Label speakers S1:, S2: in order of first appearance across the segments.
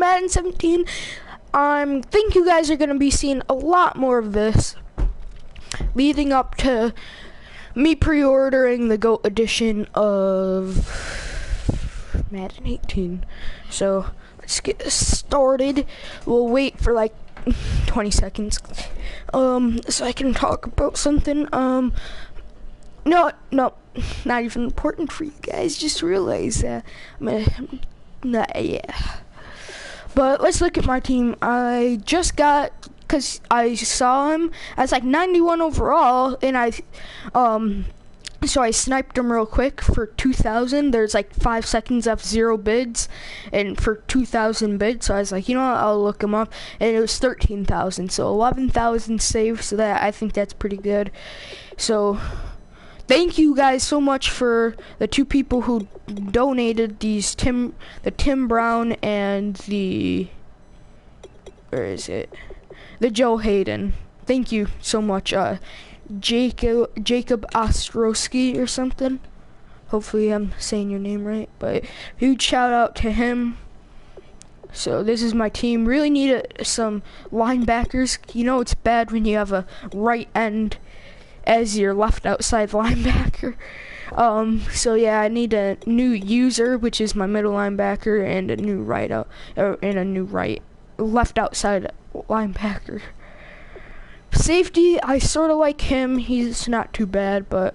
S1: Madden 17. I think you guys are going to be seeing a lot more of this leading up to me pre-ordering the GOAT edition of Madden 18. So let's get started. We'll wait for like 20 seconds so I can talk about something. No, not even important for you guys. Just realize that yeah. But let's look at my team. I just got, because I saw him as like 91 overall, and so I sniped him real quick for 2,000. There's like 5 seconds of 0 bids, and for 2,000 bids, so I was like, you know what, I'll look him up, and it was 13,000, so 11,000 saved, so I think that's pretty good. So thank you guys so much for the 2 people who donated these, the Tim Brown and the, where is it? The Joe Hayden. Thank you so much, Jacob Ostrowski or something. Hopefully I'm saying your name right, but huge shout out to him. So this is my team. Really need some linebackers. You know it's bad when you have a right end as your left outside linebacker. So yeah, I need a new user, which is my middle linebacker, and a new left outside linebacker. Safety, I sort of like him. He's not too bad, but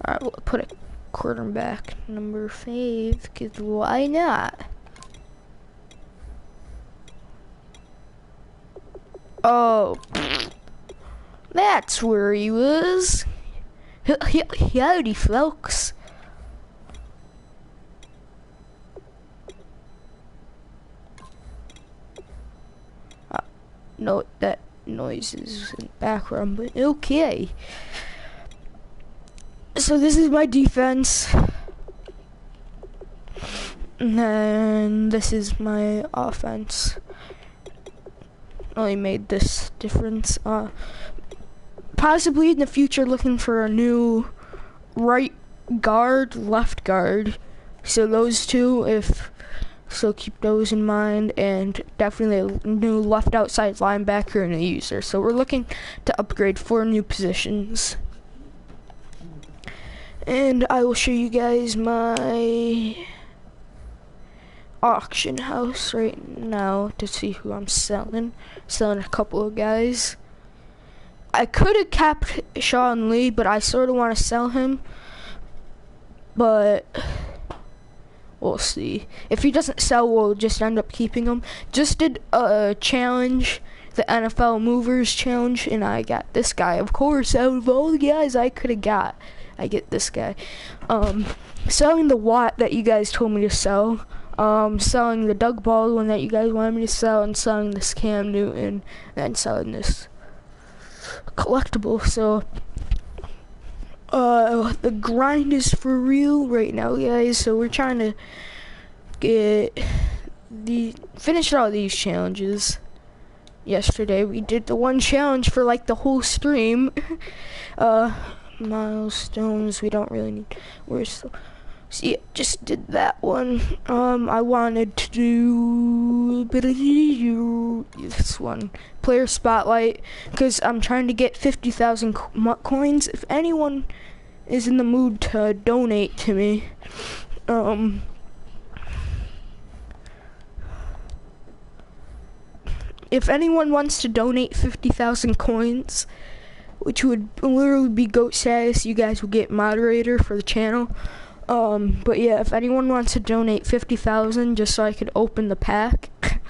S1: alright, we'll put a quarterback number 5, cause why not? Oh, that's where he was. Howdy, folks. No, that noise is in the background, but okay. So this is my defense, and then this is my offense. Only made this difference. Possibly in the future looking for a new right guard, left guard. So those 2, so keep those in mind, and definitely a new left outside linebacker and a user. So we're looking to upgrade 4 new positions. And I will show you guys my auction house right now to see who I'm selling. Selling a couple of guys. I could have kept Sean Lee, but I sort of want to sell him. But we'll see. If he doesn't sell, we'll just end up keeping him. Just did a challenge, the NFL Movers Challenge, and I got this guy. Of course, out of all the guys I could have got, I get this guy. Selling the Watt that you guys told me to sell. Selling the Doug Baldwin that you guys wanted me to sell, and selling this Cam Newton, and then selling this collectible. So the grind is for real right now, guys. So we're trying to finish all these challenges. Yesterday we did the one challenge for like the whole stream. Milestones we don't really need. See, just did that one. I wanted to do this one, player spotlight, because I'm trying to get 50,000 coins. If anyone is in the mood to donate to me, if anyone wants to donate 50,000 coins, which would literally be GOAT status, you guys will get moderator for the channel. But yeah, if anyone wants to donate 50,000 just so I could open the pack,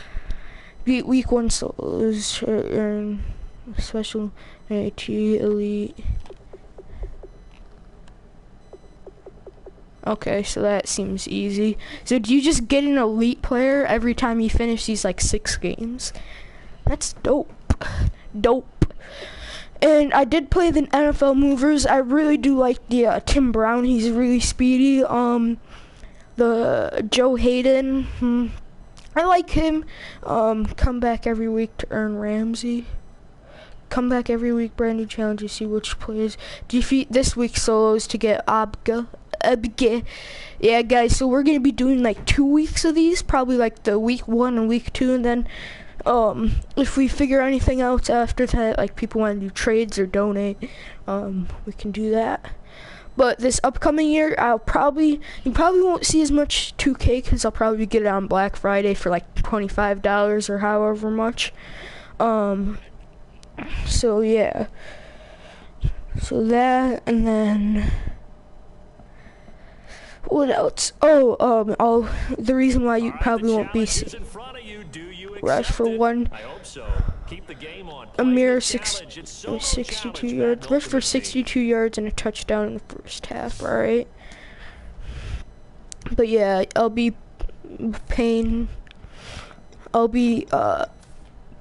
S1: beat week 1 solos, earn special AT elite. Okay, so that seems easy. So do you just get an elite player every time you finish these like 6 games? That's dope. Dope. And I did play the NFL Movers. I really do like the Tim Brown. He's really speedy. The Joe Hayden, I like him. Come back every week to earn Ramsey. Come back every week, brand new challenges, see which players defeat this week's solos to get Abga. Yeah, guys, so we're gonna be doing like 2 weeks of these, probably like the week 1 and week 2, and then if we figure anything else after that, like people want to do trades or donate, we can do that. But this upcoming year, you probably won't see as much 2K because I'll probably get it on Black Friday for like $25 or however much. So yeah, so that, and then what else? Oh, the reason why you probably won't be rush for a mere 62 yards, rush for 62 yards and a touchdown in the first half. All right, but yeah, I'll be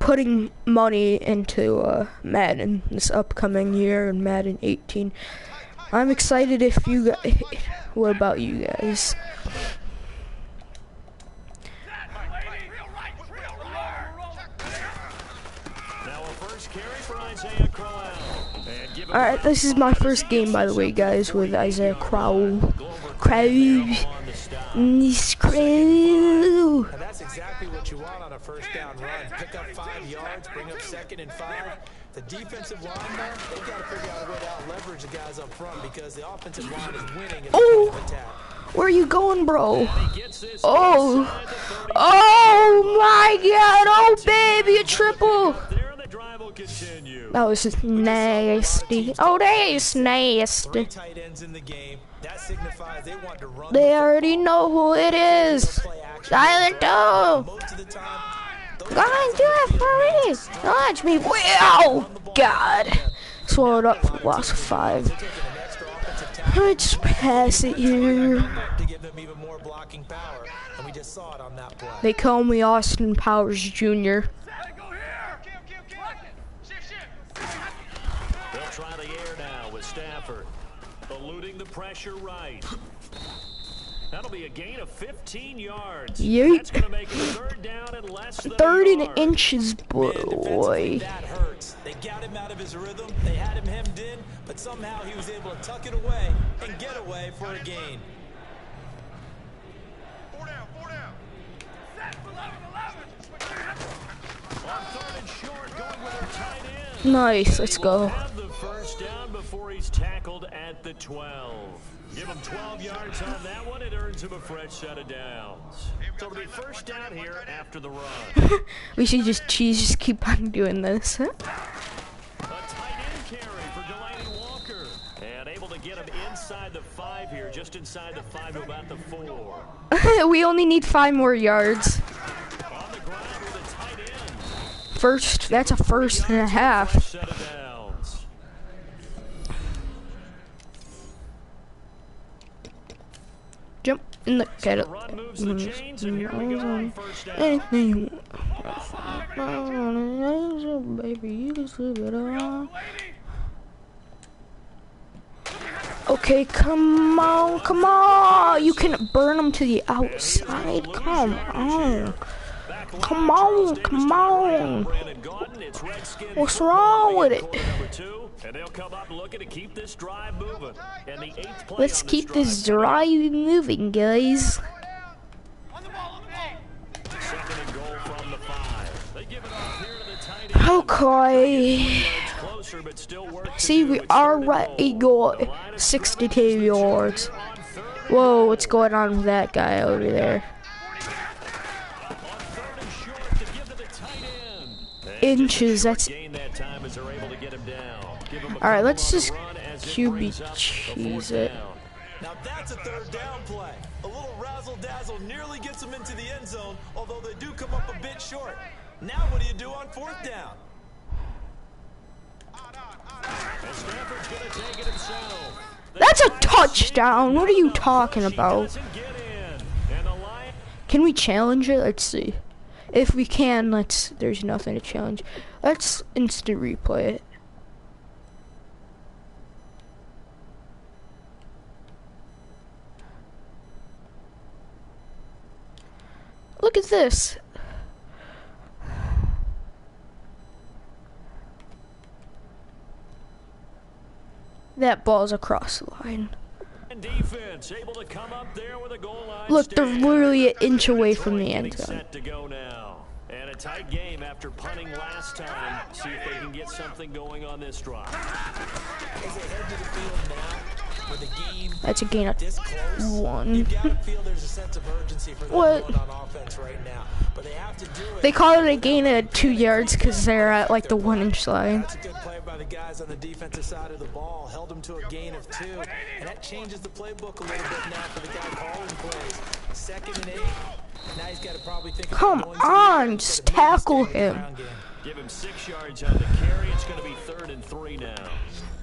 S1: putting money into Madden this upcoming year in Madden 18. I'm excited. If you guys, what about you guys? Alright, this is my first game, by the way, guys, with Isaiah Crowell. This crew.
S2: And that's exactly what you want on a first down run. Pick up 5 yards, bring up 2nd and 5. The defensive line, man, they got to figure out a way to out-leverage the guys up front because the offensive line is winning in the point of attack. Where
S1: are you going, bro? Oh my God! Oh baby, a triple! That was just nasty. Oh, that is nasty. They already know who it is. Silent Dome. Go and do it for me. Watch me. Wow, God. Swallowed up. Lost 5. Let's pass it here. They call me Austin Powers Jr.
S3: They'll try the air now with Stafford. Eluding the pressure right. That'll be a gain of 15 yards.
S1: Yeet.
S3: That's going to make it 3rd down and less than
S1: 30 inches, boy.
S2: That hurts. They got him out of his rhythm. They had him hemmed in, but somehow he was able to tuck it away and get away for a gain.
S4: 4 down, 4 down. Set for 11, 11.
S3: On 3rd and short, going with their tight end.
S1: Nice, let's go.
S3: Have the first down before he's tackled at the 12. Give him 12 yards on that one. It earns him a fresh set of downs. So it'll be first down here after the run.
S1: We should just keep on doing this.
S3: A tight end carry for Delaney Walker. And able to get him inside the 5 here, just inside the 5 to about the 4.
S1: We only need 5 more yards.
S3: On the ground with a tight end.
S1: First, that's a first and a half.
S3: Set of downs.
S1: Jump and look at it. Anything you want. Baby, you can slip it on. Okay, come on, come on. You can burn them to the outside. Come on. Come on, come on. What's wrong with it? Let's keep this drive moving, guys. Okay. See, we already got 62 yards. Whoa, what's going on with that guy over there? Inches, that's... Alright, let's just QB cheese it.
S2: Now that's a 3rd down play. A little razzle-dazzle nearly gets them into the end zone, although they do come up a bit short. Now what do you do on 4th down?
S1: That's a touchdown. What are you talking about? Can we challenge it? Let's see. If we can, there's nothing to challenge. Let's instant replay it. Look at this. That ball's across the line.
S3: Defense able to come up there with a goal line.
S1: Look, they're
S3: stand.
S1: literally an inch away from the
S3: Detroit
S1: end
S3: getting
S1: zone.
S3: set to go now. And a tight game after punting last time. See if they can get something going on this drive.
S2: As they head to the field now, with the game
S1: That's a gain of
S2: this close,
S1: 1.
S2: you've got to feel there's a sense of urgency for them
S1: What?
S2: going on offense right now. But they have to do it.
S1: They call it a gain of 2 yards because they're at like the 1 inch line.
S2: That's a good play by the guys on the defensive side of the ball. Held them to a gain of 2. And that changes the playbook a little bit now for the guy calling plays. 2nd and 8. Now he's got to probably think about
S1: Come
S2: going to the
S1: on,
S2: air
S1: just
S2: instead of maybe
S1: tackle
S2: staying in the
S1: him.
S2: ground game.
S3: Give him 6 yards on the carry. It's going to be 3rd and 3 now.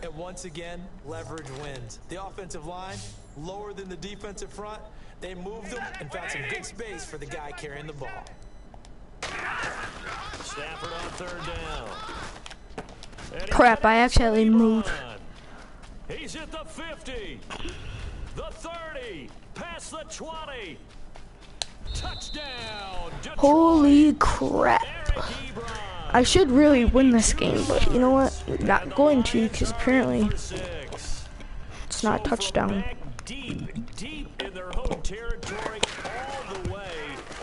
S2: And once again, leverage wins. The offensive line, lower than the defensive front. They moved them and found some good space for the guy carrying the ball.
S3: Stafford on 3rd down. And he's
S1: Crap, I
S3: got a
S1: accidentally
S3: speed
S1: moved.
S3: run. He's at the 50, the 30, past the 20. Touchdown, Detroit.
S1: Holy crap.
S3: Eric Ebron.
S1: I should really win this game, but you know what? Not going to because apparently
S3: For 6.
S1: it's not a
S3: So
S1: touchdown.
S3: from back deep in their home territory, all the way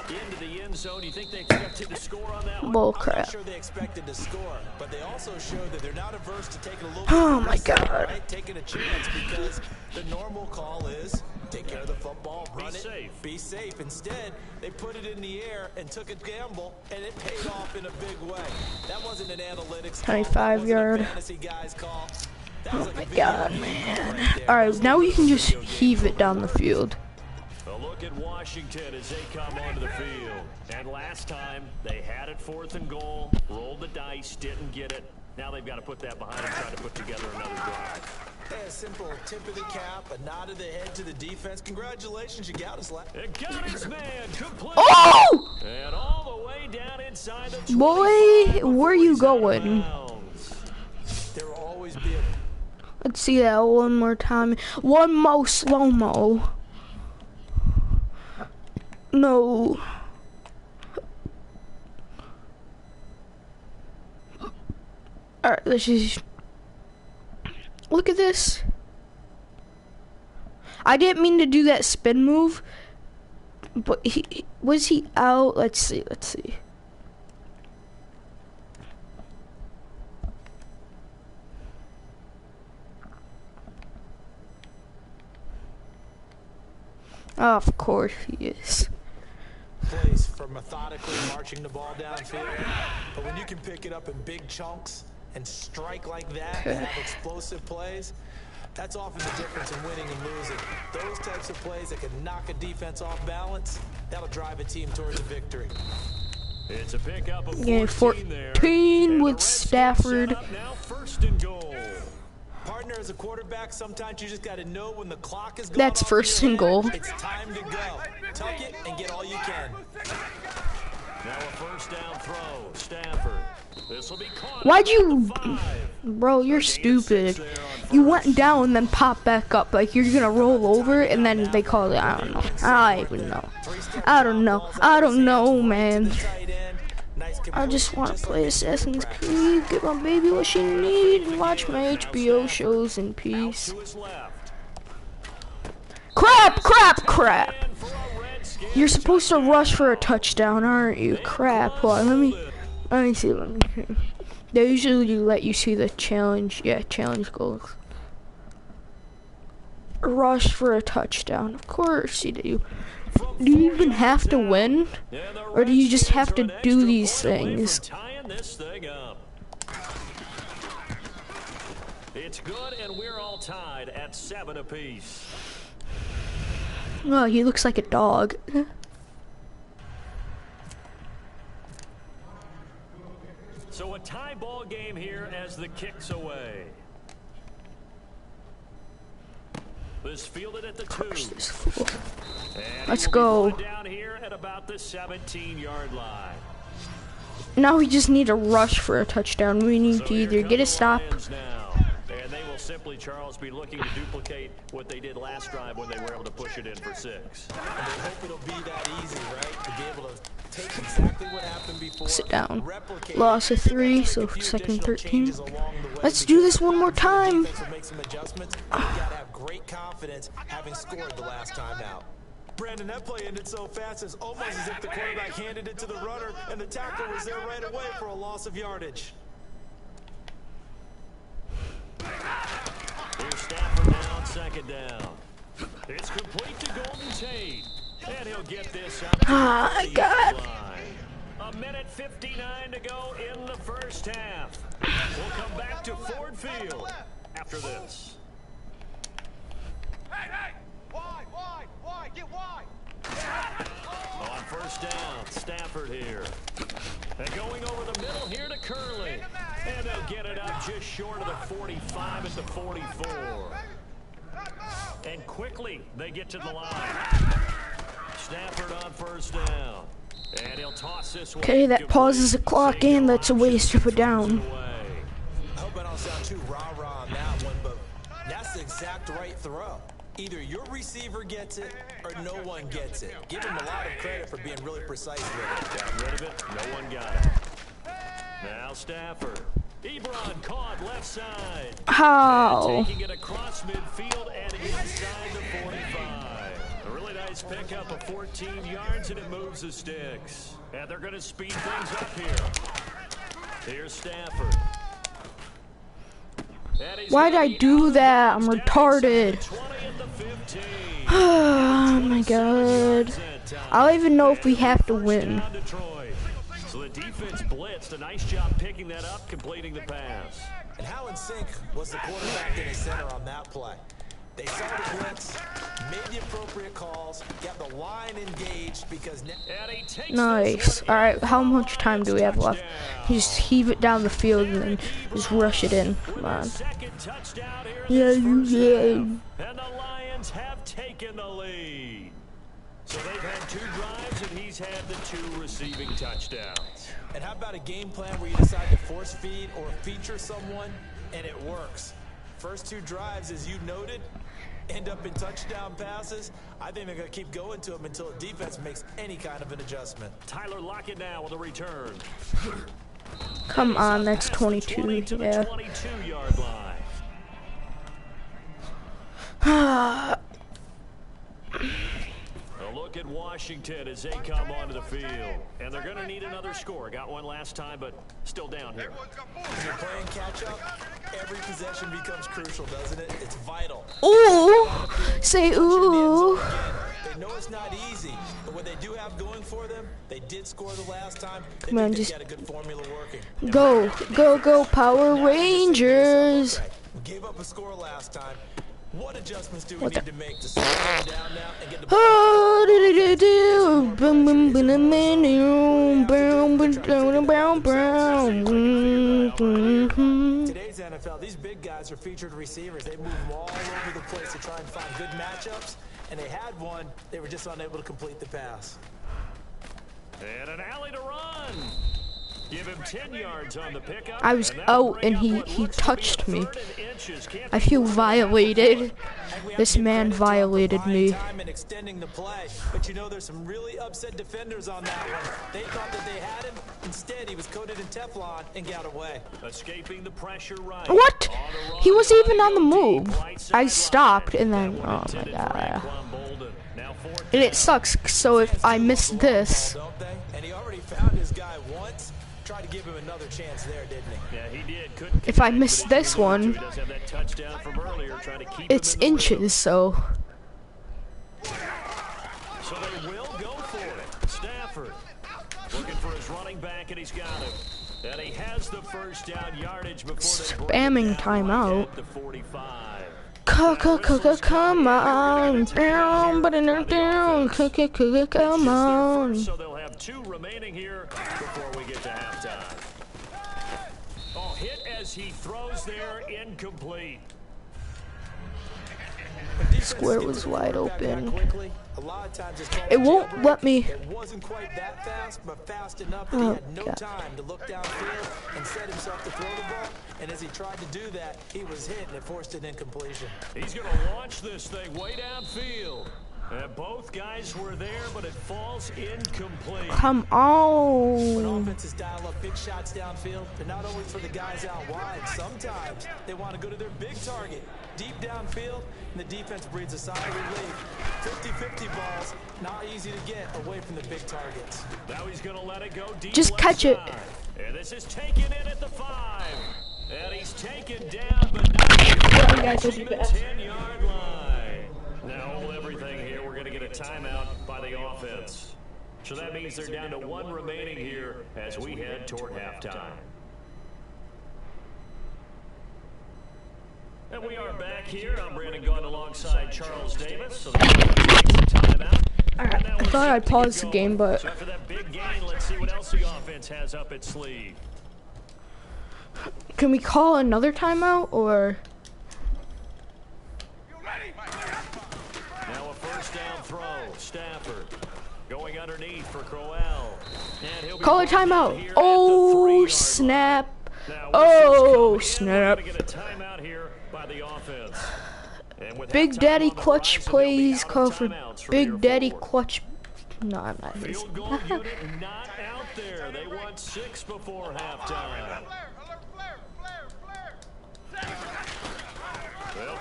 S3: into the end zone. You think they expected to score on that one?
S1: Bull
S2: I'm not
S1: crap.
S2: sure they expected to score, but they also showed that they're not averse to taking a little
S1: Oh
S2: bit
S1: my
S2: of risk,
S1: God.
S2: right? Taking a chance because the normal call is take care of the football, run it,
S3: safe.
S2: be safe. Instead, they put it in the air and took a gamble, and it paid off in a big way. That wasn't an analytics call.
S1: 25
S2: That wasn't a
S1: yard.
S2: fantasy guy's call. That was
S1: Oh
S2: like
S1: my
S2: a video
S1: God,
S2: game
S1: man.
S2: call right there.
S1: Alright, now we can just heave it down the field.
S3: A look at Washington as they come onto the field. And last time, they had it 4th and goal, rolled the dice, didn't get it. Now they've got to put that behind and try to put together another drive.
S2: Hey, a simple tip of the cap, a nod of the head to the defense. Congratulations, you got us last.
S3: It got his man complete.
S1: Oh!
S3: And all the way down inside the 25
S1: Boy,
S3: before
S1: where you
S3: he's out of
S1: going?
S3: bounds.
S2: There will always be a
S1: Let's see that one more time. One more slow-mo. No. Alright, let's just... Look at this. I didn't mean to do that spin move. But was he out? Let's see. Oh, of course he is.
S2: place for methodically marching the ball downfield. But when you can pick it up in big chunks and strike like that and have explosive plays, that's often the difference in winning and losing. Those types of plays that can knock a defense off balance, that'll drive a team towards a victory.
S3: It's a pickup of 14
S1: Yeah,
S3: there.
S1: 14
S3: And the
S1: with
S3: Redskins
S1: Stafford.
S3: set up now 1st and goal.
S2: Partner, as a quarterback, sometimes you just got to know when the clock is going
S1: That's
S2: off
S1: first
S2: in
S1: and
S2: your
S1: goal.
S2: head, it's time to go. Tuck it and get all you can.
S3: Now a 1st down throw. Stafford. This will be caught.
S1: Why'd
S3: at
S1: you...
S3: the 5.
S1: Bro, you're stupid. You went down and then popped back up. Like, you're gonna roll over and then they call it. I don't know. I don't even know. I don't know. I don't know, man.
S2: Tight end. Nice
S1: I just want to play Assassin's Creed, get my baby what she needs, and watch my HBO shows in peace.
S3: To his left.
S1: Crap, crap, crap.
S3: And for a Redskin
S1: You're supposed to rush for a touchdown, aren't you? Crap. Hold on, let me see. They usually let you see the challenge. Yeah, challenge goals. Rush for a touchdown. Of course you do. Do you even have to win?
S3: And the
S1: Or do you just have to
S3: Redskins are an
S1: do
S3: extra
S1: these
S3: point away
S1: things?
S3: from tying this thing up. It's good, and we're all tied at 7 apiece.
S1: Oh, he looks like a dog.
S3: So a tie ball game here as the kick's away. This fielded at the 2.
S1: This fool.
S3: And
S1: Let's
S3: he will
S1: go.
S3: be brought down here at about the 17-yard line.
S1: Now we just need a rush for a touchdown. We need
S3: So
S1: to
S3: here
S1: either
S3: come
S1: get a
S3: the
S1: stop.
S3: Lions now. And they will simply, Charles, be looking to duplicate what they did last drive when they were able to push it in for 6.
S2: And they hope it'll be that easy, right? To be able to take exactly what happened before.
S1: Sit down.
S2: Replicate
S1: Loss of 3, so second 13. Let's do this one more time.
S2: Make some adjustments. You gotta have great confidence having scored the last time out. Brandon, that play ended so fast, it's almost as if the quarterback handed it to the runner and the tackle was there right away for a loss of yardage.
S3: Here's Stafford now on 2nd down. It's complete to Golden Tate. And he'll get this out.
S1: Ah, God.
S3: A minute 59 to go in the first half. We'll come back to Ford Field after this.
S4: Hey! Wide! Get wide!
S3: On 1st down, Stafford here. And going over the middle here to Curley. And they'll get it up just short of the 45 at the 44. And quickly, they get to the line. Stafford on 1st down. And he'll toss this one.
S1: Okay, that pauses the clock, and that's a waste of a down.
S2: I hope I don't sound too rah-rah on that one, but that's the exact right throw. Either your receiver gets it or no one gets it. Give him a lot of credit for being really precise with it.
S3: Got rid of it. No one got it. Now Stafford. Ebron caught left side.
S1: How?
S3: Taking it across midfield and inside the 45. A really nice pickup of 14 yards, and it moves the sticks. And they're going to speed things up here. Here's Stafford.
S1: Why did I do that? I'm retarded. Oh my God. I don't even know if we have to win.
S3: So the defense blitzed. A nice job picking that up, completing the pass.
S2: And how in sync was the quarterback in the center on that play? They saw the blitz, made the appropriate calls, got the line engaged because...
S1: Nice. Alright, how much time do we have left? Just heave it down the field and then just rush it in. Come on. Yeah.
S3: And the Lions have taken the lead. So they've had 2 drives, and he's had the 2 receiving touchdowns.
S2: And how about a game plan where you decide to force feed or feature someone, and it works? First 2 drives, as you noted, end up in touchdown passes. I think they're going to keep going to them until the defense makes any kind of an adjustment.
S3: Tyler Lockett now with a return.
S1: Come on, that's 22. Yeah.
S3: 22-yard line. A look at Washington as they come onto the field. And they're going to need another score. Got one last time, but still down here.
S2: When you're playing catch-up, every possession becomes crucial, doesn't it? It's vital.
S1: Ooh! Say ooh.
S2: They know it's not easy, but what they do have going for them, they did score the last time. They
S1: Come on,
S2: think
S1: just
S2: they got a good formula working.
S1: Go, Power Rangers!
S2: Gave up a score last time. What adjustments do we need to make to slow them down now and get the ball? Today's NFL, these big guys are featured receivers. They move all over the place to try and find good matchups, and they had one. They were just unable to complete the pass.
S3: And an alley to run. Give him 10 yards on the pickup.
S1: I was out and he touched me. I feel violated. This man violated me.
S2: But you know, there's some really upset defenders on that one. They thought that they had him. Instead, he was coated in Teflon and got away.
S3: Escaping the pressure right.
S1: What? He wasn't even on the move. I stopped and then, oh my God. And it sucks, so if I miss this.
S2: And he already found his guy once. Tried to give him another chance there, didn't he?
S3: Yeah, he did.
S1: If I miss this one, it's inches, so.
S3: So they will go for it. Stafford looking for his running back, and he's got him. And he has the first down yardage before they
S1: spamming timeout.
S3: the 45.
S1: Come on, down, but down, come on.
S3: So they'll have 2 remaining here before we get to halftime. Oh, hit as he throws there, incomplete.
S1: Square was wide open. It won't let me.
S2: It wasn't quite that fast, but fast enough that he had no time to look downfield and set himself to throw the ball, and as he tried to do that, he was hit and it forced an incompletion.
S3: He's going to launch this thing way downfield. Both guys were there, but it falls incomplete.
S1: Come
S2: When
S1: on.
S2: offenses dial up big shots downfield, they're not always for the guys out wide. Sometimes they want to go to their big target, deep downfield, and the defense breathes a sigh of relief. 50-50 balls, not easy to get away from the big targets.
S3: Now he's going to let it go deep.
S1: Just
S3: left
S1: catch it.
S3: side. And this is taken in at the 5. And he's taken down, but not
S1: You guys will be
S3: the
S1: best.
S3: 10-yard line. Now hold everything here. We're going to get a timeout by the offense. So that means they're down to 1 remaining here as we head toward halftime. And we are back here. I'm Brandon Gaunt alongside Charles Davis. So they're going to take some timeout.
S1: Alright, I thought I'd pause the game, but
S3: So after that big gain, let's see what else the offense has up its sleeve.
S1: can we call another timeout or?
S3: Now a first down throw. Stafford going underneath for Crowell. And he'll be
S1: Call a
S3: brought down
S1: timeout.
S3: here at the
S1: Oh
S3: 3-yard
S1: snap.
S3: line. Now,
S1: Oh
S3: whistles come in. We're
S1: snap.
S3: gonna get a timeout here by the offense. And with
S1: Big
S3: halftime
S1: Daddy
S3: on the
S1: Clutch
S3: horizon, they'll be
S1: plays
S3: out of
S1: call for
S3: timeouts from here
S1: Big Daddy
S3: forward.
S1: Clutch. No, I'm not his.
S3: Field goal unit not out there. They want 6 before halftime.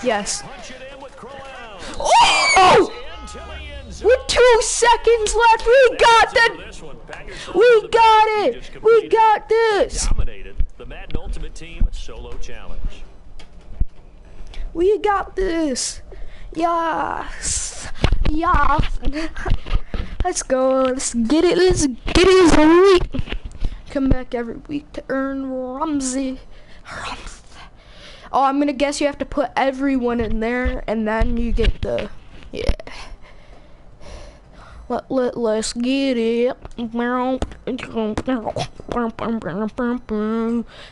S1: Yes.
S3: Punch it in with Crowell.
S1: Oh!
S3: Into the end zone.
S1: With 2 seconds left, we got the.
S3: This one, Packers
S1: We got it.
S3: just
S1: We
S3: completed.
S1: got this.
S3: Dominated the Madden Ultimate Team solo challenge.
S1: We got this. Yes. Yeah. Let's go. Let's get it. Let's get it every week. Come back every week to earn Ramsey. Oh, I'm gonna guess you have to put everyone in there, and then you get the yeah. Let's get it.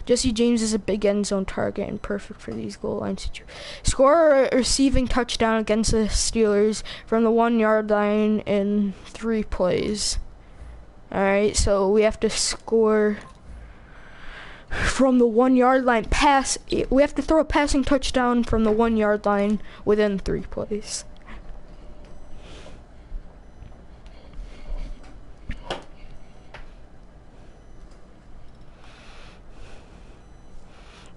S1: Jesse James is a big end zone target and perfect for these goal line situations. Score a receiving touchdown against the Steelers from the 1-yard line in 3 plays. Alright, so we have to score from the 1-yard line. We have to throw a passing touchdown from the 1-yard line within 3 plays.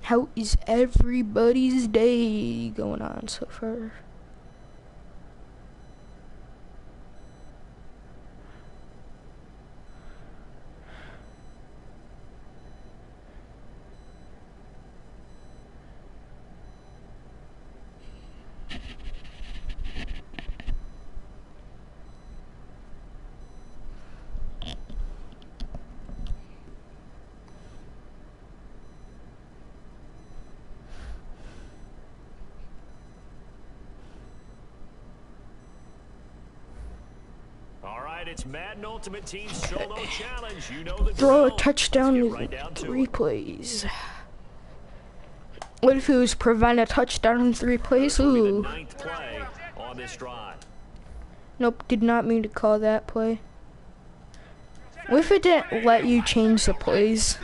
S1: How is everybody's day going on so far?
S3: All right, it's Madden Ultimate Team solo challenge. You know the
S1: Throw a
S3: drill.
S1: touchdown
S3: Let's get
S1: with
S3: right down to
S1: 3
S3: it.
S1: plays. What if it was prevent a touchdown in 3 plays?
S3: This will be the
S1: Ooh.
S3: 9th play on this drive.
S1: Nope, did not mean to call that play. What if it didn't let you change the plays?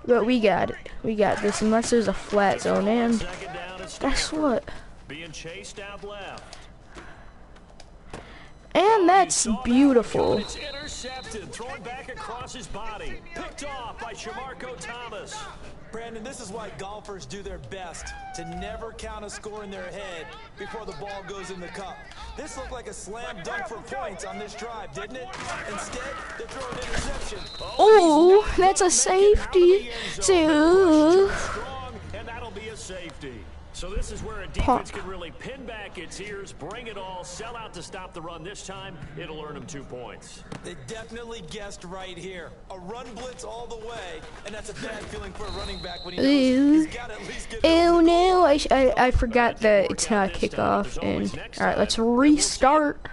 S1: But we got it. We got this unless there's a flat zone, and
S3: Second down at
S1: guess
S3: Stafford.
S1: what?
S3: Being chased out left.
S1: And that's
S3: Saw that
S1: beautiful.
S3: one, it's intercepted, thrown back across his body. Picked off by Shamarko Thomas.
S2: Brandon, this is why golfers do their best to never count a score in their head before the ball goes in the cup. This looked like a slam dunk for points on this drive, didn't it? Instead, they throw an interception.
S1: Oh, that's a safety. So,
S3: Strong, and that'll be a safety. So this is where a defense can really pin back its ears, bring it all, sell out to stop the run. This time, it'll earn them 2 points.
S2: They definitely guessed right here. A run blitz all the way, and that's a bad feeling for a running back when he knows he's got to at least get
S1: oh no, I forgot that it's not a kickoff. And alright, let's restart.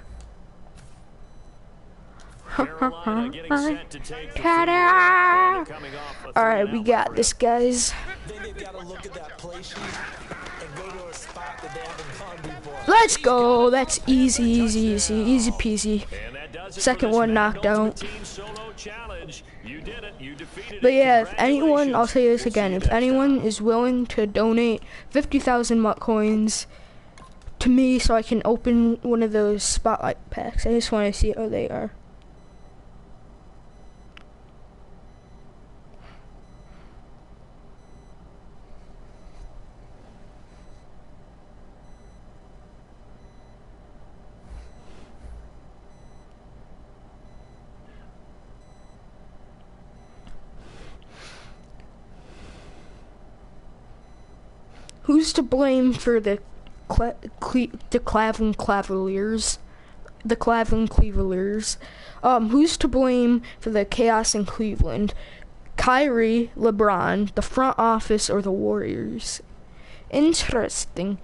S3: Carolina getting set to take the
S1: Ta-da!
S3: field. Coming off a
S1: Alright, we
S3: 3-and-out
S1: got
S3: for
S1: this, guys.
S2: Then they've got to look at that play sheet and go to a spot that they haven't gone before.
S1: Let's go. That's easy peasy.
S3: And that does does it
S1: Second
S3: for this
S1: one
S3: Madden
S1: knocked out.
S3: Ultimate Team solo challenge. You did it. You defeated
S1: But
S3: it.
S1: yeah, if anyone, I'll
S3: Congratulations.
S1: say this
S3: We'll see
S1: again,
S3: you
S1: if
S3: next
S1: anyone
S3: time.
S1: is willing to donate 50,000 MUT coins to me so I can open one of those spotlight packs, I just want to see how they are. Who's to blame for the Cleveland Cavaliers? The Cleveland Cavaliers. Who's to blame for the chaos in Cleveland? Kyrie, LeBron, the front office, or the Warriors? Interesting.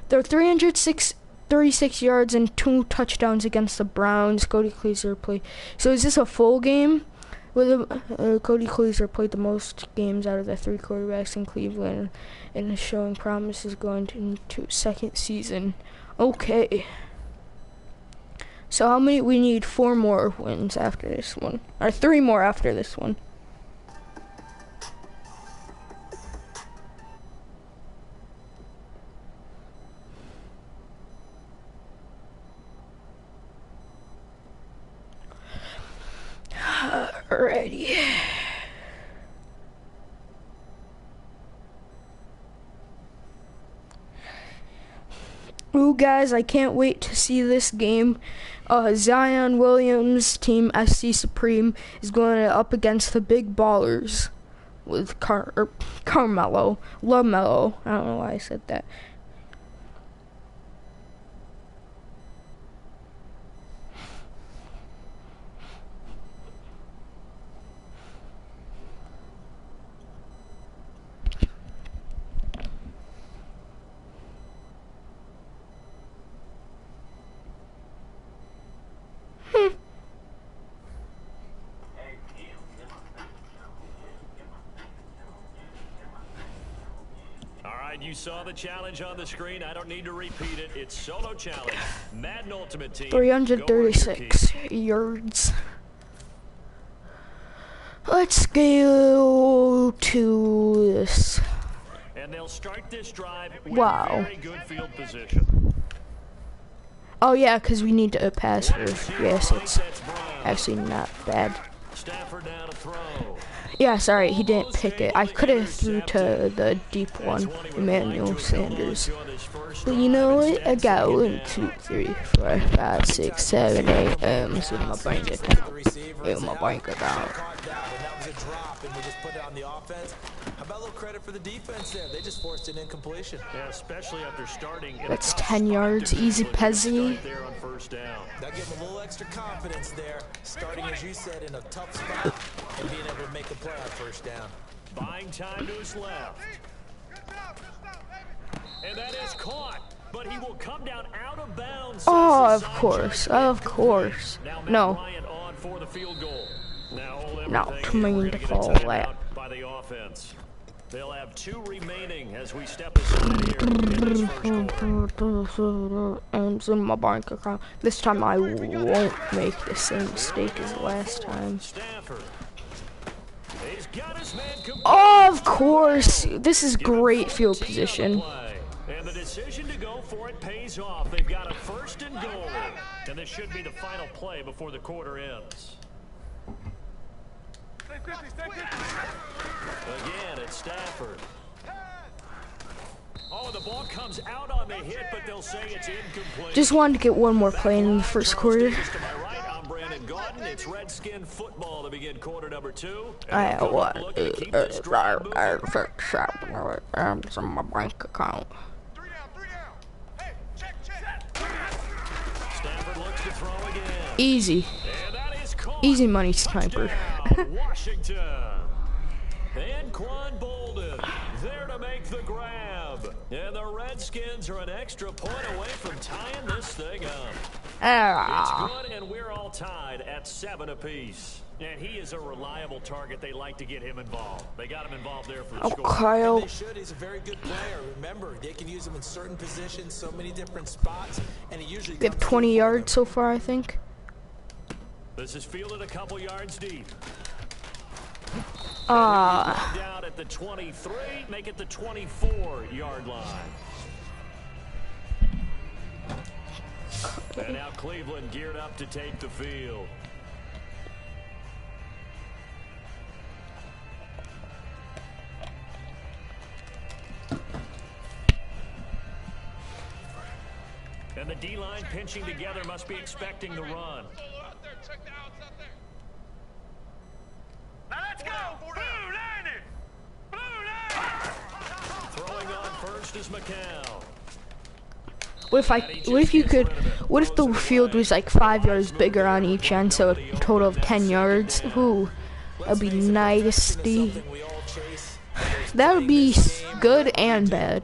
S1: They're 336 yards and 2 touchdowns against the Browns. Cody Kleiser played. So is this a full game? Cody Kleiser played the most games out of the 3 quarterbacks in Cleveland and is showing promises going into second season. Okay. So how many? We need 4 more wins after this one. Or 3 more after this one. Alrighty. Ooh, guys, I can't wait to see this game. Zion Williams, Team SC Supreme, is going up against the Big Ballers with Carmelo. LaMelo. I don't know why I said that.
S3: You saw the challenge on the screen. I don't need to repeat it. It's solo challenge. Madden Ultimate Team.
S1: 336 yards. Let's go to this.
S3: And they'll start this drive with very good field position.
S1: Oh yeah, because we need to pass her. Yes, it's actually not bad.
S3: Stafford down to throw.
S1: Yeah, sorry, he didn't pick it. I could have threw to the deep one, Emmanuel Sanders. But you know what? I got 1, 2, 3, 4, 5, 6, 7, 8 M's in my bank account. In my bank account.
S2: How about a little credit for the defense there? They just forced an incompletion.
S3: Yeah, especially after starting.
S1: That's 10 yards, easy peasy.
S2: That gave him a little extra confidence there, starting, as you said, in a tough spot and being able to make a play on first down.
S3: Buying time to his left. And that is caught, but he will come down out of bounds.
S1: Oh, of course, of course. No. Not to mean to call that.
S3: By the offense. They'll have 2 remaining as we step aside here in this first quarter.
S1: It's in my bank account. This time I won't make the same mistake as last time. Oh, of course. This is great field position.
S3: And the decision to go for it pays off. They've got a 1st and goal. And this should be the final play before the quarter ends. Again, it's Stafford. Oh, the ball comes out on the hit, but they'll say it's incomplete.
S1: Just wanted to get one more play in the first quarter.
S3: It's Redskin football to begin quarter number 2.
S1: I what? It's in my bank account.
S3: Stafford looks to throw again.
S1: Easy. Easy money, sniper.
S3: Washington. And Quan Bolden there to make the grab. And the Redskins are an extra point away from tying this thing up. It's good, and we're all tied at 7 apiece. And he is a reliable target. They like to get him involved. They got him involved there for the score.
S1: Kyle.
S2: They should. He's a very good player. Remember, they can use him in certain positions, so many different spots, and he usually.
S1: We have 20 yards so far, I think.
S3: This is fielded a couple yards deep.
S1: Ah.
S3: Down at the 23, make it the 24-yard line. And now Cleveland geared up to take the field. And the D-line pinching together must be expecting the run.
S4: Now let's go! Blue landed! Blue landed!
S3: Throwing on first is McCall.
S1: What if the field was like 5 yards bigger on each end, so a total of 10 yards? Ooh, that'd be nasty. That would be good and bad.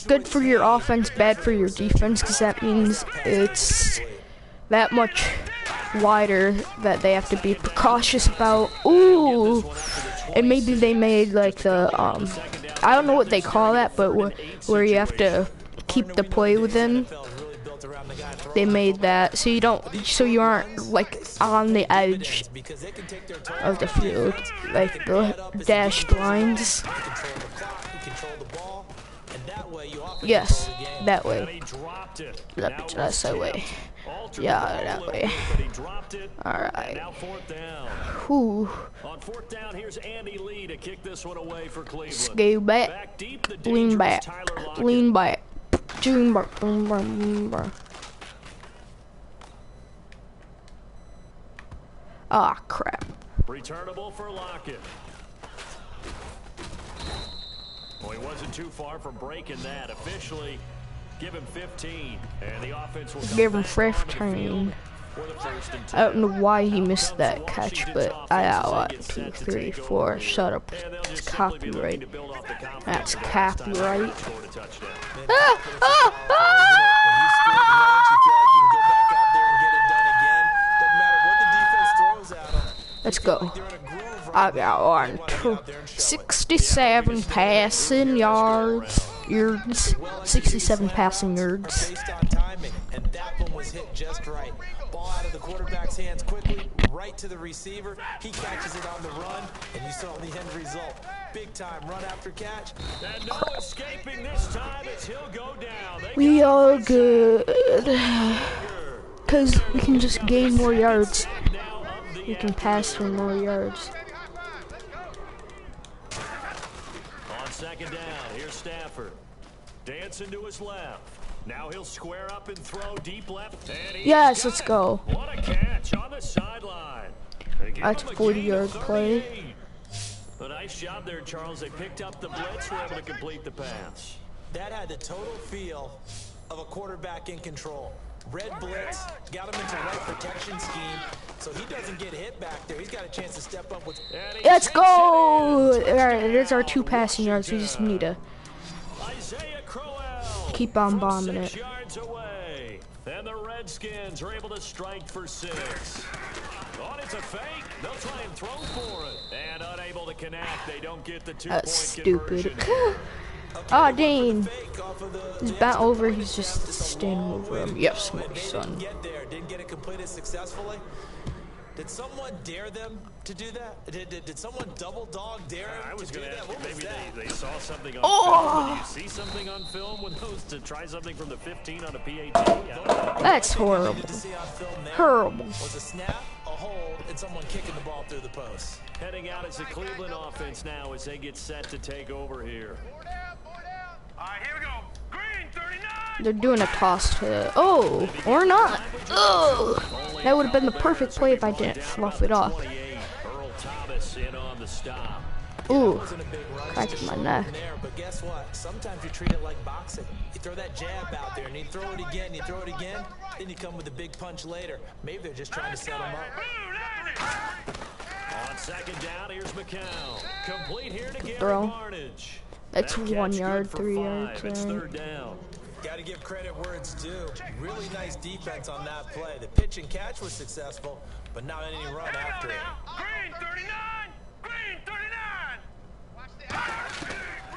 S1: Good for your offense, bad for your defense, because that means it's that much wider that they have to be precautious about. Ooh, and maybe they made like the I don't know what they call that, but where you have to keep the play within. They made that so you aren't like on the edge of the field, like the dashed lines. Yes, that way. That's that way. Yeah, that way. Alright. Whew.
S3: On fourth down, here's Andy Lee to kick this one away for Cleveland.
S1: Scale back. Lean back. Lean back. Ah, crap.
S3: Returnable for Lockett. Well, he wasn't too far from breaking that. Officially, give him 15, and the offense will
S1: Give him 15. I don't know why he missed that catch, but I got 1, 2, 3, 4. Shut up. It's copyright. That's copyright. Let's go. I got 1, 2, 67 passing yards. 67 passing yards.
S2: And that one was hit just right. Ball out of the quarterback's hands quickly, right to the receiver. He catches it on the run, and you saw the end result. Big time run after catch.
S3: And no escaping this time as he'll go down.
S1: We are good. Because we can just gain more yards. We can pass for more yards.
S3: On second down, here's Stafford. Dancing to his left. Now he'll square up and throw deep left.
S1: Yes, let's go.
S3: What a catch on the sideline.
S1: That's a 40-yard play.
S3: A nice job there, Charles. They picked up the blitz, were able to complete the pass.
S2: That had the total feel of a quarterback in control. Red blitz, got him into the right protection scheme, so he doesn't get hit back there. He's got a chance to step up with.
S1: Let's go! Alright, there's our 2 passing yards. We just need to keep on bombing it.
S3: Yards away. And the Redskins are able to strike for 6. Oh, it's a fake. They'll try and throw for it. And unable to connect. They don't get the 2-point
S1: That's stupid.
S3: conversion.
S1: Oh, Dane. He's bent over. He's just standing over him. Yes, my son.
S2: Didn't get it completed successfully. Did someone dare them to do that? Did someone double dog dare him
S3: I was
S2: to do
S3: going to
S2: that?
S3: ask,
S2: What was
S3: maybe
S2: that?
S3: they saw something on film. Did you see something on film with those to try something from the 15 on a PAT?
S1: That's horrible.
S2: Needed to see on film there
S1: Horrible.
S2: was a snap, a hold, and someone kicking the ball through the post.
S3: Heading out as the Cleveland offense now as they get set to take over here.
S4: All right, here we go. Green 39.
S1: They're doing a toss to. Oh, or not. Oh, that would have been the perfect play if I didn't fluff it off.
S3: Earl Thomas in on the stop.
S1: Ooh,
S2: Wasn't a big run,
S1: cracked
S2: just
S1: my
S2: short
S1: neck.
S2: in there, but guess what? Sometimes you treat it like boxing. You throw that jab out there, and you throw it again, you throw it again, then you come with a big punch later. Maybe they're just trying to set him up.
S3: On second down, here's McCown. Complete here to Gary
S1: Throw.
S3: Barnage.
S1: That's
S3: That
S1: 1
S3: catch
S1: yard,
S3: good for
S1: 3
S3: 5.
S1: yards.
S3: It's
S1: Right?
S3: third down.
S2: Got to give credit where it's due. Really nice defense on that play. The pitch and catch was successful, but not any run after it.
S4: Green 39. Green 39. Watch the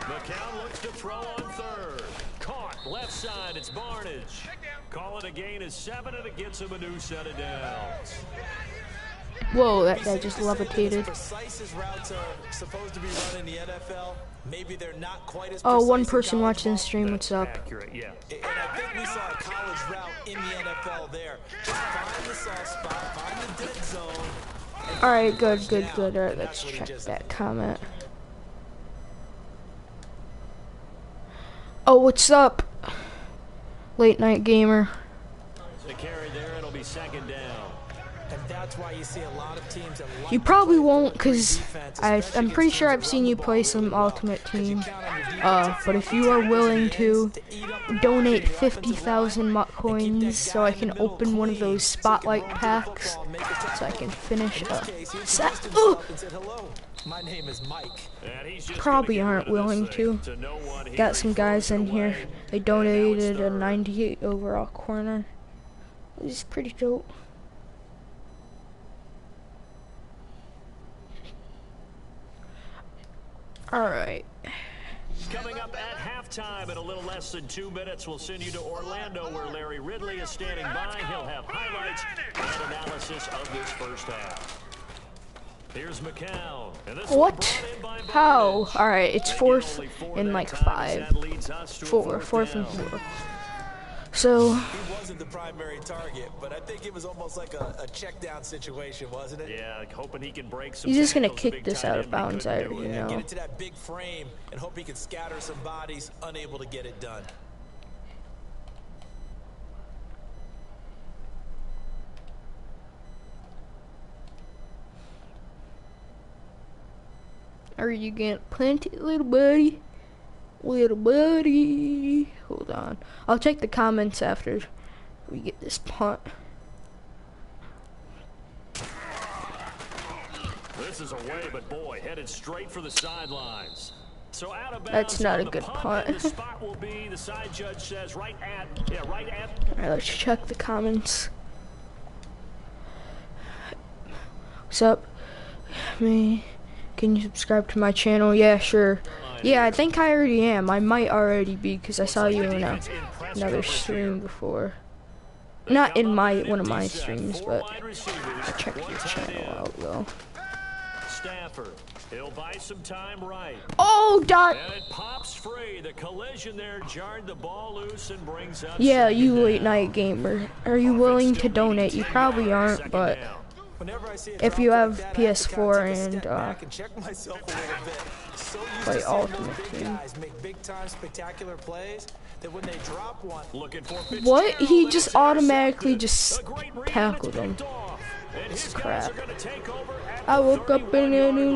S3: McCown looks to throw on third. Caught Left side, it's Barnage. Call it a gain of 7, and it gets him a new set of downs.
S1: Whoa, that guy just levitated.
S2: Precise as routes are supposed to be run in the NFL, maybe they're not quite as
S1: Oh, one
S2: precise in
S1: person
S2: college
S1: watching the
S2: ball.
S1: stream, what's up?
S3: Accurate, yeah.
S2: And I think we saw a college route in the NFL there. Just find the soft spot, find the dead zone.
S1: Alright, good. Alright, let's check that comment. Oh, what's up? Late night gamer.
S3: The carry there, it'll be second down.
S2: And that's why you see a lot of teams that like
S1: You probably won't, because I'm pretty sure I've seen you play some Ultimate Team. But if you are willing to donate 50,000 mutt coins so I can open one of those spotlight packs so I can finish a set.
S2: My name is Mike.
S1: Probably aren't willing to. Got some guys in here. They donated a 98 overall corner. Which is pretty dope. Alright.
S3: Coming up at halftime in a little less than 2 minutes, we'll send you to Orlando where Larry Ridley is standing by. He'll have highlights and analysis of this first half. Here's McCown. And this
S1: What? How? Alright, it's 4th and like 5. 4th and 4. So
S2: He wasn't the primary target, but I think it was almost like a check down situation, wasn't it?
S3: Yeah, hoping he can break some.
S1: he's just gonna
S3: tackles.
S1: kick
S3: Big
S1: this
S3: tight
S1: out
S3: end,
S1: of
S3: but he
S1: bounds, I
S3: couldn't do
S1: already
S3: it.
S1: know.
S2: Get into that big frame and hope he can scatter some bodies, unable to get it done.
S1: Are you getting plenty, little buddy? Little buddy. Hold on. I'll check the comments after we get this punt.
S3: This is away, but boy, headed straight for the sidelines. So out of bounds.
S1: That's not a
S3: on the
S1: good
S3: punt,
S1: punt.
S3: and the spot will be, the side judge says, right at.
S1: Alright, let's check the comments. What's up? Me. Can you subscribe to my channel? Yeah, sure. Yeah, I think I already am. I might already be because I saw you in another stream before. Not in one of my streams, but I checked your channel out though.
S3: Stafford, he'll buy some time right.
S1: Oh, dot.
S3: And it pops free. The collision there jarred the ball loose and brings up.
S1: Yeah, you late night gamer. Are you willing to donate? You probably aren't, but if you have PS4 and play Ultimate Team. What? He just automatically just tackled him. It's crap. I woke up in a new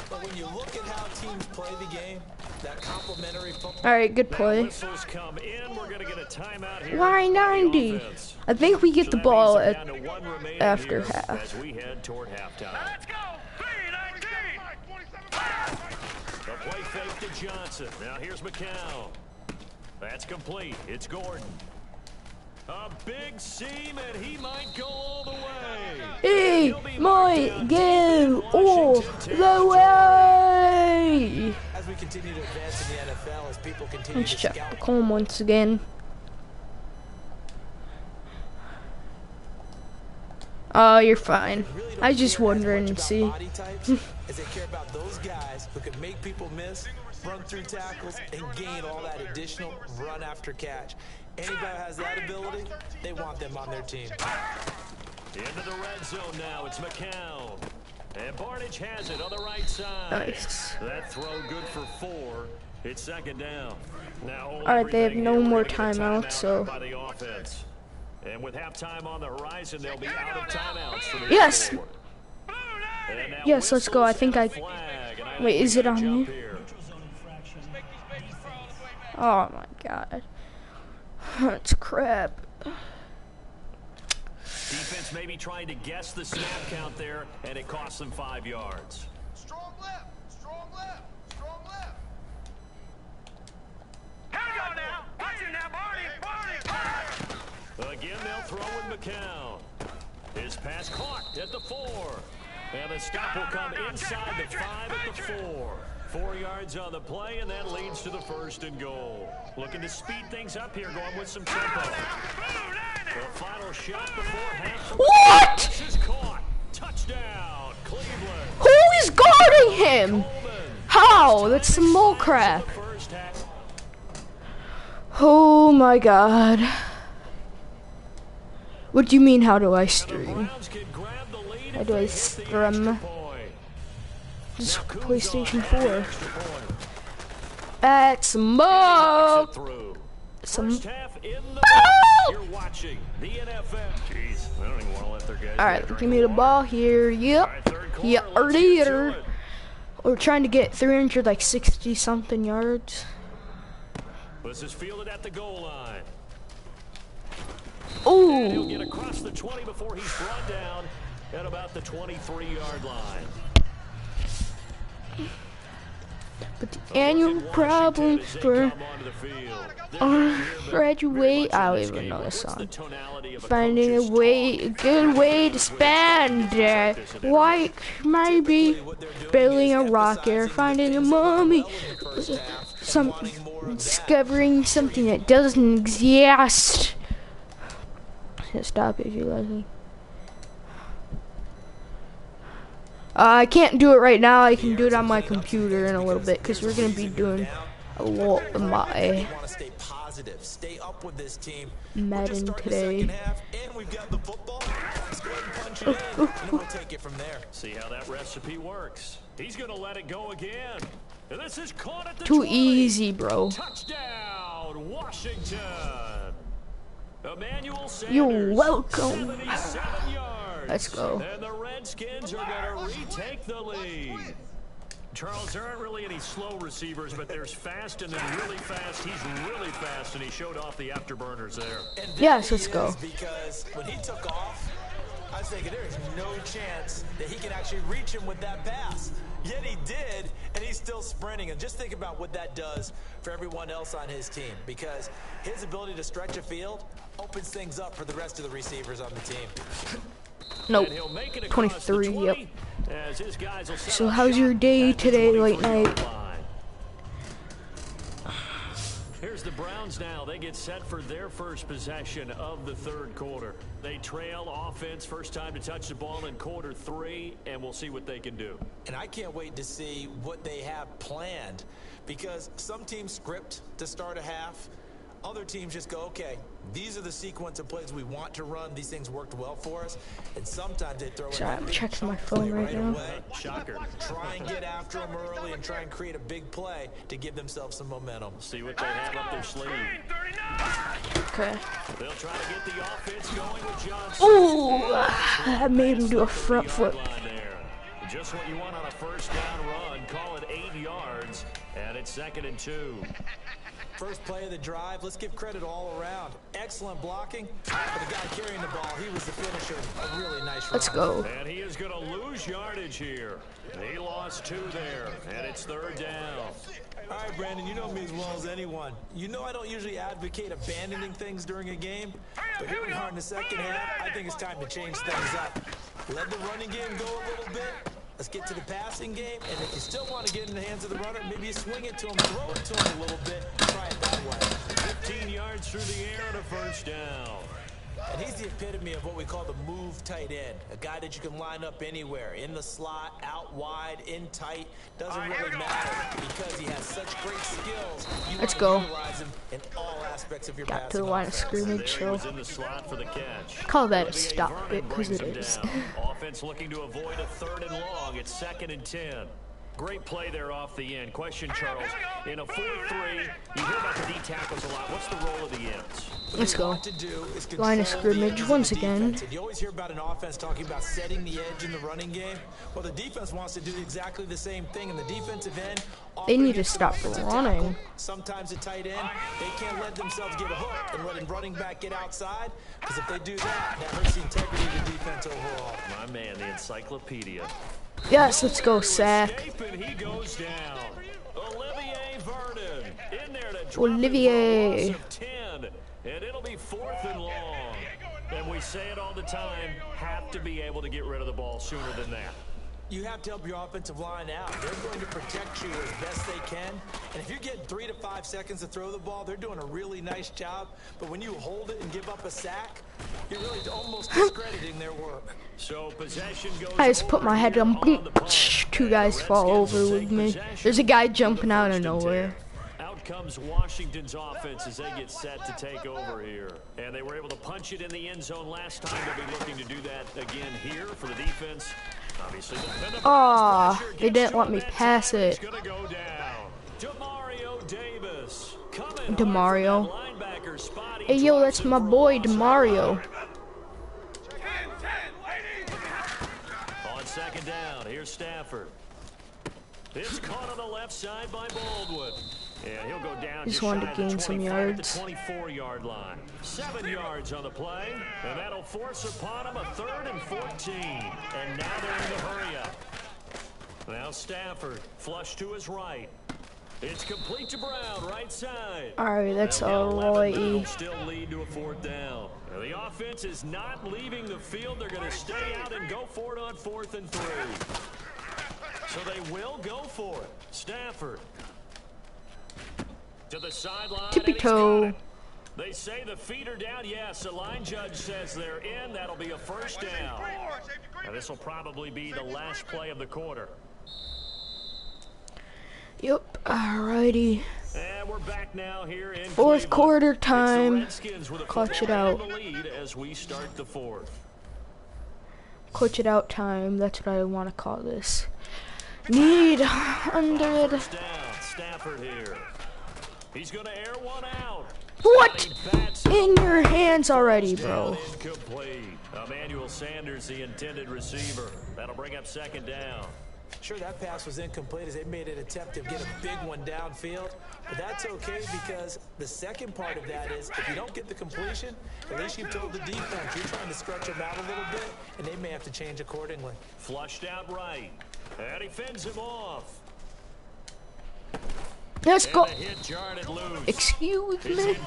S2: But when you look at how teams play the game, that complementary football.
S1: Alright, good play. Why 90? I think we get the ball at after half.
S3: As we head toward halftime.
S4: Let's go! 3-19!
S3: The play fake to Johnson. Now here's McCown. That's complete. It's Gordon. A big seam, and he might go all the way.
S1: He might go all the way.
S2: As we continue to advance in the NFL, as people continue
S1: Let's
S2: to
S1: check
S2: scout
S1: the column once again. Oh, you're fine. I just wondering and see.
S2: As they care about those guys who can make people miss, run through tackles, and gain all that additional run after catch. Anybody who has that ability, they want them on their team.
S3: Into the red zone now. It's McCown. And Barnage has it on the right side.
S1: Nice.
S3: That throw good for 4. It's second down. Now,
S1: Alright, they have no more timeouts, so.
S3: By the offense. And with halftime on the horizon, they'll be out of timeouts for the
S1: Yes.
S3: forward.
S1: Yes, let's go. I think I. Wait, is it on me? Oh my god. That's crap.
S3: Defense maybe trying to guess the snap count there, and it costs them 5 yards.
S4: Strong left! Strong left! Strong left! Here we go now! Watch it now, Barney!
S3: Again, they'll throw with McCown. His pass caught at the 4. And the stop will come inside the 5 at the 4. 4 yards on the play, and that leads to the 1st and goal. Looking to speed things up here, going with some tempo. The final shot before half.
S1: What?
S3: This is caught. Touchdown, Cleveland.
S1: Who is guarding him? How? That's some bull crap. Oh my god. What do you mean, how do I stream? How do I stream? Just PlayStation 4. That's smoke! Some. Alright, give me the ball here. Yep. Yeah, earlier. We're trying to get 360 something yards.
S3: This is fielded at the goal line.
S1: Oh.
S3: He'll get across the 20 before he's brought down at about the 23-yard line.
S1: But the annual problem for graduate, I don't even know this song. Finding a good way to spend it. Like maybe building a rocket, finding a mummy, discovering something that doesn't exist. Stop if you listen. I can't do it right now. I can do it on my computer in a little bit because we're gonna be doing a lot of my Madden today.
S3: See how that recipe works. He's gonna let it go again. And this is caught at the
S1: Too
S3: 20.
S1: easy, bro.
S3: Touchdown, Washington. Emmanuel Sanders,
S1: You're welcome.
S3: 77 yards.
S1: Let's go.
S3: And the Redskins are going to retake the lead. Charles, there aren't really any slow receivers, but there's fast and then really fast. He's really fast, and he showed off the afterburners there.
S1: Yes, let's go.
S2: Because when he took off, I was thinking there is no chance that he can actually reach him with that pass. Yet he did, and he's still sprinting. And just think about what that does for everyone else on his team, because his ability to stretch a field opens things up for the rest of the receivers on the team.
S1: Nope. 23, yep. So how's your day today, late night?
S3: Here's the Browns now. They get set for their first possession of the third quarter. They trail offense, first time to touch the ball in quarter 3, and we'll see what they can do.
S2: And I can't wait to see what they have planned, because some teams script to start a half. Other teams just go, okay, these are the sequence of plays we want to run. These things worked well for us. And sometimes they throw
S1: Sorry,
S2: in a
S1: I'm
S2: big
S1: checking my
S2: chunk
S1: phone
S2: play
S1: right now.
S2: away.
S3: Shocker.
S2: Try and get after them early and try and create a big play to give themselves some momentum.
S3: See what they have up their sleeve.
S1: Okay.
S3: They'll try to get the offense going with Johnson.
S1: Ooh, I made him do a front flip.
S3: Just what you want on a first down run. Call it 8 yards, and it's 2nd and 2.
S2: First play of the drive, let's give credit all around. Excellent blocking. For the guy carrying the ball, he was the finisher. A really nice run.
S1: Let's go.
S3: And he is going to lose yardage here. He lost 2 there, and it's 3rd down.
S2: All right, Brandon, you know me as well as anyone. You know I don't usually advocate abandoning things during a game, but here we are in the second half. I think it's time to change things up. Let the running game go a little bit. Let's get to the passing game, and if you still want to get in the hands of the runner, maybe you swing it to him, throw it to him a little bit, try it that way.
S3: 15 yards through the air and a first down.
S2: And he's the epitome of what we call the move tight end, a guy that you can line up anywhere, in the slot, out wide, in tight, doesn't really matter because he has such great skills.
S1: Let's go.
S2: Utilize him in all aspects of your
S1: Got to the line of scrimmage, so
S3: In the slot for the catch.
S1: call that a stop it, because it is.
S3: Offense looking to avoid a 3rd and long. It's 2nd and 10. Great play there off the end. Question, Charles. In a 4-3, you hear about the D tackles a lot. What's the role of the ends?
S1: Let's go. Line of scrimmage once again.
S2: You always hear about an offense talking about setting the edge in the running game. Well, the defense wants to do exactly the same thing. In the defensive end,
S1: They need to stop running.
S2: sometimes a tight end, they can't let themselves get a hook and let a running back get outside, because if they do that, that hurts the integrity of the defense overall.
S3: My man, the encyclopedia.
S1: Yes, let's go, sack.
S3: He goes down. Olivier Vernon in there to drop
S1: Olivier.
S3: it for a loss of 10, and it'll be 4th and long. And we say it all the time, have to be able to get rid of the ball sooner than that.
S2: You have to help your offensive line out. They're going to protect you as best they can. And if you're getting 3 to 5 seconds to throw the ball, they're doing a really nice job. But when you hold it and give up a sack, you're really almost discrediting their work.
S3: So possession goes.
S1: I just put my head on. Two guys fall over with me. There's a guy jumping out of nowhere.
S3: Out comes Washington's offense as they get set to take over here. And they were able to punch it in the end zone last time. They'll be looking to do that again here for the defense. Obviously,
S1: they didn't let me pass it. DeMario. Hey, yo, that's my boy, DeMario.
S3: On second down, here's Stafford. It's caught on the left side by Baldwin. Yeah, he'll go down.
S1: Just wanted to gain some yards.
S3: 24-yard line. 7 yards on the play, and that'll force upon him a 3rd and 14. And now they're in the hurry up. Now Stafford, flush to his right. It's complete to Brown, right side.
S1: All right, that's alrighty.
S3: Still lead to a 4th down. Now the offense is not leaving the field. They're going to stay out and go for it on 4th and 3. So they will go for it. Stafford. To the sideline.
S1: Tippy-toe.
S3: They say the feet are down. Yes, the line judge says they're in. That'll be a 1st down. Now this will probably be the last play of the quarter.
S1: Yep, alrighty.
S3: And we're back now here in
S1: 4th quarter time.
S3: Clutch it out. As we start the 4th.
S1: Clutch it out time. That's what I want to call this. Need 100.
S3: Stafford here. He's going to air one out.
S1: What? In your hands already, bro.
S3: Incomplete. Emmanuel Sanders, the intended receiver. That'll bring up 2nd down.
S2: Sure, that pass was incomplete as they made an attempt to get a big one downfield, but that's okay because the second part of that is if you don't get the completion, at least you've told the defense you're trying to stretch them out a little bit, and they may have to change accordingly.
S3: Flushed out right, and he fends him off.
S1: Let's go.
S3: Excuse
S1: me.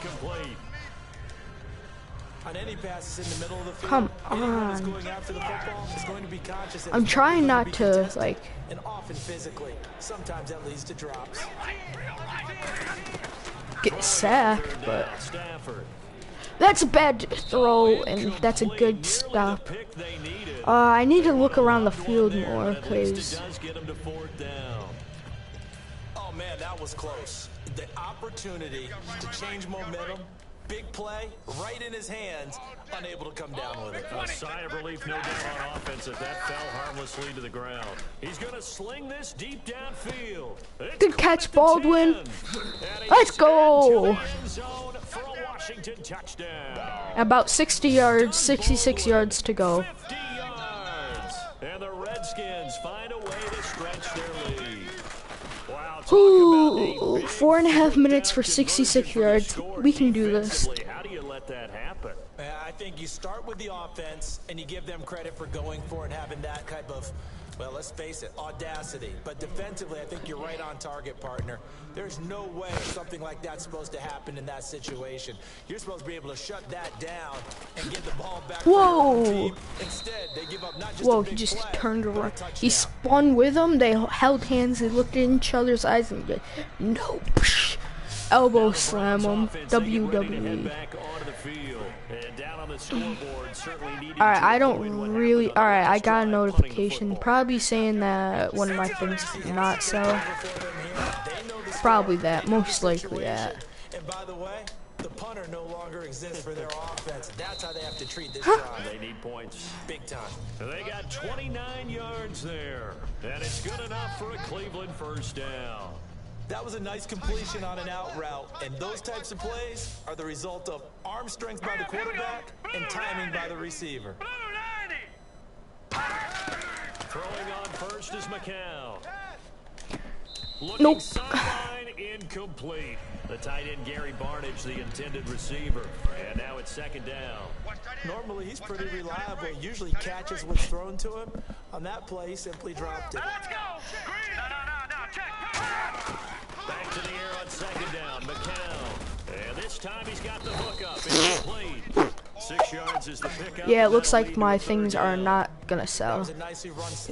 S2: On any passes in the middle of the field,
S1: come on.
S2: Going after the football is going to be conscious.
S1: I'm trying not to like.
S2: And often physically, sometimes that leads to drops.
S1: Get sacked, but that's a bad throw, and that's a good stop. I need to look around the field more, because.
S2: Oh man, that was close. The opportunity to change momentum. Big play, right in his hands, unable to come down with it.
S3: A sigh of relief, no doubt, on offense as that fell harmlessly to the ground. He's going to sling this deep downfield.
S1: Good catch, Baldwin. Let's go. About 60 yards, 66 yards to go.
S3: 50 yards. And the Redskins find a way to stretch their lead.
S1: Ooh, 4.5 minutes for 66 yards. We can do this.
S3: How do you let that happen?
S2: I think you start with the offense and you give them credit for going for it and having that type of, well, let's face it, audacity. But defensively, I think you're right on target, partner. There's no way something like that's supposed to happen in that situation. You're supposed to be able to shut that down and get the ball back.
S1: Whoa!
S2: Instead, they give up not just
S1: whoa, he just turned around. He spun with them. They held hands. They looked in each other's eyes and go, nope. Elbow slam them. WWE. Alright, I don't really. Alright, I got a notification. Probably saying that one of my things did not sell. Probably that. Most likely that.
S2: And by the way, the punter no longer exists for their offense. That's how they have to treat this drive.
S3: They need points.
S2: Big time.
S3: They got 29 yards there. And it's good enough for a Cleveland 1st down.
S2: That was a nice completion on an out route, and those types of plays are the result of arm strength by the quarterback and timing by the receiver.
S3: Throwing on first is McCown.
S1: Nope.
S3: Sideline incomplete. The tight end Gary Barnage, the intended receiver. And now it's 2nd down.
S2: Normally he's pretty reliable. He usually catches what's thrown to him. On that play, he simply dropped it.
S4: Let's go. No, check.
S3: Back to the air on 2nd down. McCown. And this time he's got the hook up. It's complete. 6 yards is the pickup.
S1: Yeah, it looks like my things are not gonna sell.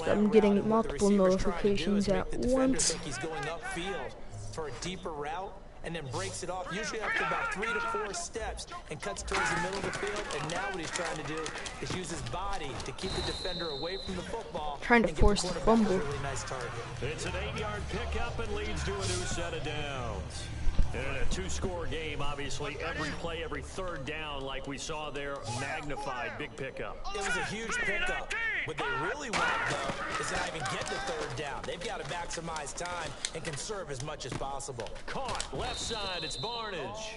S1: I'm getting multiple notifications at once.
S2: He's going upfield for a deeper route and then breaks it off, usually after about 3 to 4 steps, and cuts towards the middle of the field. And now what he's trying to do is use his body to keep the defender away from the football.
S1: Trying to force the fumble.
S2: Really nice target.
S3: It's an 8-yard pickup and leads to a new set of downs. And in a 2-score game, obviously, every play, every third down, like we saw there, magnified, big pickup.
S2: It was a huge pickup. What they really want, though, is to not even get the third down. They've got to maximize time and conserve as much as possible.
S3: Caught, left side, it's Barnage.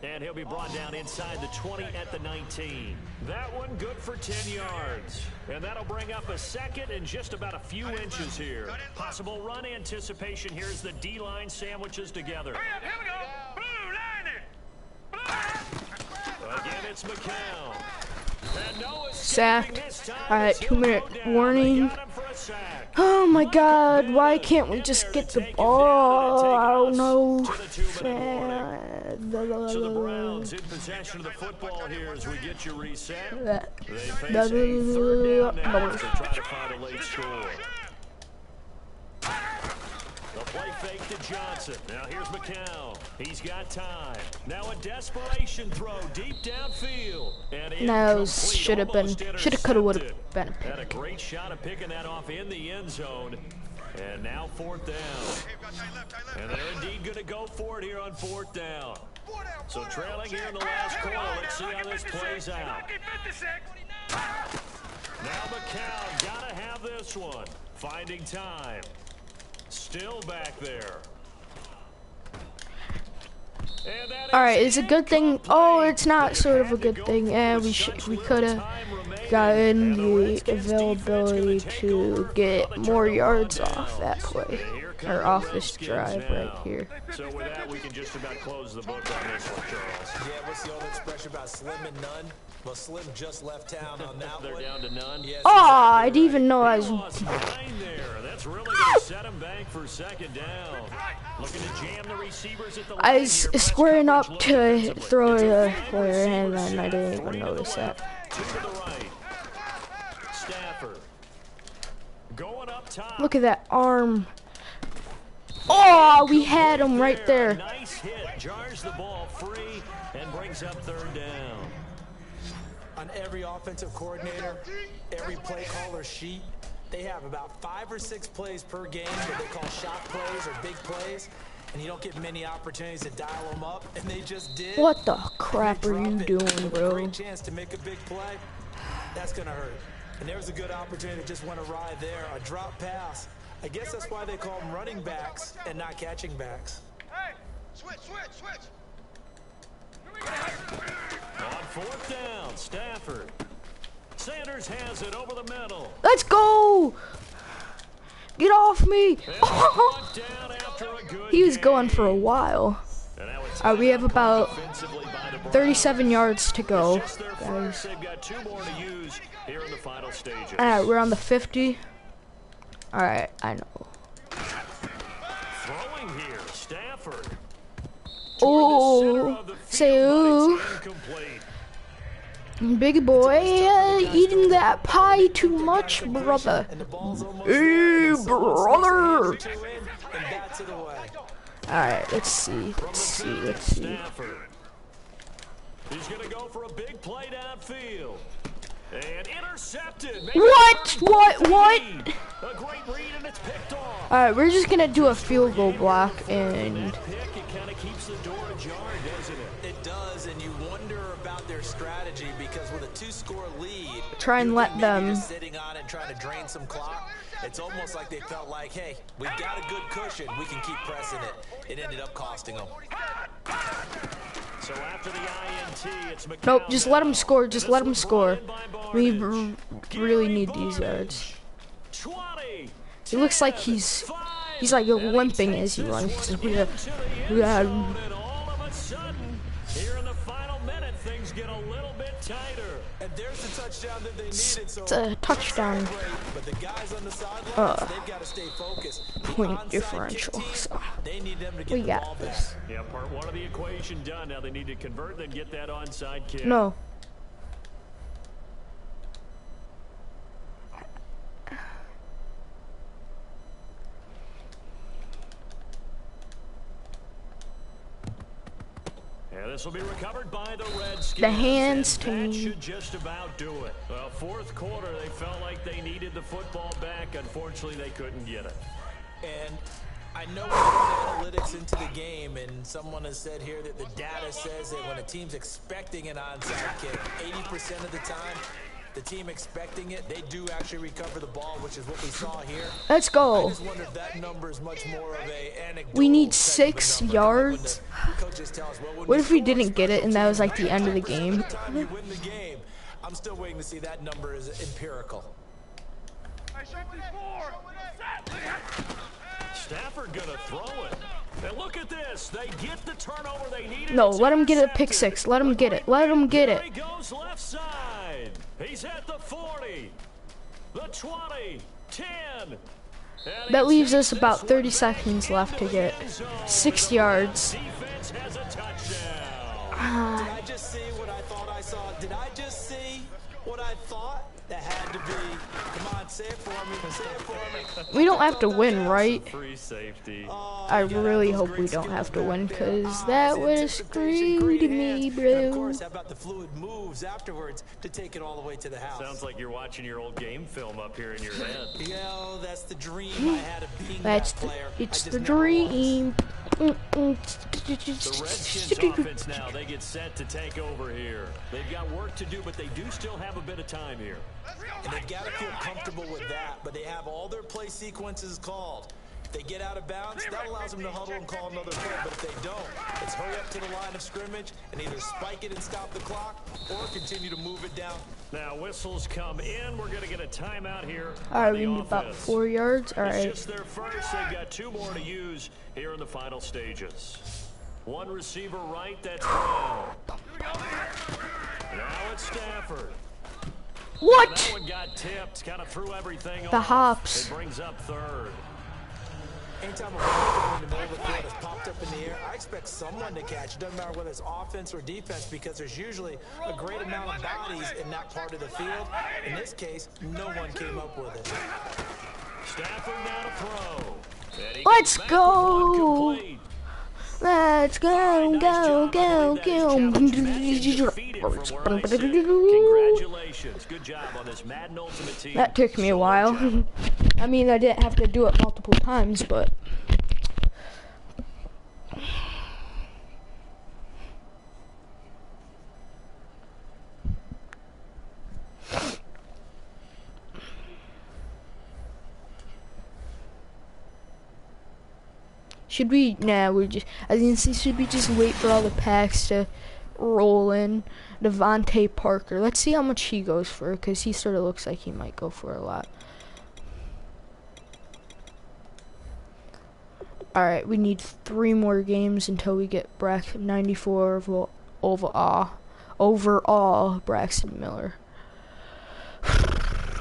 S3: And he'll be brought down inside the 20 at the 19. That one good for 10 yards. And that'll bring up a second and just about a few inches here. Possible run anticipation. Here's the D-line sandwiches together.
S4: Here we go. Blue, line it.
S3: Again, it's McCown. And no
S1: Sacked.
S3: escaping this time.
S1: Alright,
S3: It's Hill
S1: 2-minute
S3: go down.
S1: warning.
S3: They got him for a sack.
S1: Oh my god, why can't we just get the ball? I don't know.
S3: So the Browns in possession of the football here as we get you reset. They face a third down now as they try to find a late score. The play fake to Johnson. Now here's McCown. He's got time. Now a desperation throw deep downfield. And
S1: No,
S3: incomplete,
S1: should have
S3: almost
S1: been, would have
S3: intercepted.
S1: been.
S3: Had a great shot of picking that off in the end zone. And now 4th down. And they're indeed going to go for it here on 4th down. So trailing here in the last quarter. Let's see how this plays out. Now McCown got to have this one. Finding time. Still back there.
S1: Alright, it's a good thing. Oh, it's not sort of a good thing. And we could have gotten the availability to get more yards off that play. Or off this drive right here.
S3: So with that, we can just about close the book on this one, Charles.
S2: Yeah, what's the old expression about slim and none? Well, Slim just left town on that
S3: They're
S2: one.
S3: down to none.
S2: Yes,
S1: Oh, I didn't even know I was.
S3: Lost line there. That's really going to set him back for 2nd down. Looking to jam the receivers at the
S1: I
S3: line
S1: was
S3: here.
S1: squaring up
S3: Press
S1: to
S3: coverage
S1: throw
S3: looking
S1: the
S3: defensively.
S1: player, and then I didn't
S3: 3
S1: even
S3: to the
S1: notice that.
S3: left, 2 to the right. Stafford. Going up top.
S1: Look at that arm. Oh, we had him right there.
S3: Nice hit. Jars the ball free and brings up 3rd down.
S2: On every offensive coordinator, every play caller sheet, they have about 5 or 6 plays per game that they call shot plays or big plays, and you don't get many opportunities to dial them up, and they just did.
S1: What the crap
S2: They
S1: are you
S2: drop it
S1: doing,
S2: with a
S1: bro?
S2: great chance to make a big play. That's gonna hurt. And there was a good opportunity that just went awry there, a drop pass. I guess that's why they call them running backs and not catching backs.
S4: Hey, switch.
S3: On 4th down, Stafford. Sanders has it over the middle.
S1: Let's go! Get off me!
S3: And brought down after a good
S1: He was
S3: game.
S1: going for a while.
S3: And now it's
S1: We have about
S3: offensively by the Browns.
S1: 37 yards to go,
S3: Just their
S1: guys.
S3: first. They've got 2 more to use here in the final stages.
S1: Alright, we're on the 50. Alright, I know.
S3: Throwing here, Stafford.
S1: Oh, say ooh. Big boy, eating that pie too much, brother.
S2: And the ball's almost
S1: Hey,
S2: there.
S1: brother.
S2: 2 in, and bats it away.
S1: Alright, let's see.
S3: Stafford. He's going to go for a big play downfield. And intercepted. Maybe
S1: What?
S3: third
S1: What?
S3: down
S1: What?
S3: lead. A great read and it's picked off.
S1: Alright, we're just gonna do a field goal block and
S3: That pick, it kind of keeps the door ajar, doesn't it?
S2: It does, and you wonder about their strategy because with a 2-score lead,
S1: try and
S2: you
S1: let
S2: think maybe
S1: them.
S2: just sitting on and trying to drain some clock. It's almost like they felt like, hey, we've got a good cushion, we can keep pressing it. It ended up costing them.
S3: So after the INT, it's McCown.
S1: Nope, just let him score. Just
S3: This
S1: let him
S3: one
S1: score.
S3: brought in by
S1: We
S3: Barnage.
S1: really
S3: Gary
S1: need these
S3: Barnage.
S1: yards.
S3: 20,
S1: He looks like
S3: 10,
S1: he's
S3: 5,
S1: like
S3: and he
S1: limping
S3: takes
S1: as he
S3: this
S1: runs.
S3: one
S1: Just
S3: into the end
S1: yeah.
S3: zone, and all of a sudden, here in the final minute, things get a little bit tighter.
S2: And there's the touchdown that they needed. So
S1: It's a touchdown.
S2: great, but the guys on the sidelines, they've got to stay focused. The
S1: Point
S2: onside
S1: differential.
S2: kick team,
S1: So
S2: they need them to get
S1: we
S2: the
S1: got
S2: ball
S1: this.
S2: back.
S3: Yeah, part 1 of the equation done. Now they need to convert and then get that onside kick.
S1: No.
S3: This will be recovered by the Redskins.
S1: The hands
S3: and that
S1: team.
S3: should just about do it. Well, fourth quarter, they felt like they needed the football back. Unfortunately, they couldn't get it.
S2: And I know we put analytics into the game, and someone has said here that the data says that when a team's expecting an onside kick, 80% of the time, the team expecting it, they do actually recover the ball, which is what we saw here.
S1: Let's
S2: I
S1: go.
S2: just wonder if that number is much more of a anecdotal
S1: We need
S2: type of a
S1: 6
S2: number.
S1: yards.
S2: When the coaches tell us, well, when
S1: What
S2: you
S1: if we
S2: score
S1: didn't get it and that was like the end of the
S2: 99%
S1: game?
S2: the time you win the game. I'm still waiting to see that number is empirical.
S3: Stafford gonna throw it. And look at this. They get the turnover they needed.
S1: No,
S3: It's
S1: let him get a pick
S3: intercepted.
S1: 6. Let him get it. Let him get
S3: There
S1: it.
S3: he goes left side. He's at the 40, the 20, 10. And
S1: That
S3: he
S1: leaves
S3: takes
S1: us about
S3: this
S1: 30
S3: one
S1: seconds
S3: back
S1: left
S3: into
S1: to
S3: the
S1: get
S3: end zone.
S1: 6
S3: The
S1: yards.
S3: defense has a touchdown.
S2: Did I just see what I thought I saw? Did I just see what I thought? That had to be. Come on, say it for me. Say it for me.
S1: We don't have to win, right?
S3: Free safety.
S1: I really hope we don't have to win, because that would have screwed me,
S2: And of
S1: bro.
S2: course, how about the fluid moves afterwards to take it all the way to the house?
S3: Sounds like you're watching your old game film up here in your head.
S2: You know, that's the dream I had of being
S1: That's
S2: that
S1: the,
S2: player.
S1: it's
S2: I just
S1: the
S2: never was.
S1: dream.
S3: The Redskins offense now, they get set to take over here. They've got work to do, but they do still have a bit of time here.
S2: And they've got to feel comfortable with that, but they have all their play sequences called. If they get out of bounds, that allows them to huddle and call another play, but if they don't, it's hurry up to the line of scrimmage and either spike it and stop the clock or continue to move it down.
S3: Now whistles come in. We're going to get a timeout here.
S1: Alright,
S3: on
S1: we
S3: the
S1: need about
S3: offense.
S1: 4 yards.
S3: It's
S1: Alright.
S3: just their first. They've got 2 more to use here in the final stages. One receiver right, that's Brown. Now it's Stafford. That
S1: What?
S3: one got tipped, kind of threw everything
S1: The
S3: off.
S1: hops.
S3: It brings up third.
S2: Anytime a runner in the middle of the field is popped up in the air, I expect someone to catch. It doesn't matter whether it's offense or defense, because there's usually a great amount of bodies in that part of the field. In this case, no one came up with it.
S3: Stafford now to throw. And he
S1: Let's
S3: goes back with one
S1: go.
S3: complete.
S1: Let's go, go, go, go.
S3: Congratulations. Good job on this Madden Ultimate Team.
S1: That took me a
S3: Solid
S1: while.
S3: job.
S1: I mean, I didn't have to do it multiple times, but should we? Nah, we're just. I think should we just wait for all the packs to roll in? Devontae Parker. Let's see how much he goes for, because he sort of looks like he might go for a lot. Alright, we need 3 more games until we get 94 overall Braxton Miller.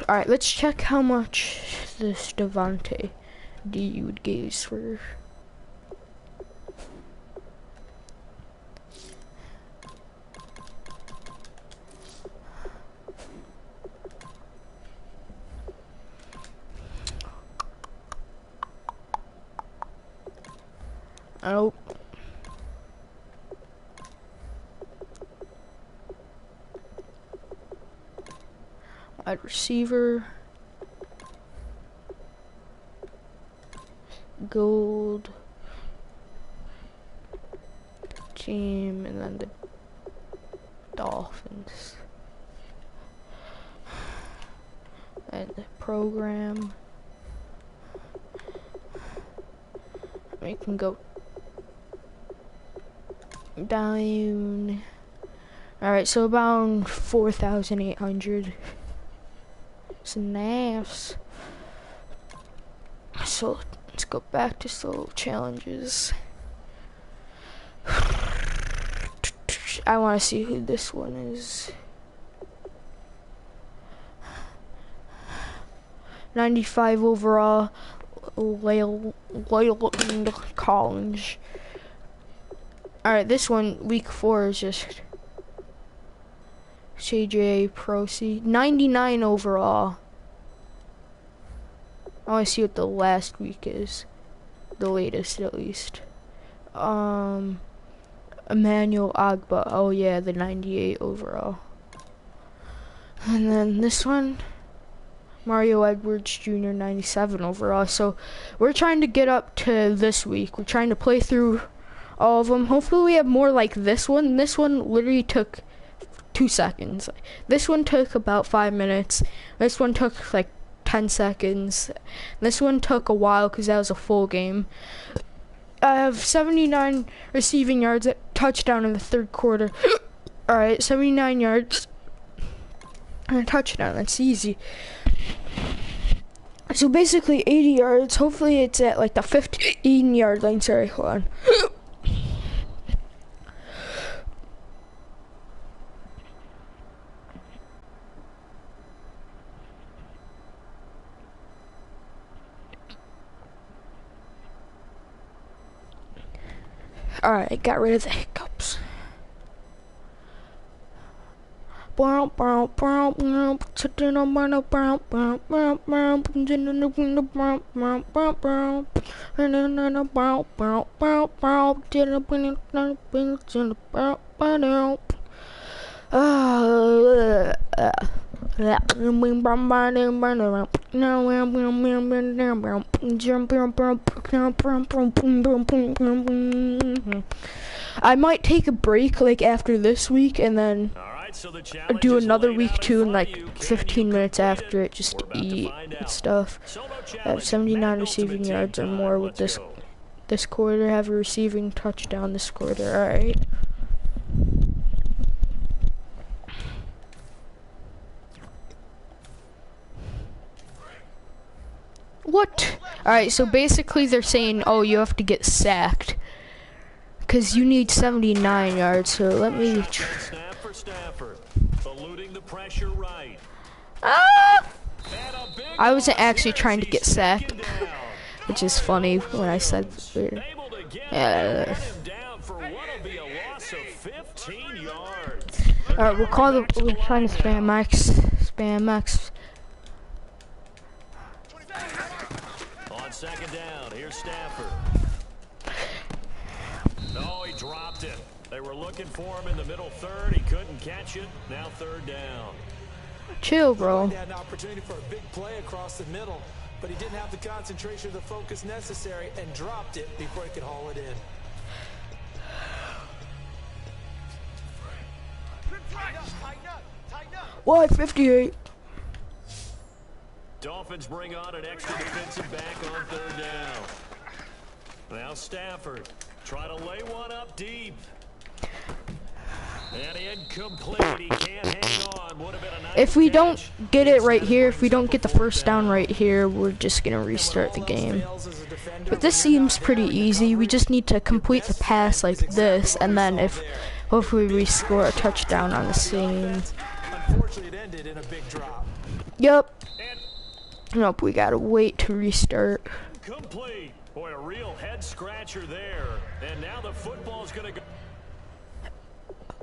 S1: Alright, let's check how much this Devontae D would gaze for. Oh. Wide receiver. Gold. Team, and then the Dolphins. And the program. We can go down. Alright, so about 4,800 snaps. So let's go back to solo challenges. I want to see who this one is. 95 overall. Loyal College. Alright, this one, week 4 is just CJ Procy. 99 overall. I want to see what the last week is. The latest, at least. Emmanuel Agba. Oh yeah, the 98 overall. And then this one, Mario Edwards Jr. 97 overall. So we're trying to get up to this week. We're trying to play through all of them. Hopefully we have more like this one. This one literally took 2 seconds. This one took about 5 minutes. This one took like 10 seconds. This one took a while because that was a full game. I have 79 receiving yards at touchdown in the third quarter. Alright, 79 yards and a touchdown. That's easy. So basically 80 yards. Hopefully it's at like the 15-yard line. Sorry, hold on. Alright, got rid of the hiccups. I might take a break like after this week and then do another week too, and like 15 minutes after it, just to eat and stuff. I have 79 receiving yards or more with this quarter. Have a receiving touchdown this quarter. All right. What? All right. So basically, they're saying, "Oh, you have to get sacked because you need 79 yards." So let me. I wasn't actually trying to get sacked, which is funny when I said weird. Alright, we're trying to spam X.
S3: On second down, here's Stafford. No, he dropped it. They were looking for him in the middle third. He couldn't catch it. Now third down.
S1: Chill, bro.
S2: He had an opportunity for a big play across the middle, but he didn't have the concentration or the focus necessary and dropped it before he could haul it in.
S1: Why 58?
S3: Dolphins bring on an extra defensive back on third down. Now Stafford try to lay one up deep. And incomplete. He can't hang on. Would have been a nice
S1: If we don't
S3: catch.
S1: get it right here, if we don't get the first down right here, we're just gonna restart the game. But this seems pretty easy. We just need to complete the pass like this, and then if hopefully we score a touchdown on the scene.
S2: Unfortunately, it ended in a big drop.
S1: Yep. Nope, we gotta wait to restart.
S3: Complete. Boy, a real head scratcher there. And now the football's gonna go.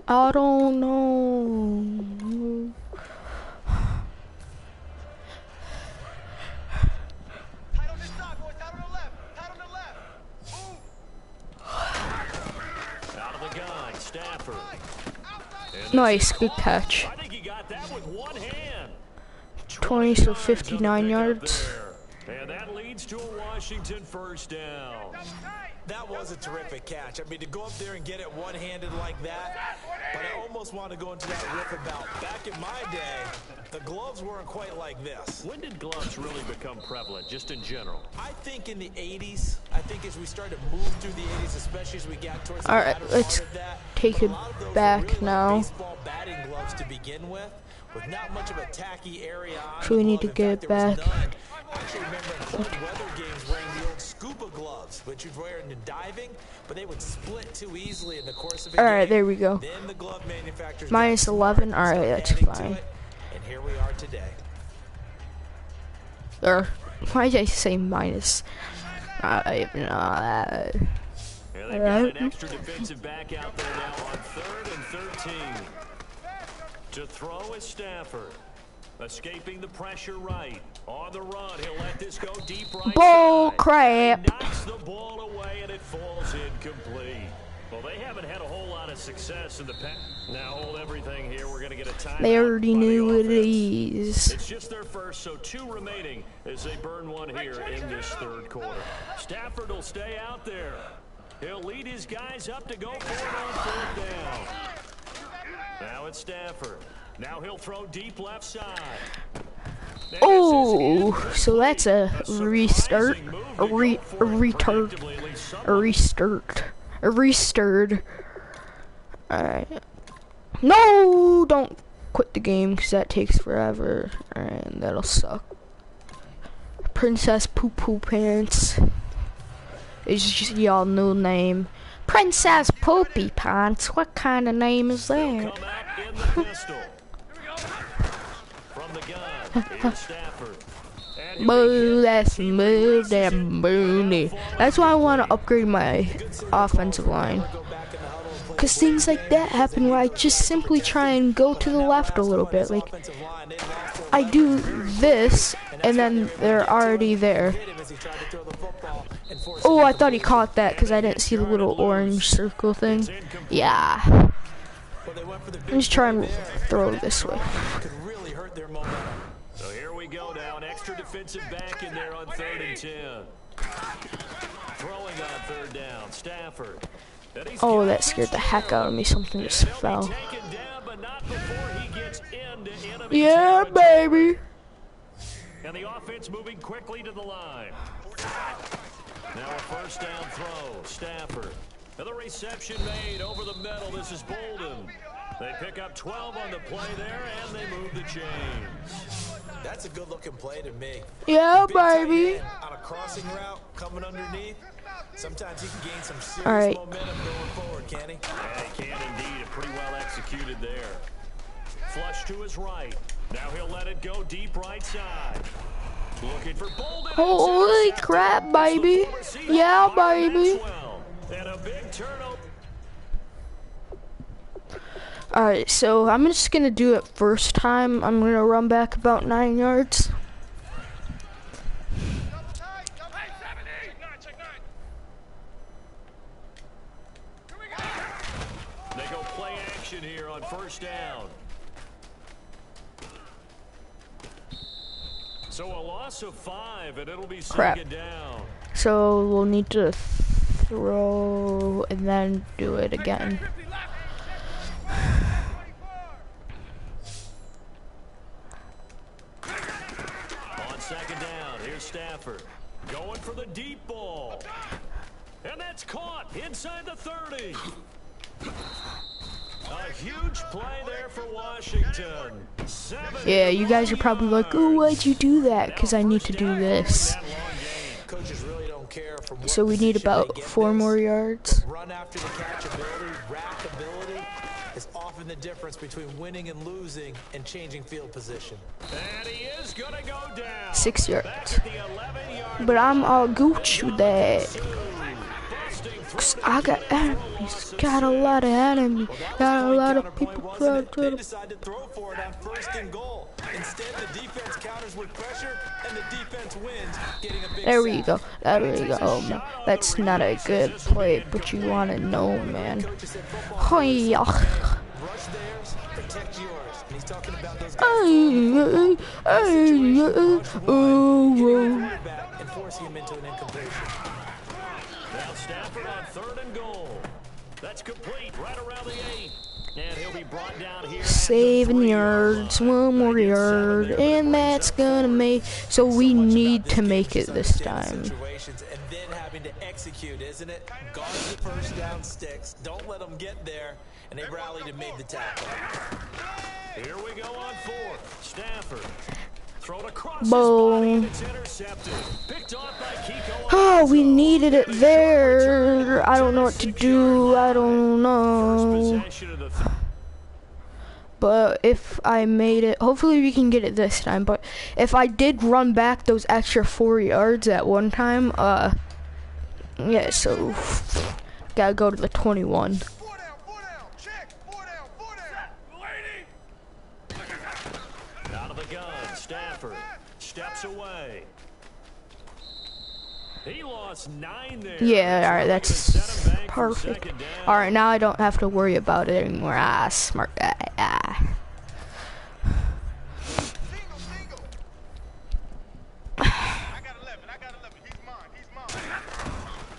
S1: I don't know.
S4: Tight on this side, boys. Tight on the left. Tight on the left. Move.
S3: Out of the gun, Stafford.
S1: Nice, good catch.
S3: I think he got that with one hand.
S1: 20, so 59 yards.
S3: And that leads to a Washington first down.
S2: That was a terrific catch. I mean, to go up there and get it one-handed like that, but I almost want to go into that riff about back in my day, the gloves weren't quite like this.
S3: When did gloves really become prevalent, just in general?
S2: I think in the 80s. I think as we started to move through the 80s, especially as we got towards the
S1: Alright,
S2: latter
S1: let's
S2: part of that,
S1: take
S2: a
S1: it
S2: lot of those were
S1: back
S2: really
S1: now.
S2: like baseball batting gloves to begin with not much of a tacky area on
S1: So we
S2: the
S1: need
S2: glove.
S1: to
S2: In
S1: get
S2: fact,
S1: it
S2: there was
S1: back.
S2: none. I actually remember in cold weather games wearing the old scuba gloves, which you'd wear in diving, but they would split too easily in the course of a
S1: Alright,
S2: game.
S1: there we go.
S2: Then the glove manufacturers
S1: Minus
S2: got
S1: 11.
S2: smart and
S1: Alright,
S2: started
S1: that's
S2: adding to
S1: fine.
S2: it, and here we are today.
S1: Or why did I say minus? I even know that.
S3: Yeah, they've got an extra defensive back out there now on 3rd and 13. To throw is Stafford. Escaping the pressure right. On the run, he'll let this go deep right
S1: Bull
S3: side.
S1: crap.
S3: He knocks the ball away and it falls incomplete. Well, they haven't had a whole lot of success in the past. Now hold everything here. We're going to get a timeout.
S1: They already
S3: by the
S1: knew it
S3: offense.
S1: is.
S3: It's just their first, so 2 remaining as they burn one here in this third quarter. Stafford will stay out there. He'll lead his guys up to go for it on 4th down. Now it's Stafford. Now he'll throw deep left side.
S1: Oh, so that's a restart, a restart. Alright. No, don't quit the game because that takes forever. Alright, that'll suck. Princess Poo Poo Pants. It's just y'all new name. Princess Poopy Pants. What kind of name is that? Boo, let's move them booty. That's why I want to upgrade my offensive line. Because things like that happen where I just simply try and go to the left a little bit. Like, I do this, and then they're already there. Oh, I thought he caught that because I didn't see the little orange circle thing. Yeah. I'm just trying to throw this way.
S3: So here we go now, an extra defensive back in there on 3rd and 10. Throwing on 3rd down, Stafford.
S1: Oh, that scared the heck out of me. Something just fell. Yeah, baby.
S3: And the offense moving quickly to the line. Now a 1st down throw, Stafford. And the reception made over the middle. This is Bolden. They pick up 12 on the play there, and they move the chains.
S2: That's a good-looking play to me.
S1: Yeah, baby.
S2: On a crossing route, coming underneath. Sometimes he can gain some serious momentum going forward, can he?
S3: Yeah, he can indeed. Pretty well executed there. Flush to his right. Now he'll let it go deep right side. Looking for Bolden.
S1: Holy crap, baby. Yeah, baby.
S3: And a big turnover.
S1: Alright, so I'm just going to do it first time. I'm going to run back about 9 yards.
S3: They go play action here on 1st down. So a loss of 5, and it'll be 2nd down.
S1: So we'll need to throw and then do it again.
S3: On 2nd down, here's Stafford. Going for the deep ball. And that's caught inside the 30. A huge play there for Washington.
S1: Yeah, you guys are probably like, oh, why'd you do that? Because I need to do this. So we need about 4 more yards.
S2: Run after the catch ability, rack ability is often the difference between winning and losing and changing field position.
S3: And he is gonna go down.
S1: 6 yards. But I'm all Gucci with that. Cause I got enemies, got a lot of enemies, got a lot of people trying to
S2: decide to throw for it on 1st and goal. Instead, the defense counters with pressure, and the defense wins, getting a big
S1: There we go. There we go. Oh, man. That's not a good play, but you want to know, man. Hi.
S2: Rush theirs, protect yours. And he's talking about those guys and forcing him into an incompletion.
S3: Now Stafford on 3rd and goal. That's complete right around the 8. And he'll be brought down here.
S1: 7 yards, 1 more yard, and that's gonna make. So we need to make it this time.
S2: And then having to execute, isn't it? Guard the 1st down sticks. Don't let them get there. And they rallied and made the tackle.
S3: Here we go on 4th. Stafford. Thrown across
S1: Boom.
S3: his body, and it's intercepted. Picked off by Kiko.
S1: Oh, we needed it there. I don't know what to do. I don't know. But if I made it, hopefully we can get it this time. But if I did run back those extra 4 yards at one time, yeah, so gotta go to the 21.
S3: Out of the gun, Stafford steps away. He lost 9 there.
S1: Yeah, alright, that's perfect. Alright, now I don't have to worry about it anymore. Ah, smart guy. Ah.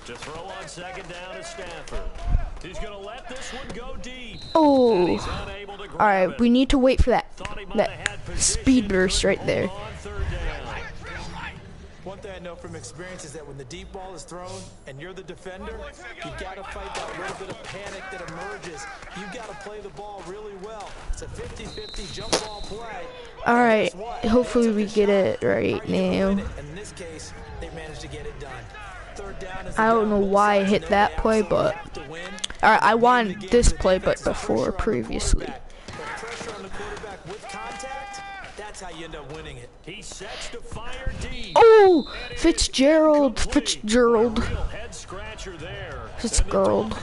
S3: To throw on second down is Stafford. He's going to let this one go deep.
S1: Oh. Alright, we need to wait for that speed burst right there.
S2: One thing I know from experience is that when the deep ball is thrown and you're the defender, you got to fight that little bit of panic that emerges. You got to play the ball really well. It's a 50-50 jump ball play.
S1: Alright, hopefully we get it right now.
S2: In this case, they managed to get it done. Third down is
S1: I don't know why I hit that play, but alright, I won this play, but before previously.
S2: Pressure on the quarterback with contact, that's how you end up winning it.
S3: He sets to fire deep.
S1: Oh, Fitzgerald.
S3: Real head scratcher there.
S1: Fitzgerald.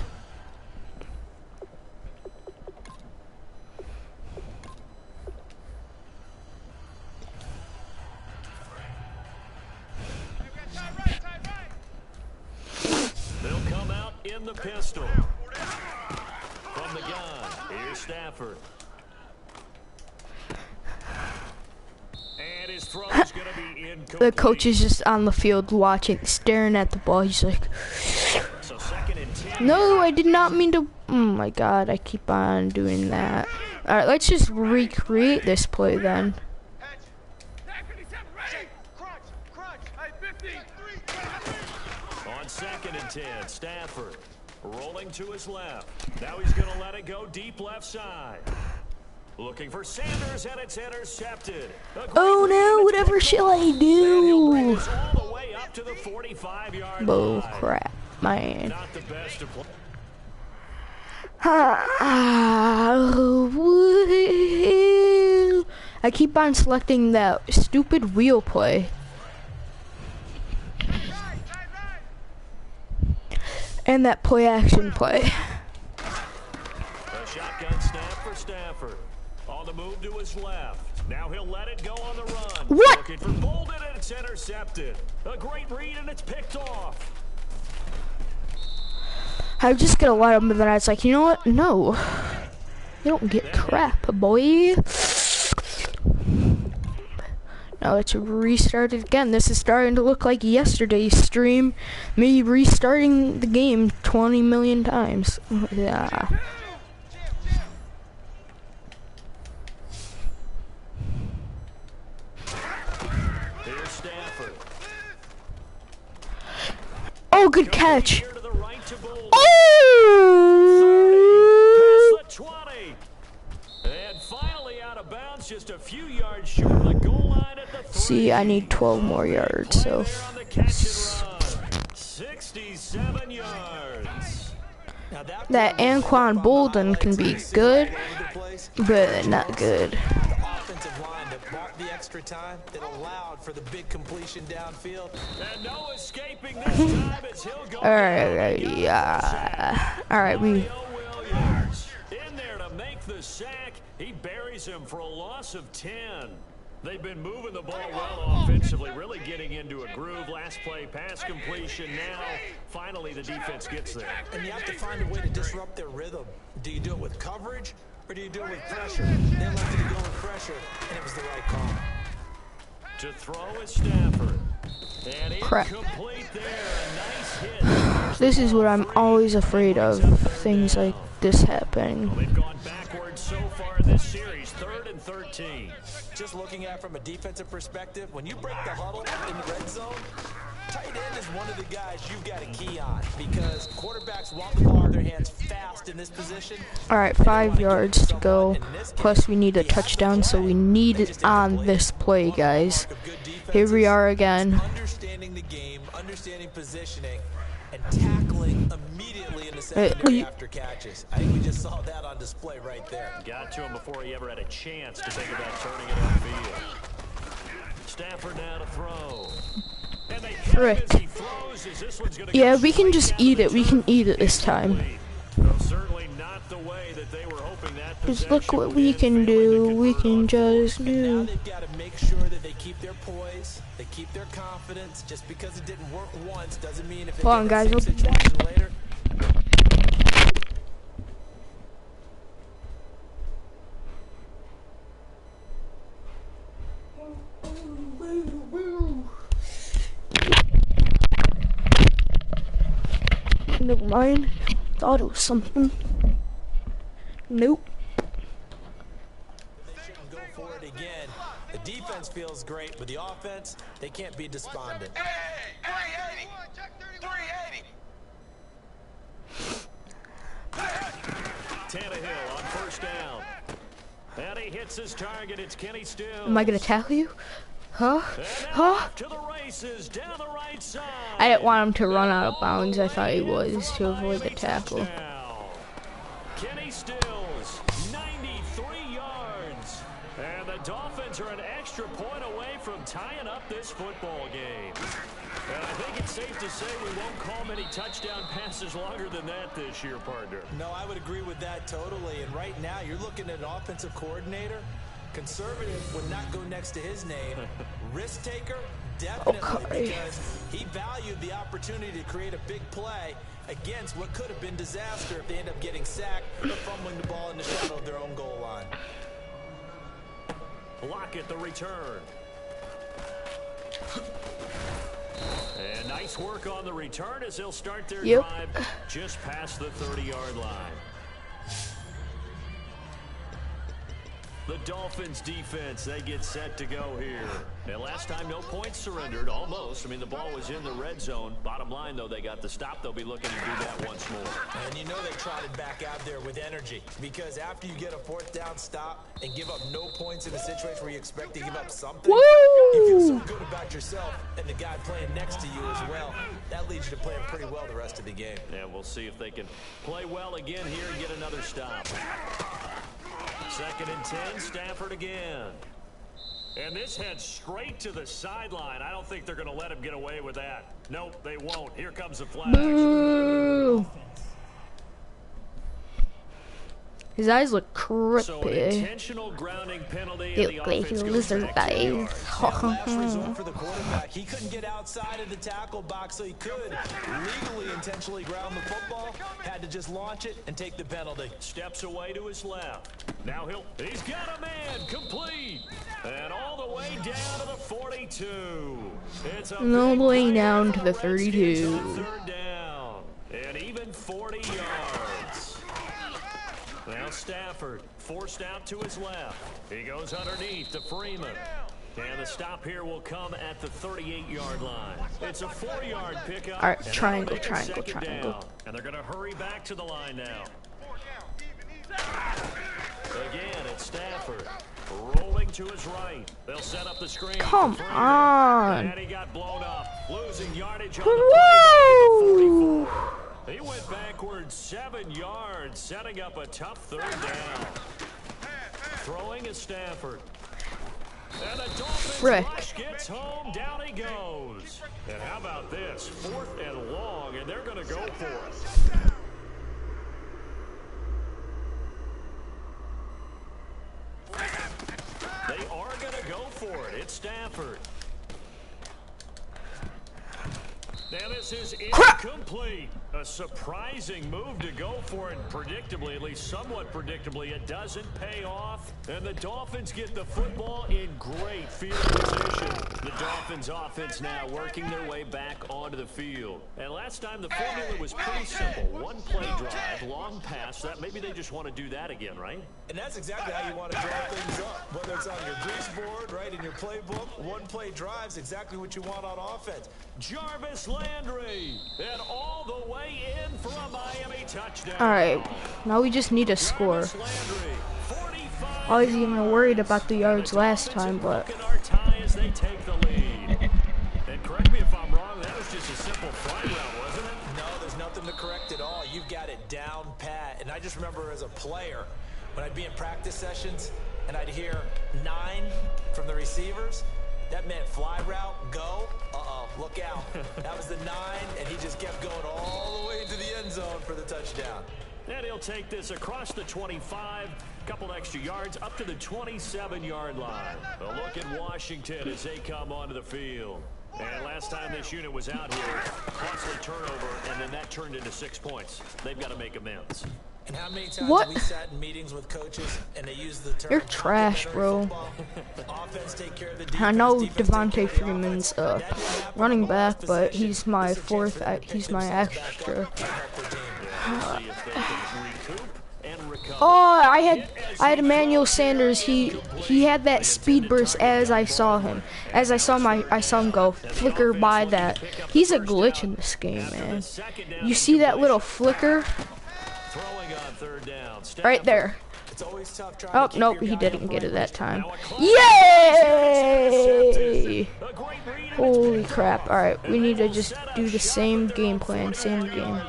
S3: They'll come out in the pistol. From the gun, here's Stafford. And his throw is going to be incomplete.
S1: The coach is just on the field watching, staring at the ball. He's like,
S3: So 2nd and 10.
S1: no, I did not mean to. Oh my god, I keep on doing that. Alright, let's just recreate this play then.
S3: On 2nd and 10, Stafford rolling to his left. Now he's going to let it go deep left side. Looking for Sanders, and it's intercepted.
S1: Oh no, whatever shall I do?
S3: All the way up to the 45-yard
S1: Bull
S3: line.
S1: crap, man.
S3: Not the best of
S1: I keep on selecting that stupid wheel play. And that play action play.
S3: A shotgun snap for Stafford. On the move to his left. Now he'll let it go on the run.
S1: What?
S3: Looking for Bolden, and it's intercepted. A great read, and it's picked off.
S1: I was just gonna let him, but then I was like, you know what? No. You don't get crap, boy. Now let's restart it again. This is starting to look like yesterday's stream. Me restarting the game 20 million times. Yeah.
S3: Here's Stafford.
S1: Oh, good catch.
S3: Here to the right to Bolden.
S1: Oh!
S3: Past the 20. And finally out of bounds, just a few yards short of the goal line at the 3.
S1: See, I need 12 more yards, so.
S3: There on the catch and run. 67 yards.
S2: Now
S1: That Anquan Bolden can be good, but not good.
S2: The offensive line that bought the extra time, that allowed for the big completion downfield.
S3: And no escaping this time as he'll go.
S1: Alright, yeah. Alright, we.
S3: Williams in there to make the sack. He buries him for a loss of 10. They've been moving the ball well offensively, really getting into a groove. Last play, pass completion. Now, finally, the defense gets there.
S2: And you have to find a way to disrupt their rhythm. Do you do it with coverage, or do you do it with pressure? They elected to go with pressure, and it was the right call.
S3: To throw is Stafford. And
S1: Crap.
S3: incomplete there. A nice hit.
S1: This is what I'm always afraid of. Things like this happening.
S3: They've gone backwards so far in this series. 3rd and 13.
S2: Just looking at it from a defensive perspective, when you break the huddle in the red zone, tight end is one of the guys you've got to key on because quarterbacks want the ball in their hands fast in this position.
S1: Alright, 5 yards to go. Plus, we need a touchdown, so we need it on this play, guys. Here we are again.
S2: Understanding the game, understanding positioning, and tackling immediately in the secondary after catches. I think we just saw that on display right there.
S3: Got to him before he ever had a chance to think about turning it upfield. Stafford now to throw. And they
S1: Frick.
S3: as he throws, as this one's gonna
S1: Yeah,
S3: go
S1: we can
S3: straight
S1: just
S3: down
S1: eat
S3: the
S1: it. We can
S3: turf.
S1: eat it this time.
S3: Well, certainly not the way that they were hoping that
S1: Just
S3: possession
S1: look what
S3: would
S1: we
S3: end,
S1: can
S3: failing to
S1: do. We
S3: convert
S1: can
S3: on
S1: just
S2: Now
S1: do.
S2: they've got to make sure that they keep their poise, they keep their confidence. Just because it didn't work once doesn't mean if they
S1: Hold on,
S2: get
S1: guys.
S2: the same situation later.
S1: Never mind. Thought it was something. Nope.
S2: They shouldn't go for it again. The defense feels great, but the offense, they can't be despondent.
S4: Hey, 380. 380.
S3: Tannehill on first down. And he hits his target. It's Kenny Stills.
S1: Am I gonna tackle you? Huh?
S3: And now
S1: Huh?
S3: off to the races down the right side.
S1: I didn't want him to run out of bounds. I thought he was to avoid the tackle.
S3: Touchdown. Kenny Stills, 93 yards. And the Dolphins are an extra point away from tying up this football game. And I think it's safe to say we won't call many touchdown passes longer than that this year, partner.
S2: No, I would agree with that totally. And right now, you're looking at an offensive coordinator. Conservative would not go next to his name. Risk taker, definitely,
S1: Okay.
S2: because he valued the opportunity to create a big play against what could have been disaster if they end up getting sacked or fumbling the ball in the shadow of their own goal line.
S3: Lockett the return. And nice work on the return as they'll start their
S1: Yep.
S3: drive just past the 30-yard line. The Dolphins defense, they get set to go here. And last time, no points surrendered, almost. I mean, the ball was in the red zone. Bottom line, though, they got the stop. They'll be looking to do that once more.
S2: And you know they trotted back out there with energy, because after you get a fourth down stop and give up no points in a situation where you expect to give up something, you feel so
S1: Woo!
S2: good about yourself and the guy playing next to you as well. That leads you to playing pretty well the rest of the game.
S3: And we'll see if they can play well again here and get another stop. 2nd and 10, Stafford again. And this heads straight to the sideline. I don't think they're going to let him get away with that. Nope, they won't. Here comes the flag.
S1: Boo! His eyes look
S3: So an
S1: creepy.
S3: intentional grounding penalty.
S1: They
S3: And the
S1: look like
S3: offense goes
S1: lizard
S3: back to the
S1: eyes.
S3: yard.
S2: Last resort for the quarterback. He couldn't get outside of the tackle box, so he could legally intentionally ground the football. Had to just launch it and take the penalty.
S3: Steps away to his left. Now he's got a man complete. And all the way down to the 42. It's a
S1: No
S3: big
S1: way
S3: play
S1: down
S3: for
S1: to the
S3: the Redskins on
S1: 32.
S3: 3rd down. And even 40 yards. Now Stafford forced out to his left. He goes underneath to Freeman. And the stop here will come at the 38-yard line. It's a 4-yard pickup.
S1: All right,
S3: and that'll
S1: triangle,
S3: make it
S1: triangle,
S3: 2nd
S1: triangle.
S3: down. And they're going to hurry back to the line now. Again, it's Stafford. Rolling to his right. They'll set up the screen.
S1: Come
S3: for Freeman.
S1: on.
S3: And he got blown up. Losing yardage on the play back at the
S1: Woo!
S3: 44. He went backwards 7 yards, setting up a tough 3rd down. Throwing is Stafford. And the Dolphins
S1: Frick.
S3: rush gets home. Down he goes. And how about this? 4th and long, and they're going to go for it. They are going to go for it. It's Stafford. Now this is incomplete. A surprising move to go for it predictably, at least somewhat predictably. It doesn't pay off, and the Dolphins get the football in great field position. The Dolphins offense now working their way back onto the field. And last time the formula was pretty simple. One play drive, long pass. That maybe they just want to do that again, right?
S2: And that's exactly how you want to draw things up. Whether it's on your grease board, right, in your playbook, one play drive's exactly what you want on offense.
S3: Jarvis Landry, and all the way in for a Miami touchdown.
S1: All right, now we just need a score.
S3: Jarvis Landry, 45
S1: I was even worried about the yards last time, but
S3: broken our tie as they take the lead. And correct me if I'm wrong, that was just a simple fly route, wasn't it?
S2: No, there's nothing to correct at all. You've got it down pat. And I just remember as a player, when I'd be in practice sessions and I'd hear 9 from the receivers, that meant fly route, go, look out. That was the 9, and he just kept going all the way to the end zone for the touchdown.
S3: And he'll take this across the 25, couple extra yards up to the 27-yard line. A look at Washington as they come onto the field. And last time this unit was out here, costly turnover, and then that turned into 6 points. They've got to make amends.
S2: And how many times have we sat in meetings with coaches and they use the term
S1: You're trash, bro.
S2: Offense take care of the defense,
S1: I know
S2: defense
S1: Devontae
S2: take care of
S1: Freeman's
S2: offense.
S1: running back, but he's my fourth. He's my extra. Oh, I had Emmanuel Sanders. He had that speed burst as I saw him. As I saw him go flicker by that. He's a glitch in this game, man. You see that little flicker? Right there. Oh, nope, he didn't get it that time. Yay! Holy crap. Alright, we need to just do the same game plan, same game.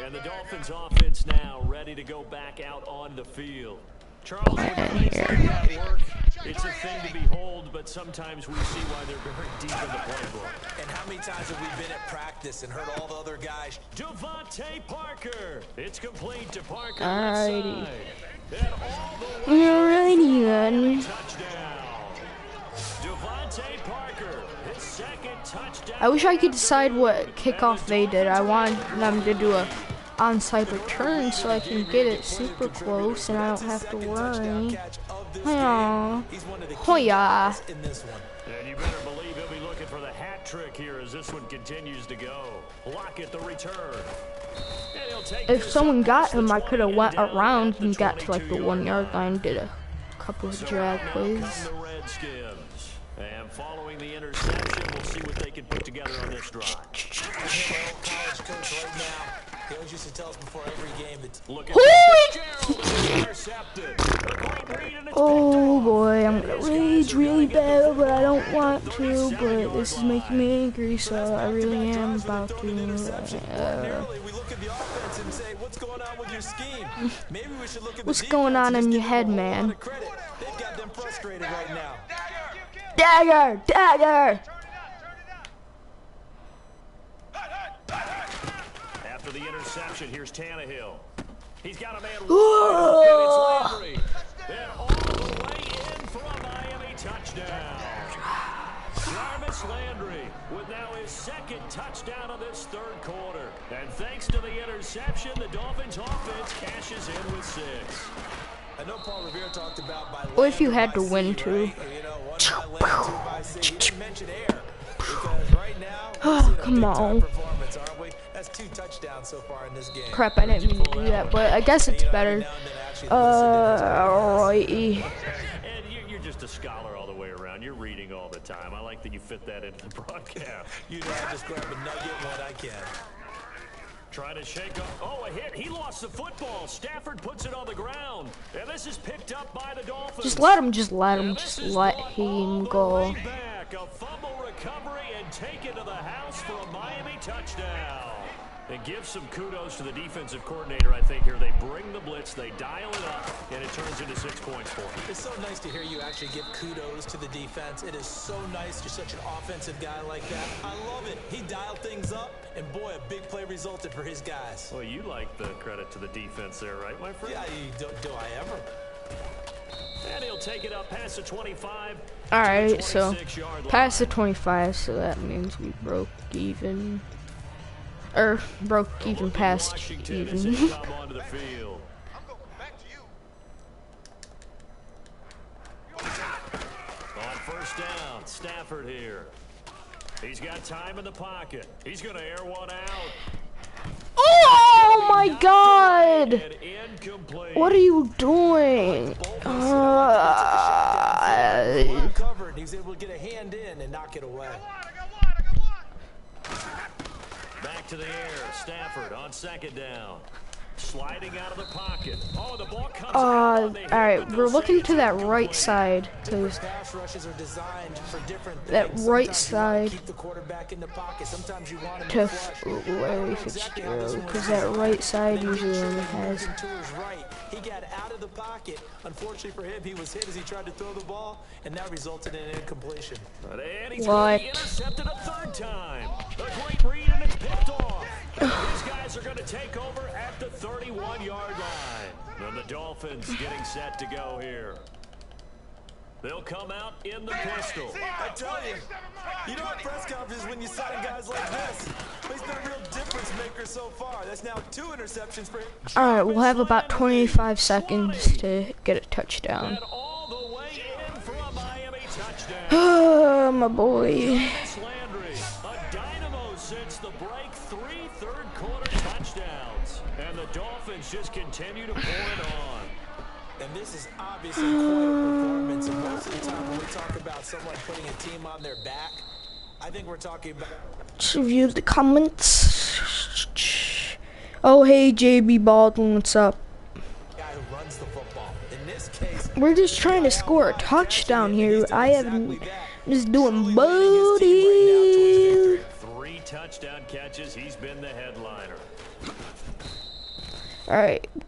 S3: And the Dolphins offense now ready to go back out on the field. Charles,
S1: Here.
S3: it's a thing to behold, but sometimes we see why they're very deep in the playbook.
S2: And how many times have we been at practice and heard all the other guys?
S3: Devontae Parker. It's complete to Parker.
S1: Alrighty.
S3: Alrighty
S1: then.
S3: Touchdown. Devontae Parker, his second touchdown.
S1: I wish I could decide what kickoff they did. I want them to do a onside return so I can get it super close and I don't have to worry. Oh yeah.
S3: And you better believe he'll be looking for the hat trick here as this one continues to go. Lockett the return.
S1: If someone got him, I could have went around and got to like the 1 yard line, did a couple of drag plays.
S3: And following the interception, we'll see what they can put together on this drive.
S2: College coach right now. He always used to tell us before every game that
S1: oh boy, I'm gonna rage really bad, but I don't want to. But this is making me angry, so I really am about to.
S2: we look at the offense and say, what's going on with your scheme? Maybe we should look at
S1: what's going on in your head, man?
S2: They've got them frustrated right now.
S1: Dagger! Dagger!
S3: After the interception, here's Tannehill. He's got a man.
S1: Oh.
S3: It's Landry. And all the way in for a Miami touchdown. Jarvis Landry with now his second touchdown of this third quarter. And thanks to the interception, the Dolphins offense cashes in with 6.
S2: I know Paul Revere talked about by
S1: What if you had to win too?
S2: Because right now,
S1: Oh, come on.
S2: That's 2 touchdowns so far in this game.
S1: Crap, I didn't mean to do that, but I guess it's better. Alrighty.
S3: And you're just a scholar all the way around. You're reading all the time. I like that you fit that into the broadcast.
S2: You know, I just grab a nugget when I can.
S3: Trying to shake up. Oh, a hit. He lost the football. Stafford puts it on the ground. And this is picked up by the Dolphins.
S1: Just let him go.
S3: Back, a fumble recovery and take it to the house for a Miami touchdown. And give some kudos to the defensive coordinator, I think, here. They bring the blitz, they dial it up, and it turns into 6 points for them.
S2: It's so nice to hear you actually give kudos to the defense. It is so nice. You're such an offensive guy like that. I love it. He dialed things up, and boy, a big play resulted for his guys.
S3: Well, you like the credit to the defense there, right, my friend?
S2: Yeah, do I ever?
S3: And he'll take it up past the 25.
S1: Alright, so past the 25, so that means we broke even. Or broke even past even.
S3: On first down, Stafford here. He's got time in the pocket. He's going to air one out.
S1: Oh my God! What are you doing?
S2: He's able to get a hand in and knock it away.
S3: Back to the air, Stafford on second down. Sliding out of the pocket. Oh, the ball comes out.
S1: Alright, we're looking to that right side. Cause that right side to Larry Fitzgerald. Because that right side usually only has.
S2: He got out of the pocket. Unfortunately for him, he was hit as he tried to throw the ball, and that resulted in an incompletion.
S1: What?
S3: Intercepted a third time. A great read, and it's picked off. These guys are going to take over at the 31-yard line. And the Dolphins getting set to go here. They'll come out in the pistol.
S2: I tell you, you know what press conference is when you sign guys like this. He's been a real difference maker so far. That's now 2 interceptions for him.
S1: All right, we'll have about 25 seconds to get a touchdown.
S3: And all the way in for a Miami touchdown.
S1: Oh, my boy.
S3: Jarvis Landry, a dynamo since the break, 3 third-quarter touchdowns. And the Dolphins just continue to pour it on.
S2: And this is obviously quite a performance. And most of the time when we talk about someone putting a team on their back, I think we're talking about...
S1: Let's review the comments. Oh, hey, JB Baldwin, what's up?
S2: Guy who runs the football. In this case,
S1: We're just trying to score a touchdown here. I haven't... just doing booty.
S3: 3 touchdown catches. He's been the headliner.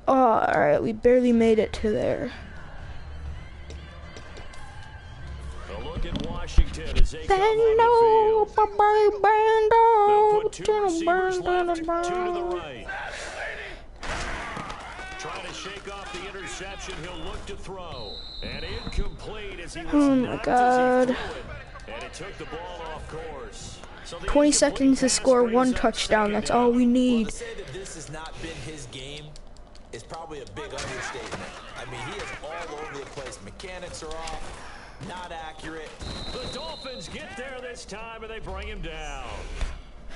S1: Alright, we barely made it to there.
S3: A look at Washington as they come on the field. They'll put 2 receivers left, 2 to the right. Trying to shake off the interception. He'll look to throw. And incomplete as he was knocked as he threw it. And it took the ball off course. So
S1: 20 seconds to score 1 touchdown. That's all we need.
S2: to say that this has not been his game is probably a big understatement. I mean, he is all over the place. Mechanics are off, not accurate.
S3: The Dolphins get there this time, and they bring him down.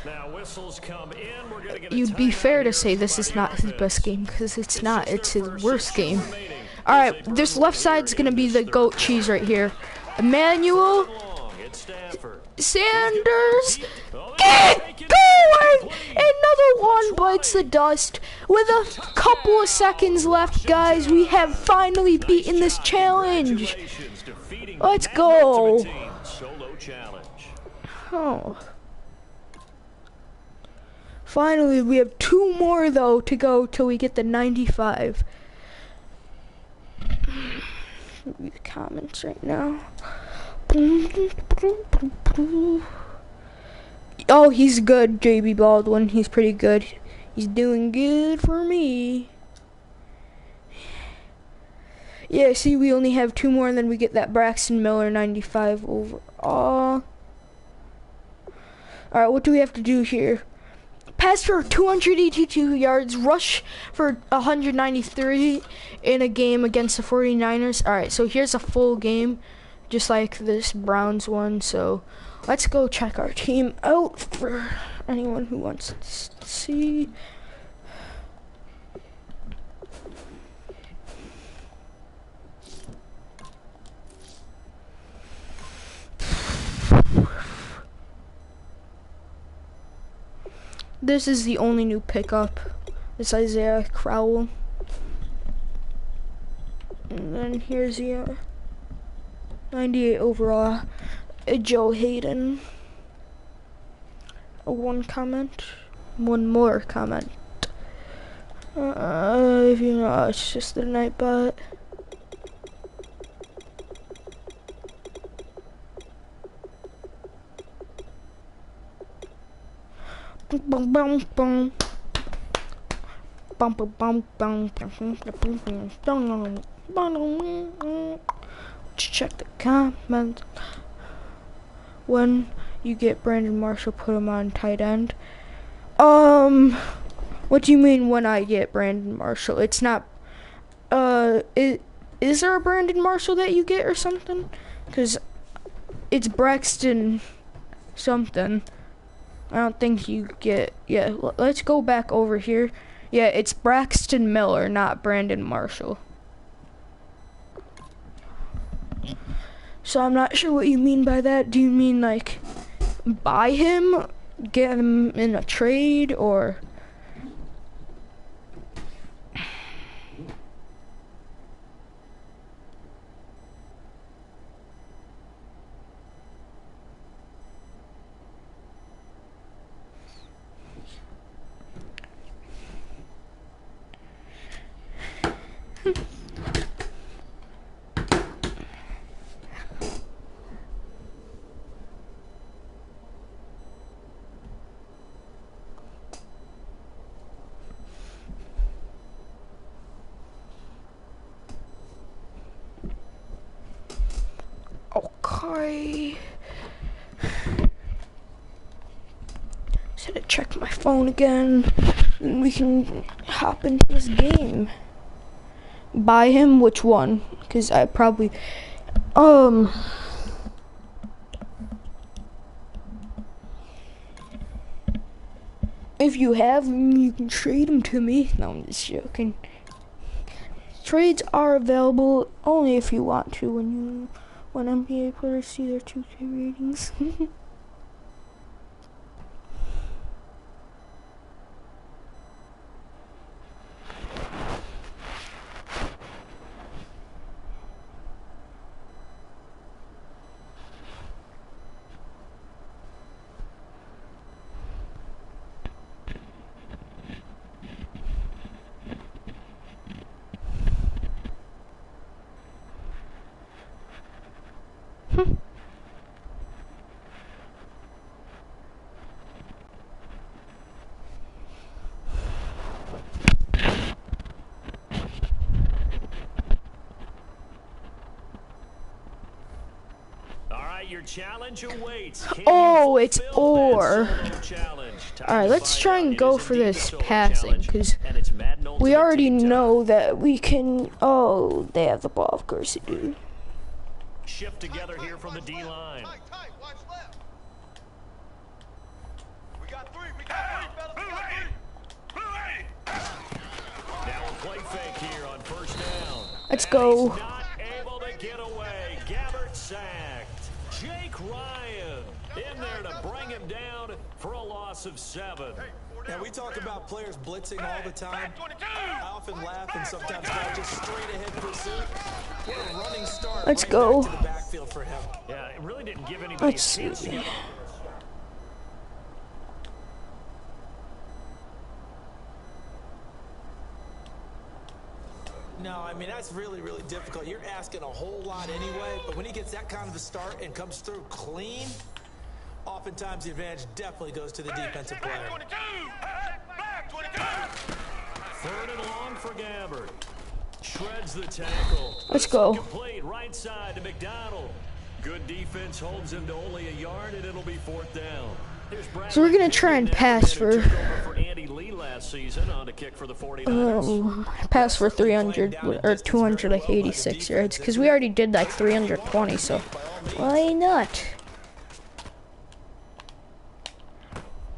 S3: Now whistles come in. We're gonna get a
S1: You'd be
S3: timeout
S1: fair to
S3: here
S1: say this
S3: by
S1: is
S3: the
S1: not his
S3: offense.
S1: best game, because it's not.
S3: just
S1: It's
S3: their
S1: his
S3: first
S1: worst
S3: 6
S1: game.
S3: remaining.
S1: Alright,
S3: It's a
S1: this
S3: brutal
S1: left side's
S3: here
S1: gonna
S3: in
S1: be
S3: this
S1: the
S3: third
S1: goat cheese right here. Emmanuel
S3: long at Stafford.
S1: Sanders.
S3: Oh,
S1: Get
S3: they're taking
S1: going!
S3: it.
S1: Another one bites the dust. With a couple of seconds left, guys, we have finally beaten this challenge.
S3: Congratulations, defeating
S1: Let's
S3: that
S1: go.
S3: Ultimate Team solo challenge.
S1: Oh. Finally, we have 2 more, though, to go till we get the 95. Read the comments right now. Oh, he's good, JB Baldwin. He's pretty good. He's doing good for me. Yeah, see, we only have 2 more, and then we get that Braxton Miller 95 overall. Alright, what do we have to do here? Pass for 282 yards, rush for 193 in a game against the 49ers. Alright, so here's a full game, just like this Browns one. So let's go check our team out for anyone who wants to see. This is the only new pickup. It's Isaiah Crowell. And then here's the 98 overall, Joe Hayden. One more comment. If you know, it's just the Nightbot. Bum bum bum. Bum bum bum bum. Check the comments. When you get Brandon Marshall, put him on tight end. What do you mean when I get Brandon Marshall? It's not. Is there a Brandon Marshall that you get or something? Cause it's Braxton something. I don't think you get. Yeah, let's go back over here. Yeah, it's Braxton Miller, not Brandon Marshall. So I'm not sure what you mean by that. Do you mean like buy him, get him in a trade, or? Sorry. Just had to check my phone again, and we can hop into this game. Buy him? Which one? Because I probably, if you have him, you can trade him to me. No, I'm just joking. Trades are available only if you want to when NBA players see their 2K ratings.
S3: Your challenge awaits.
S1: Oh, it's or. Alright, let's try and go for this passing, because we already know that we can. Oh, they have the ball, of course they do.
S3: Shift together here from the D line.
S4: We got three, fellas.
S3: Now a play fake here on first down.
S1: Let's go.
S3: He's not able to get away. Gabbert sacked. Jake Ryan in there to bring him down for a loss of 7.
S2: Now, we talk about players blitzing all the time. I often laugh and sometimes not just straight ahead pursuit. What a running start.
S1: Let's
S2: right
S1: go.
S2: back to the backfield for him.
S3: Yeah, it really didn't give anybody
S1: Let's
S3: a chance to
S1: see.
S3: get.
S2: No, I mean, that's really, really difficult. You're asking a whole lot anyway, but when he gets that kind of a start and comes through clean, oftentimes the advantage definitely goes to the defensive player.
S4: Back 22.
S3: Third and long for Gabbert. Shreds the tackle.
S1: Let's go.
S3: Complete right side to McDonald. Good defense holds him to only a yard, and it'll be 4th down.
S1: So we're gonna try and pass for
S3: Andy Lee last season on to kick for the 49ers.
S1: pass for 300 or 286 yards, because we already did like 320. So why not?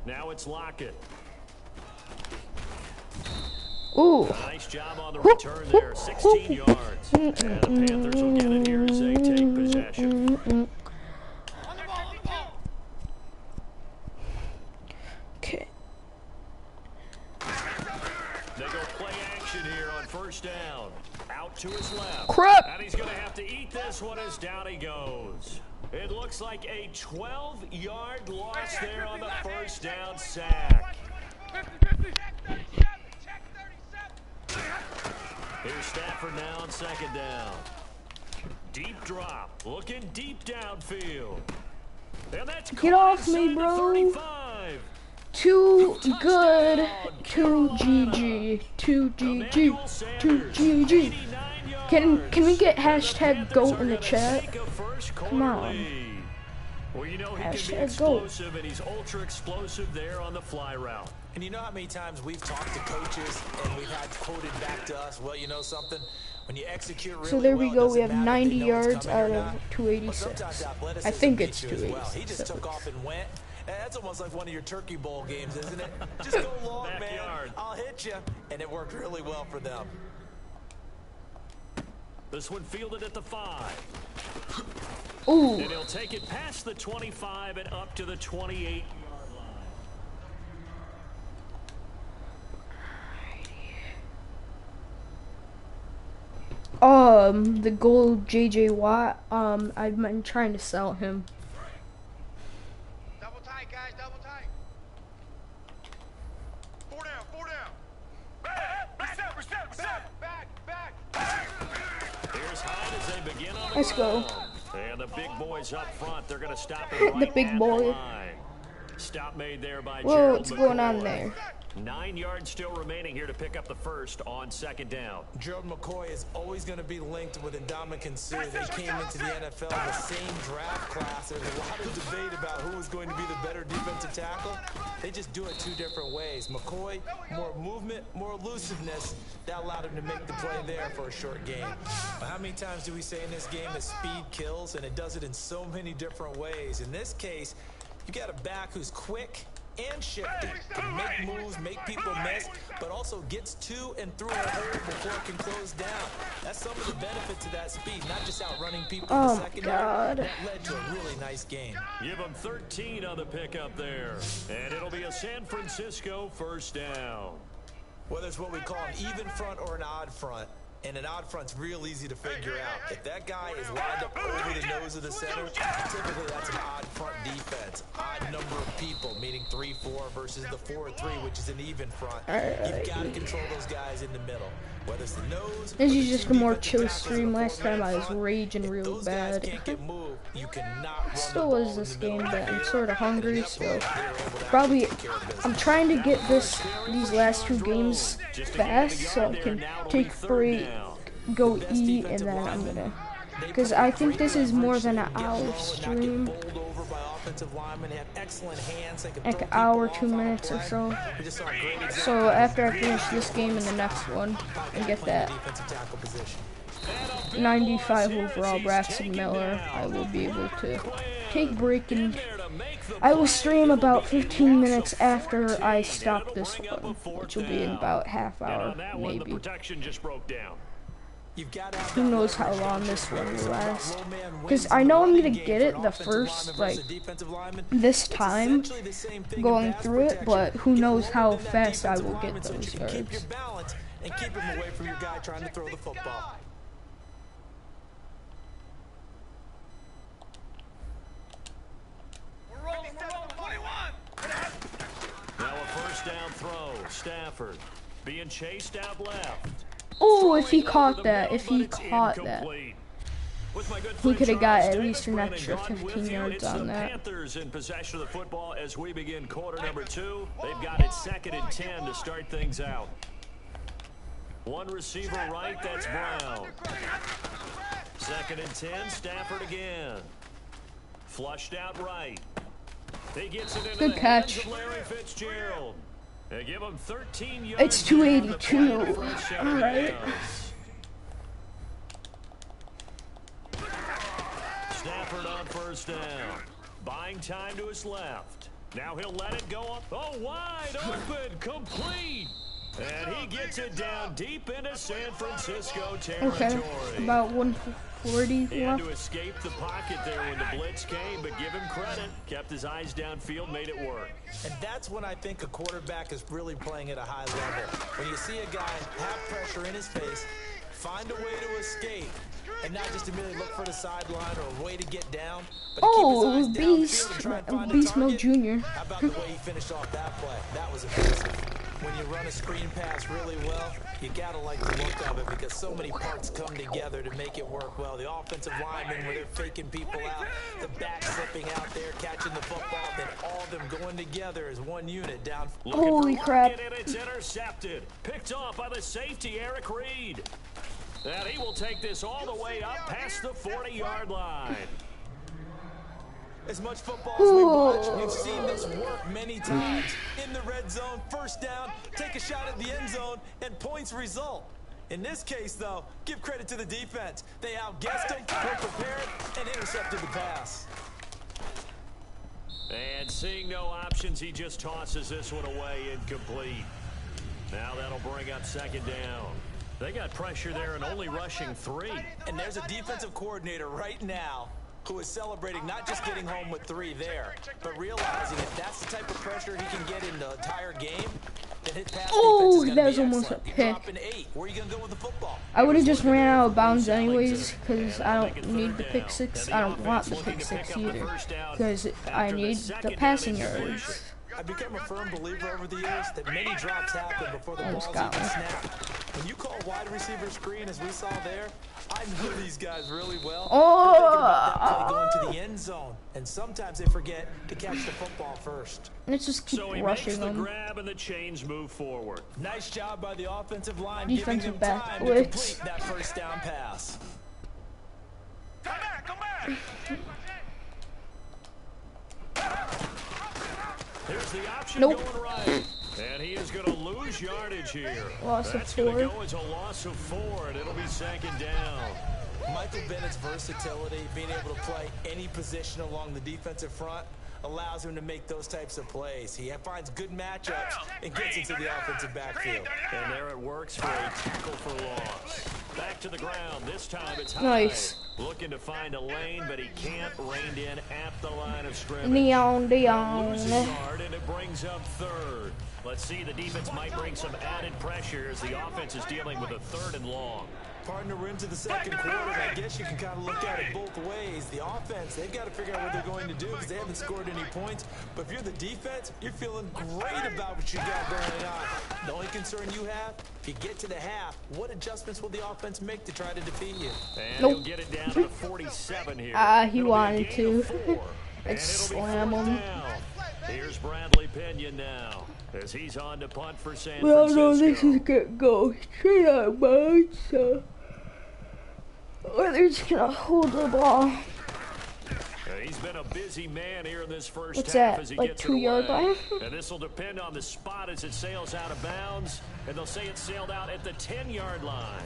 S3: Now it's Lockett.
S1: Ooh.
S3: Nice job on the return there. 16 yards. And the Panthers will get it here as they take possession.
S1: Okay.
S3: They go play action here on first down. Out to his left.
S1: Crap.
S3: And he's going to have to eat this one as down he goes. It looks like a 12-yard loss there on the first down sack. Here's Stafford now on second down. Deep drop. Looking deep downfield. And that's
S1: Get off me, bro.
S3: 35.
S1: Too good. Too GG. Too GG. Too GG. Can we get hashtag GOAT in the chat? Come on.
S3: Well, you know he
S1: Hashtag
S3: can be explosive, and he's ultra explosive there on the fly route.
S2: And you know how many times we've talked to coaches and we've had quoted back to us, well, you know something? When you execute really
S1: So there we
S2: well,
S1: go.
S2: it
S1: We have
S2: doesn't matter if
S1: 90
S2: they know it's
S1: yards
S2: coming
S1: out
S2: or
S1: of
S2: not. Well,
S1: 286.
S2: sometimes athleticism
S1: I think
S2: beats
S1: it's
S2: you as well. He
S1: 286.
S2: just took off and went. That's almost like one of your turkey bowl games, isn't it? Just go long, man.
S3: Backyard.
S2: I'll hit you. And it worked really well for them.
S3: This one fielded at the 5.
S1: Ooh.
S3: And he'll take it past the 25 and up to the 28-yard line.
S1: The gold JJ Watt, I've been trying to sell him.
S4: Double tight, guys, double tight. 4 down, 4 down. Back.
S3: Here's Hyde as they begin on the
S1: Let's go.
S3: ground. And the big boys up front, they're going to stop it right
S1: The big
S3: at
S1: boy.
S3: the line. Stop made there by
S1: Whoa,
S3: Gerald
S1: what's going on
S3: McCoy.
S1: there?
S3: 9 yards still remaining here to pick up the first on 2nd down.
S2: Gerald McCoy is always going to be linked with Ndamukong Suh. They came into the NFL in the same draft class. There's a lot of debate about who was going to be the better defensive tackle. They just do it 2 different ways. McCoy, more movement, more elusiveness. That allowed him to make the play there for a short gain. But how many times do we say in this game that speed kills? And it does it in so many different ways. In this case, you got a back who's quick and shifty, can make moves, make people miss, but also gets to and through a hole before it can close down. That's some of the benefits of that speed, not just outrunning people in the secondary. That led to a really nice game.
S3: Give them 13 on the pickup there, and it'll be a San Francisco first down.
S2: Whether it's what we call an even front or an odd front, and an odd front's real easy to figure out. If that guy is lined up over the nose of the center, typically that's an odd front defense. Odd number of people, meaning 3-4 versus the 4-3, which is an even front. You've got to control those guys in the middle. Whether it's the nose.
S1: This is just a more chill stream. Last time I was raging real bad. Still was this game, but I'm sort of hungry, so probably I'm trying to get these last 2 games fast so I can take a break, go eat, and then I'm gonna, because I think this is more than an hour stream, like an hour, 2 minutes or so. So after I finish this game and the next one and get that 95 overall Braxton Miller, I will be able to take a break, and I will stream about 15 minutes after I stop this one, which will be in about half hour, maybe. Who knows how long this one will last, because I know I'm gonna get it the first, like, this time going through it, but who knows how fast I will get those yards.
S2: And keep him away from your guy trying to throw the football.
S3: Now a first down throw. Stafford being chased out left.
S1: Oh, if he caught that, he could have got at least an extra 15 yards on that.
S3: Panthers in possession of the football as we begin quarter number 2. They've got it 2nd and 10 to start things out. One receiver right, that's Brown. 2nd and 10, Stafford again. Flushed out right. He gets it into
S1: Good
S3: the
S1: catch.
S3: hands of Larry Fitzgerald. They give him 13 yards.
S1: It's 282. Alright.
S3: Stafford on first down. Buying time to his left. Now he'll let it go up. Oh, wide open. Complete. And he gets it down deep into San Francisco territory.
S1: Okay, about 140
S3: He had
S1: left.
S3: to escape the pocket there when the blitz came, but give him credit. Kept his eyes downfield, made it work.
S2: And that's when I think a quarterback is really playing at a high level. When you see a guy have pressure in his face, find a way to escape, and not just immediately look for the sideline or a way to get down, but
S1: Oh,
S2: keep his eyes
S1: Beast,
S2: downfield and try and find
S1: Beast
S2: a
S1: Mode
S2: target.
S1: Jr.
S2: How about the way he finished off that play? That was impressive. When you run a screen pass really well, you gotta like the look of it because so many parts come together to make it work well. The offensive linemen, where they're faking people out, the back slipping out there, catching the football, then all of them going together as one unit down.
S1: Holy crap.
S3: And it's intercepted. Picked off by the safety, Eric Reed. And he will take this all the way up past the 40-yard line.
S2: As much football as we watch, we've seen this work many times. In the red zone, first down, take a shot at the end zone, and points result. In this case, though, give credit to the defense. They outguessed them, were prepared, and intercepted the pass.
S3: And seeing no options, he just tosses this one away, incomplete. Now that'll bring up 2nd down. They got pressure there and only rushing 3.
S2: And there's a defensive coordinator right now who is celebrating not just getting home with 3 there, but realizing if that's the type of pressure he can get in the entire game, then his pass defense is going to be
S1: almost a
S2: excellent.
S1: pick.
S2: You're dropping 8. Where are you going to go with the football?
S1: I would have just ran out of bounds anyways, because I don't need the pick 6. I don't want the pick 6 either, because I need the passing yards.
S2: I've become a firm believer over the years that many drops happen before the ball's even snapped. When you call wide receiver screen, as we saw there, I know these guys really well. They're thinking about that play going to the end zone, and sometimes they forget to catch the football first.
S1: Let's just keep
S3: So he
S1: rushing
S3: makes the
S1: them.
S3: grab and the chains move forward.
S2: Nice job by the offensive line,
S1: Defensive
S2: giving them time to
S1: backwoods.
S2: complete that first down pass.
S4: Come back, come back.
S3: Here's the option
S1: Nope.
S3: going right. And he is going to lose yardage here.
S1: Loss of
S3: That's going to
S1: 4.
S3: go as a loss of 4, and it'll be second down.
S2: Michael Bennett's versatility, being able to play any position along the defensive front, allows him to make those types of plays. He finds good matchups and gets into the offensive backfield.
S3: And there it works for a tackle for loss. Back to the ground. This time it's high.
S1: Nice.
S3: Looking to find a lane, but he can't rein in at the line of scrimmage.
S1: Neon.
S3: Loses yard, and it brings up third. Let's see, the defense might bring some added pressure as the offense is dealing with a 3rd and long.
S2: Partner, we're into the second quarter, and I guess you can kind of look at it both ways. The offense, they've got to figure out what they're going to do because they haven't scored any points. But if you're the defense, you're feeling great about what you got going on. The only concern you have, if you get to the half, what adjustments will the offense make to try to defeat you?
S3: And
S1: Nope.
S3: he'll get it down to the 47 here.
S1: He
S3: It'll be a
S1: wanted
S3: gain of
S1: to.
S3: 4, and
S1: Let's
S3: it'll be
S1: slam
S3: 4th
S1: him.
S3: down. Here's Bradley Pinion now as he's on to punt for San
S1: We all know this
S3: Francisco.
S1: is gonna go straight out mine, so or they're just gonna hold the ball.
S3: He's been a busy man here in this first
S1: What's
S3: half
S1: that,
S3: as he
S1: like
S3: gets
S1: 2
S3: it
S1: yard
S3: away.
S1: line?
S3: And this will depend on the spot as it sails out of bounds. And they'll say it sailed out at the 10-yard line.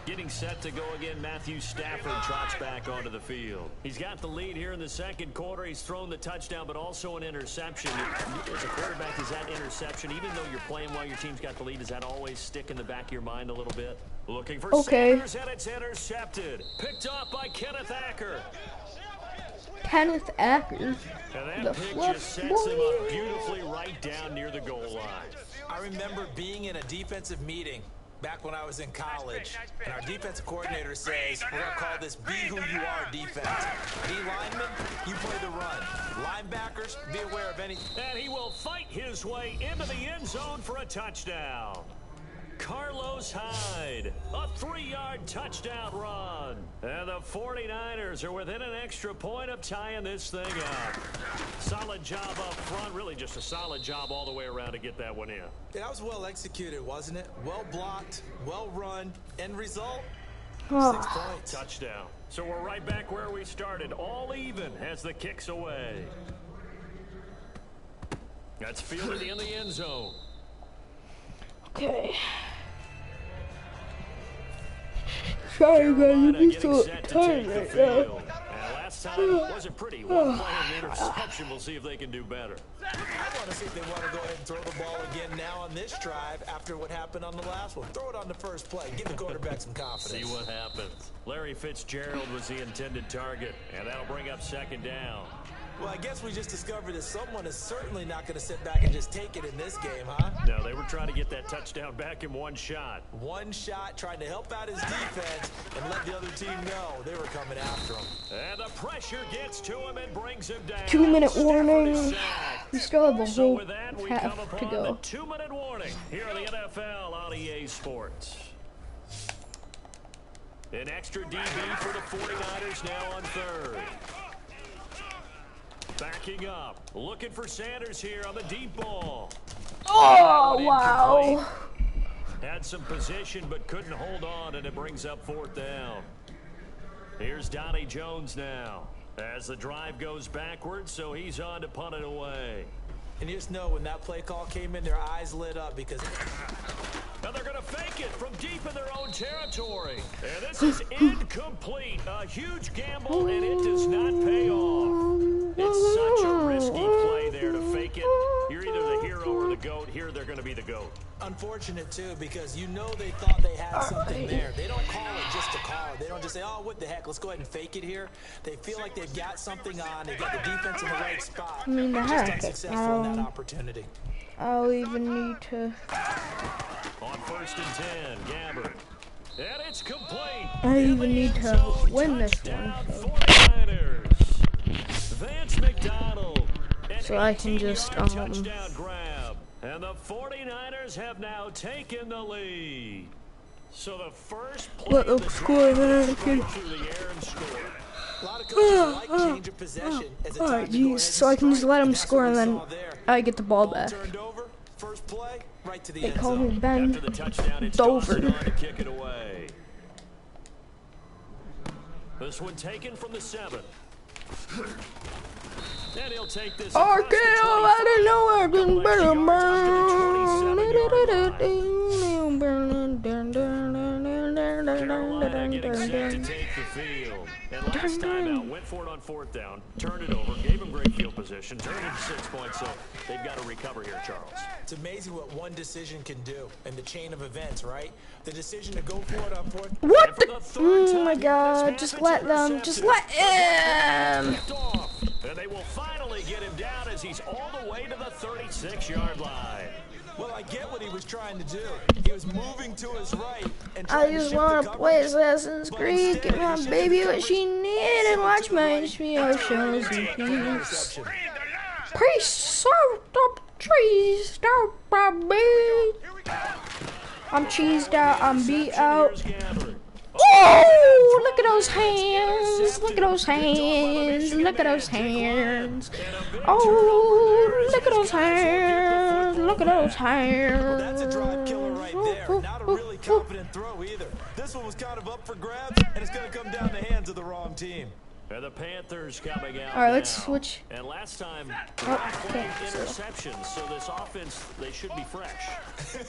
S3: Getting set to go again, Matthew Stafford trots back onto the field. He's got the lead here in the second quarter. He's thrown the touchdown, but also an interception. As a quarterback, is that interception, even though you're playing while your team's got the lead, does that always stick in the back of your mind a little bit? Looking for Sanders, and it's intercepted. Picked off by Kenneth Acker.
S1: Kenneth Acker.
S3: And
S1: The
S3: that pick
S1: fluff
S3: just sets him up
S1: boy.
S3: beautifully right down near the goal line.
S2: I remember being in a defensive meeting back when I was in college, and our defensive coordinator says, we're going to call this Be Who You Are defense. D linemen, you play the run. Linebackers, be aware of any...
S3: And he will fight his way into the end zone for a touchdown. Carlos Hyde, a 3-yard touchdown run. And the 49ers are within an extra point of tying this thing up. Solid job up front, really just a solid job all the way around to get that one in.
S2: That was well executed, wasn't it? Well blocked, well run. End result, 6 points.
S3: Touchdown. So we're right back where we started, all even as the kick's away. That's fielded in the end zone.
S1: Okay. Sorry guys, I'm so tired right now.
S3: And last time wasn't pretty. One play and interception. We'll see if they can do better.
S2: I want to see if they want to go ahead and throw the ball again now on this drive after what happened on the last one. Throw it on the first play. Give the quarterback some confidence.
S3: See what happens. Larry Fitzgerald was the intended target, and that'll bring up second down.
S2: Well, I guess we just discovered that someone is certainly not going to sit back and just take it in this game, huh?
S3: No, they were trying to get that touchdown back in one shot.
S2: One shot, trying to help out his defense and let the other team know they were coming after him.
S3: And the pressure gets to him and brings him down.
S1: 2-minute warning.
S3: Stafford is sacked.
S1: We still have a
S3: So
S1: whole
S3: with that, we come
S1: half to
S3: upon the
S1: go.
S3: 2-minute warning here in the NFL on EA Sports. An extra DB for the 49ers now on third. Backing up, looking for Sanders here on the deep ball.
S1: Oh, wow.
S3: Had some position but couldn't hold on, and it brings up fourth down. Here's Donnie Jones now as the drive goes backwards, so he's on to punt it away.
S2: And you just know when that play call came in, their eyes lit up because...
S3: Now they're going to fake it from deep in their own territory. And this is incomplete. A huge gamble, and it does not pay off. It's such a risky play there to fake it. You're either the hero or the GOAT. Here they're going to be the GOAT.
S2: Unfortunate, too, because you know they thought they had something there. They don't call it just to call it. They don't just say, oh, what the heck, let's go ahead and fake it here. They feel like they've got something on. They've got the defense in the right spot.
S1: I mean, the
S2: Just
S1: heck.
S2: unsuccessful in that opportunity.
S1: I'll even need to...
S3: On 1st and 10, Gabbard. And it's complete.
S1: I even need to win this one.
S3: Touchdown,
S1: So.
S3: 49ers. Vance McDonald.
S1: so I can just
S3: touchdown grab. And the 49ers have now taken the lead. So the first play of the
S1: score
S3: drive through the air and score.
S2: A lot of coaches like change of possession as a time to go ahead and
S1: so I can just
S2: strike,
S1: let him
S2: and that's
S1: score
S2: what
S1: and
S2: we
S1: then
S2: saw there.
S1: I get the ball
S2: Ball
S1: back.
S2: turned over, first play, right to the
S1: They
S2: end
S1: call
S2: zone.
S1: me Ben
S3: After the touchdown, it's
S1: Dover.
S3: Dawson on to kick it away. This one taken from the 7. And he'll take this across the 25.
S1: I didn't know I could better
S3: Carolina getting set to take the field. And last time out, went for it on 4th down, turned it over, gave him great field position, turned it into 6 points, so they've got to recover here, Charles.
S2: It's amazing what one decision can do in the chain of events, right? The decision to go for it on 4th.
S1: What the? Oh my God! Just let them. Just let him.
S3: And they will finally get him down as he's all the way to the 36-yard line.
S2: Well, I get what he was trying to do. He was moving to his right and
S1: I
S2: trying to
S1: just
S2: shift
S1: want
S2: the
S1: to play
S2: coverage,
S1: Assassin's
S2: but
S1: Creed.
S2: instead
S1: Give
S2: he
S1: my
S2: shifted
S1: baby
S2: the
S1: what she
S2: coverage,
S1: needs and watch
S2: to the
S1: my
S2: right,
S1: HBO shows and
S2: for an
S1: things.
S2: interception.
S1: Please sort up trees, stop my beat. I'm cheesed out, I'm beat out. Oh, look at those hands, look at those hands, look at those hands. Oh, look at those hands, look at those hands.
S2: That's a drive killer right there. Not a really confident throw either. This one was kind of up for grabs, and it's going to come down the hands of the wrong team.
S3: And the Panthers coming out.
S1: All right, let's
S3: now.
S1: switch.
S3: And last time,
S1: Okay,
S3: interceptions. So this offense, they should be fresh.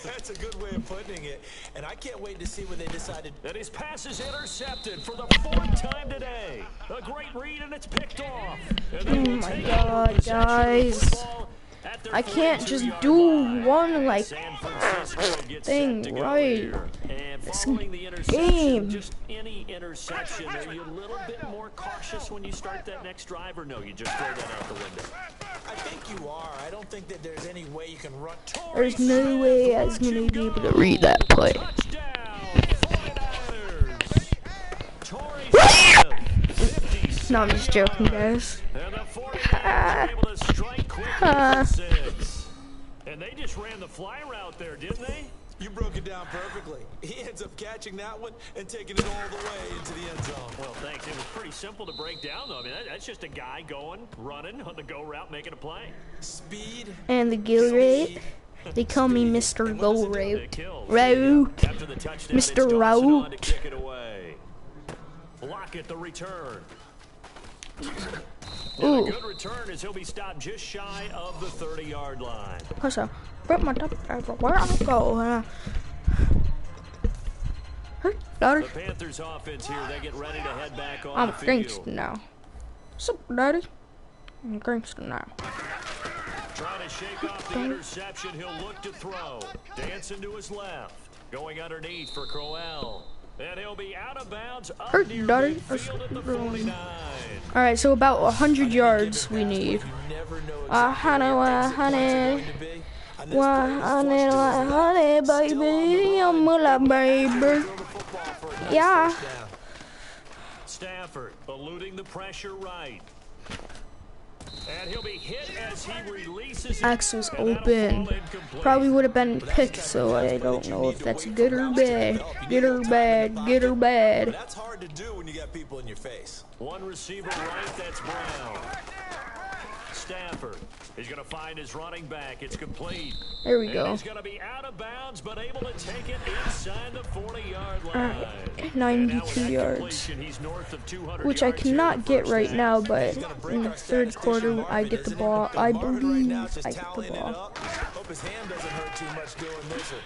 S2: That's a good way of putting it. And I can't wait to see when they decided.
S3: And his pass is intercepted for the 4th time today. A great read, and it's picked off. And they will
S1: my
S3: take
S1: God,
S3: over possession of the
S1: guys.
S3: football at their
S1: I can't just
S3: 42-yard
S1: do
S3: line.
S1: one like
S3: San Francisco gets
S1: thing
S3: set to go
S1: right.
S3: here. And following the interception,
S1: game.
S3: just any interception, are you a little bit more cautious when you start that next drive, or no, you just throw that out the window?
S2: I think you are. I don't think that there's any way you can run.
S1: There's no way I was gonna be able to read that play. No, I'm just joking, guys.
S3: And they just ran the fly route there, didn't they?
S2: You broke it down perfectly. He ends up catching that one and taking it all the way into the end zone.
S3: Well, thanks. It was pretty simple to break down, though. I mean, that's just a guy going, running on the go route, making a play.
S2: Speed.
S1: And the gill rate. They call me Mr. Go Route. Mr. Route.
S3: Lockett the return.
S1: Ooh.
S3: A good return as he'll be stopped just shy of the 30-yard line.
S1: What's up? Put my top everywhere I go. Daddy.
S3: The Panthers offense here, they get ready to head back on
S1: I'm
S3: the
S1: a
S3: field.
S1: gangster now. What's up, Daddy? I'm a gangster now.
S3: Trying to shake off the interception, he'll look to throw. Dancing to his left. Going underneath for Crowell. And he'll be out of bounds up near midfield at the 49.
S1: Alright, so about 100 yards we need. Honey, baby, I'm a baby. Yeah.
S3: Stafford eluding the pressure right. And he'll be hit as he releases
S1: X was open. Probably would have been picked, so I don't know if that's good or bad. Good or bad. Good or bad.
S2: That's hard to do when you got people in your face.
S3: One receiver right, that's Brown. Stafford. He's going to find his running back. It's complete.
S1: There we go.
S3: He's going to be out of bounds, but able to take it inside the 40-yard line.
S1: Alright, 92 yards.
S3: He's north of 200
S1: Which I
S3: yards here
S1: cannot
S3: in the
S1: get
S3: first
S1: right
S3: half.
S1: now, but in the third quarter, I get the ball. I believe I get the ball.
S2: Hope his hand doesn't hurt too much doing this. Or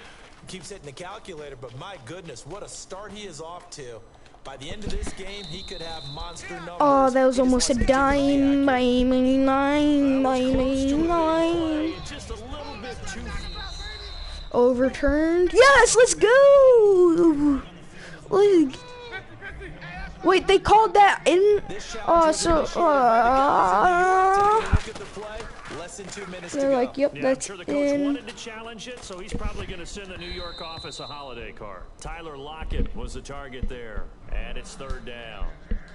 S2: keeps hitting the calculator, but my goodness, what a start he is off to. By the end of this game, he could have monster numbers.
S1: Oh, that was
S2: He just
S1: almost a
S2: wants to get to the
S1: dime.
S3: Just a little bit too.
S1: Overturned. Yes, let's go. Wait, they called that in. They're like, yep,
S3: Yeah, I'm
S1: that's
S3: sure the coach
S1: in.
S3: wanted to challenge it, so he's probably going to send the New York office a holiday card. Tyler Lockett was the target there, and it's 3rd down.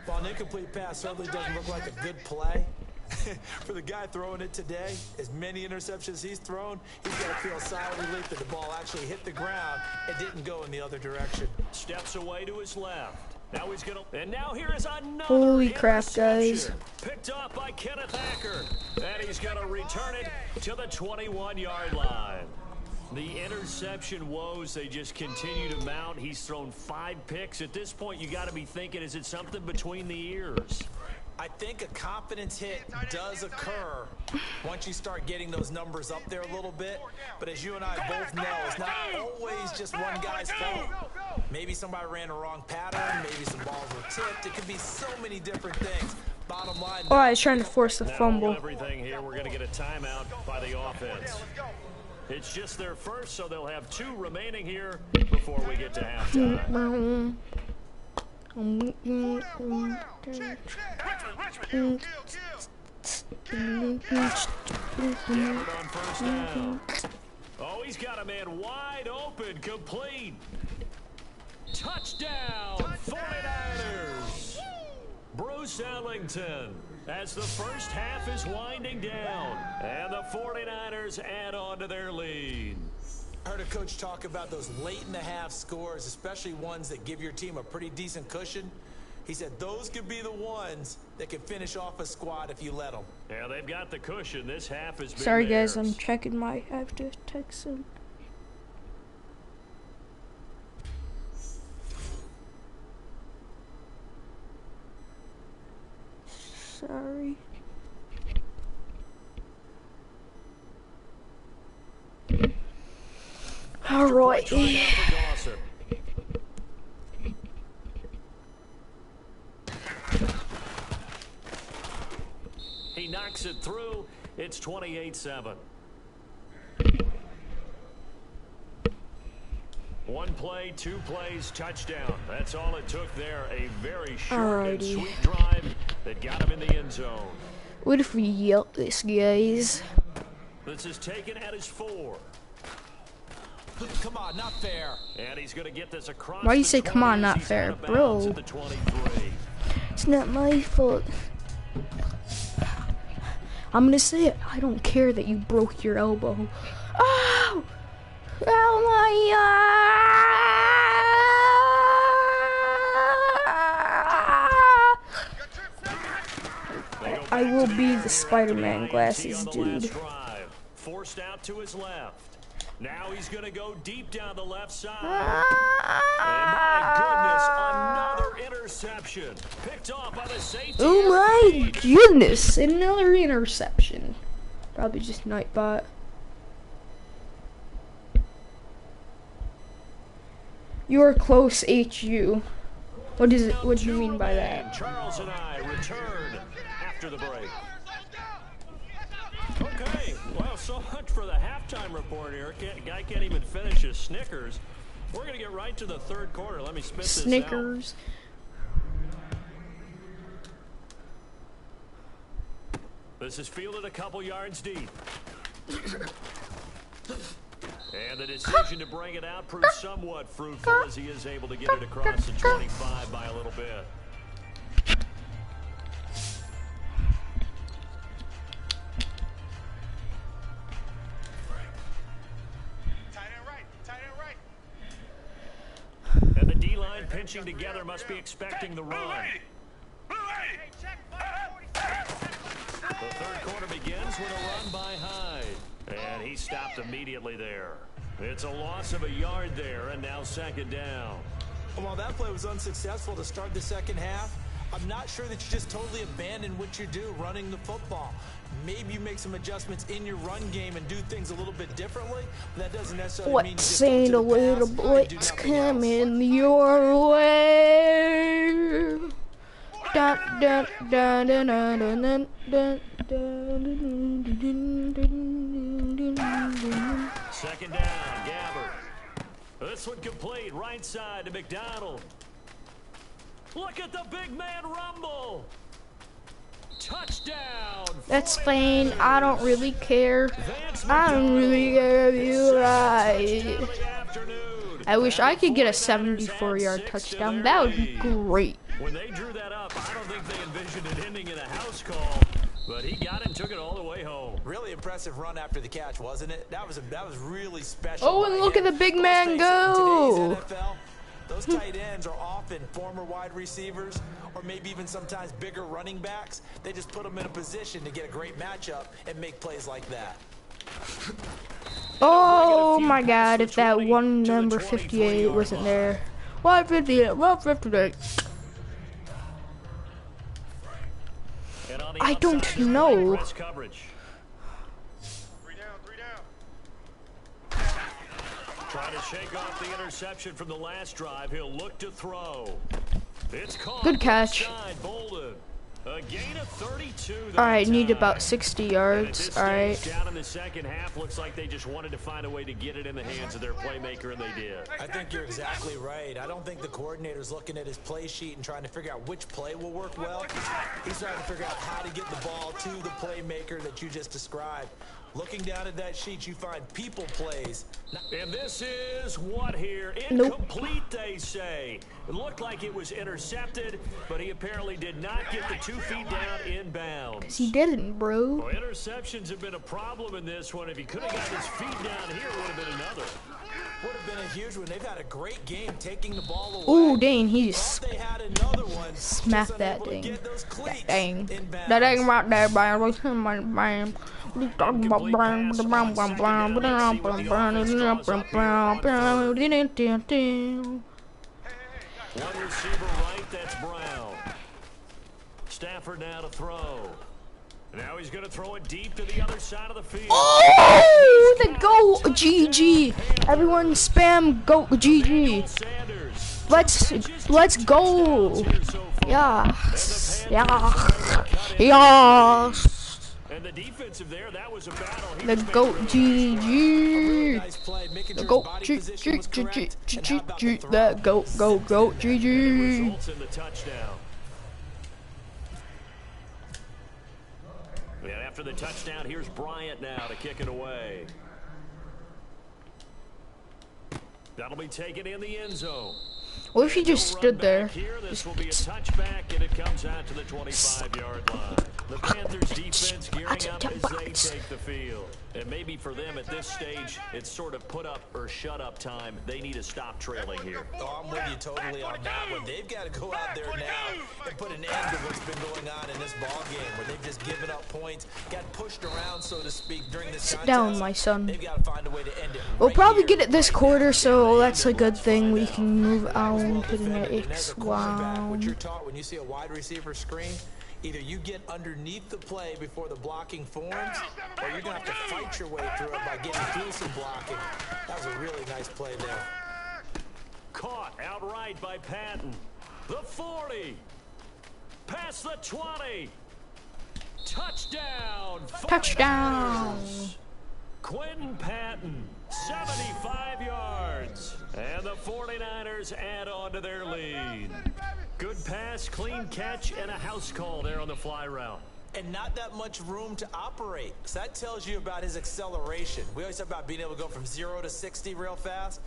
S2: While an incomplete pass certainly doesn't look like a good play, For the guy throwing it today, as many interceptions he's thrown, he's got to feel a sigh of relief that the ball actually hit the ground and didn't go in the other direction.
S3: Steps away to his left. Now he's gonna, and now here is another
S1: Holy crap, guys.
S3: Picked off by Kenneth Acker. And he's gonna return it to the 21-yard line. The interception woes, they just continue to mount. He's thrown 5 picks. At this point, you got to be thinking, is it something between the ears?
S2: I think a confidence hit does occur once you start getting those numbers up there a little bit. But as you and I both know, it's not always just one guy's fault. Maybe somebody ran a wrong pattern. Maybe some balls were tipped. It could be so many different things. Bottom line.
S1: Oh, I was trying to force the fumble.
S3: Everything here, we're going to get a timeout by the offense. It's just their first, so they'll have 2 remaining here before we get to halftime. Gabbard on first down. Oh, he's got a man wide open, complete. Touchdown, 49ers. Bruce Ellington, as the first half is winding down, and the 49ers add on to their lead.
S2: I heard a coach talk about those late in the half scores, especially ones that give your team a pretty decent cushion. He said those could be the ones that can finish off a squad if you let them.
S3: Yeah, they've got the cushion. This half has been
S1: Sorry,
S3: theirs.
S1: guys, I'm checking my. I have to text him. Sorry. All right.
S3: He knocks it through. It's 28-7. One play, 2 plays, touchdown. That's all it took there. A very short and sweet drive that got him in the end zone.
S1: What if we yell at this, guys?
S3: This is taken at his 4.
S2: Come on, not fair.
S3: And he's going to get this across.
S1: Why do you say, come on, not fair, bro? It's not my fault. I'm going to say it. I don't care that you broke your elbow. Oh! Oh my God! I will be the Spider-Man glasses dude.
S3: Forced out to his left. Now he's going to go deep down the left side. And my goodness, another interception. Picked off by the safety.
S1: Oh my goodness, another interception. Probably just Nightbot. You are close, HU. What is it? What do you mean by that?
S3: Charles and I return after the break. Okay, well, so much for the halftime report here. Guy can't even finish his Snickers. We're going to get right to the third quarter. Let me spit this out.
S1: Snickers.
S3: This is fielded a couple yards deep. And the decision to bring it out proves somewhat fruitful as he is able to get it across the 25 by a little bit. And the D-line pinching together must be expecting the run. The third quarter begins with a run by Hyde. And he stopped immediately there. It's a loss of a yard there, and now second down.
S2: While that play was unsuccessful to start the second half, I'm not sure that you just totally abandon what you do running the football. Maybe you make some adjustments in your run game and do things a little bit differently. But that doesn't necessarily mean you just go to
S1: a little blitz coming your way. Dun, dun, dun, dun, dun, dun, dun, dun, dun.
S3: Second down, Gabbard. This one complete, right side to McDonald. Look at the big man rumble. Touchdown.
S1: That's fine. I don't really care. I don't really care if you right. I wish I could get a 74-yard touchdown. That would be great.
S3: When they drew that up, I don't think they envisioned it ending in a house call. But he got it and took it all the way home.
S2: Really impressive run after the catch, wasn't it? That was really special.
S1: Oh, and look at the big man go.
S2: In today's NFL, those tight ends are often former wide receivers or maybe even sometimes bigger running backs. They just put them in a position to get a great matchup and make plays like that.
S1: Oh my God, if that one number 58 wasn't there. 158, 158. I don't know.
S3: Trying to shake off the interception from the last drive. He'll look to throw. It's caught.
S1: Good catch.
S3: A gain of 32.
S1: All right, need about 60 yards. All right.
S3: Down in the second half, looks like they just wanted to find a way to get it in the hands of their playmaker, and they did.
S2: I think you're exactly right. I don't think the coordinator's looking at his play sheet and trying to figure out which play will work well. He's trying to figure out how to get the ball to the playmaker that you just described. Looking down at that sheet, you find people plays.
S3: And this is what here? Incomplete, they say. It looked like it was intercepted, but he apparently did not get the 2 feet down inbounds.
S1: 'Cause he didn't, bro.
S3: Well, interceptions have been a problem in this one. If he could have got his feet down here, it would have been another.
S2: Would have been a huge one. They've had a great game taking the ball away.
S1: Oh, dang, he just
S2: they had another one.
S1: smacked that dang. That dang.
S2: Inbounds.
S1: That dang right there, bam. What are you talking about?
S3: One receiver right, that's Brown. Stafford now to throw. Now he's going to throw it deep to the other side of the field.
S1: Oh, the goal, GG. Everyone spam go GG. Let's go. Yes.
S3: And the defensive there, that was a battle.
S1: The goat GG.
S2: Nice play, making
S1: The
S2: sure
S1: goat
S2: his body position was correct. And how about the
S1: GG.
S2: throw?
S1: The goat GG.
S3: Results in the touchdown. And after the touchdown, here's Bryant now to kick it away. That'll be taken in the end zone.
S1: What if he just stood there?
S3: Here, this will be a touchback, and it comes out to the 25-yard line. The Panthers defense gearing up as they take the field. And maybe for them at this stage, it's sort of put up or shut up time. They need to stop trailing here.
S2: Oh, I'm with you totally on that one. They've got to go out there now and put an end to what's been going on in this ball game, where they've just given up points, got pushed around, so to speak, during this contest.
S1: Sit down, my son.
S2: They've got to find a way to end it.
S1: We'll
S2: right
S1: probably
S2: here,
S1: get it this
S2: right
S1: quarter,
S2: now.
S1: so that's a good thing. We can move on
S2: Well
S1: to the
S2: defended. And
S1: next
S2: as a cornerback, what you're
S1: round.
S2: taught when you see a wide receiver screen, either you get underneath the play before the blocking forms, or you're going to have to fight your way through it by getting through some blocking. That was a really nice play there.
S3: Caught outright by Patton. The 40. Past the 20. Touchdown.
S1: Touchdown.
S3: 49ers. Quentin Patton, 75 yards. And the 49ers add on to their lead. Good pass, clean catch, and a house call there on the fly route.
S2: And not that much room to operate. So that tells you about his acceleration. We always talk about being able to go from 0 to 60 real fast.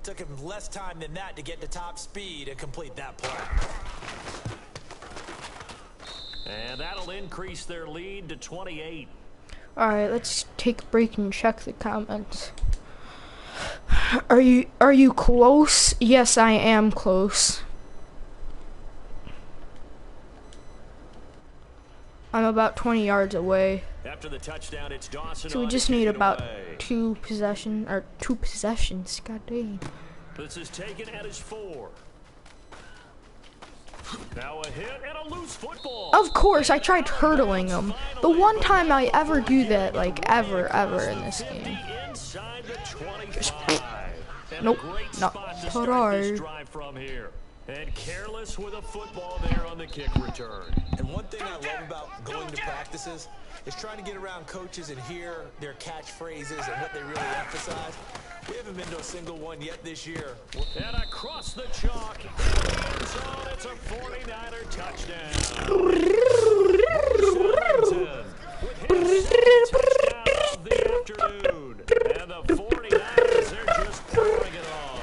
S2: It took him less time than that to get to top speed and complete that play.
S3: And that'll increase their lead to 28.
S1: All right, let's take a break and check the comments. Are you close? Yes, I am close. I'm about 20 yards away.
S3: After the touchdown, it's Dawson.
S1: So we just need about two possessions. God dang.
S3: This is taken at his 4. Now a hit and a loose football.
S1: Of course, I tried hurdling him. The one time I ever do that, like ever in this game.
S3: Inside the 25.
S1: Nope, not
S3: Ferrari. From here. And careless with a football there on the kick return.
S2: And one thing I love about going to practices is trying to get around coaches and hear their catchphrases and what they really emphasize. We haven't been to a single one yet this year.
S3: And across the chalk, in the end zone, it's a 49er touchdown. With his touchdown of the afternoon. And the 49ers, they're just pouring it on.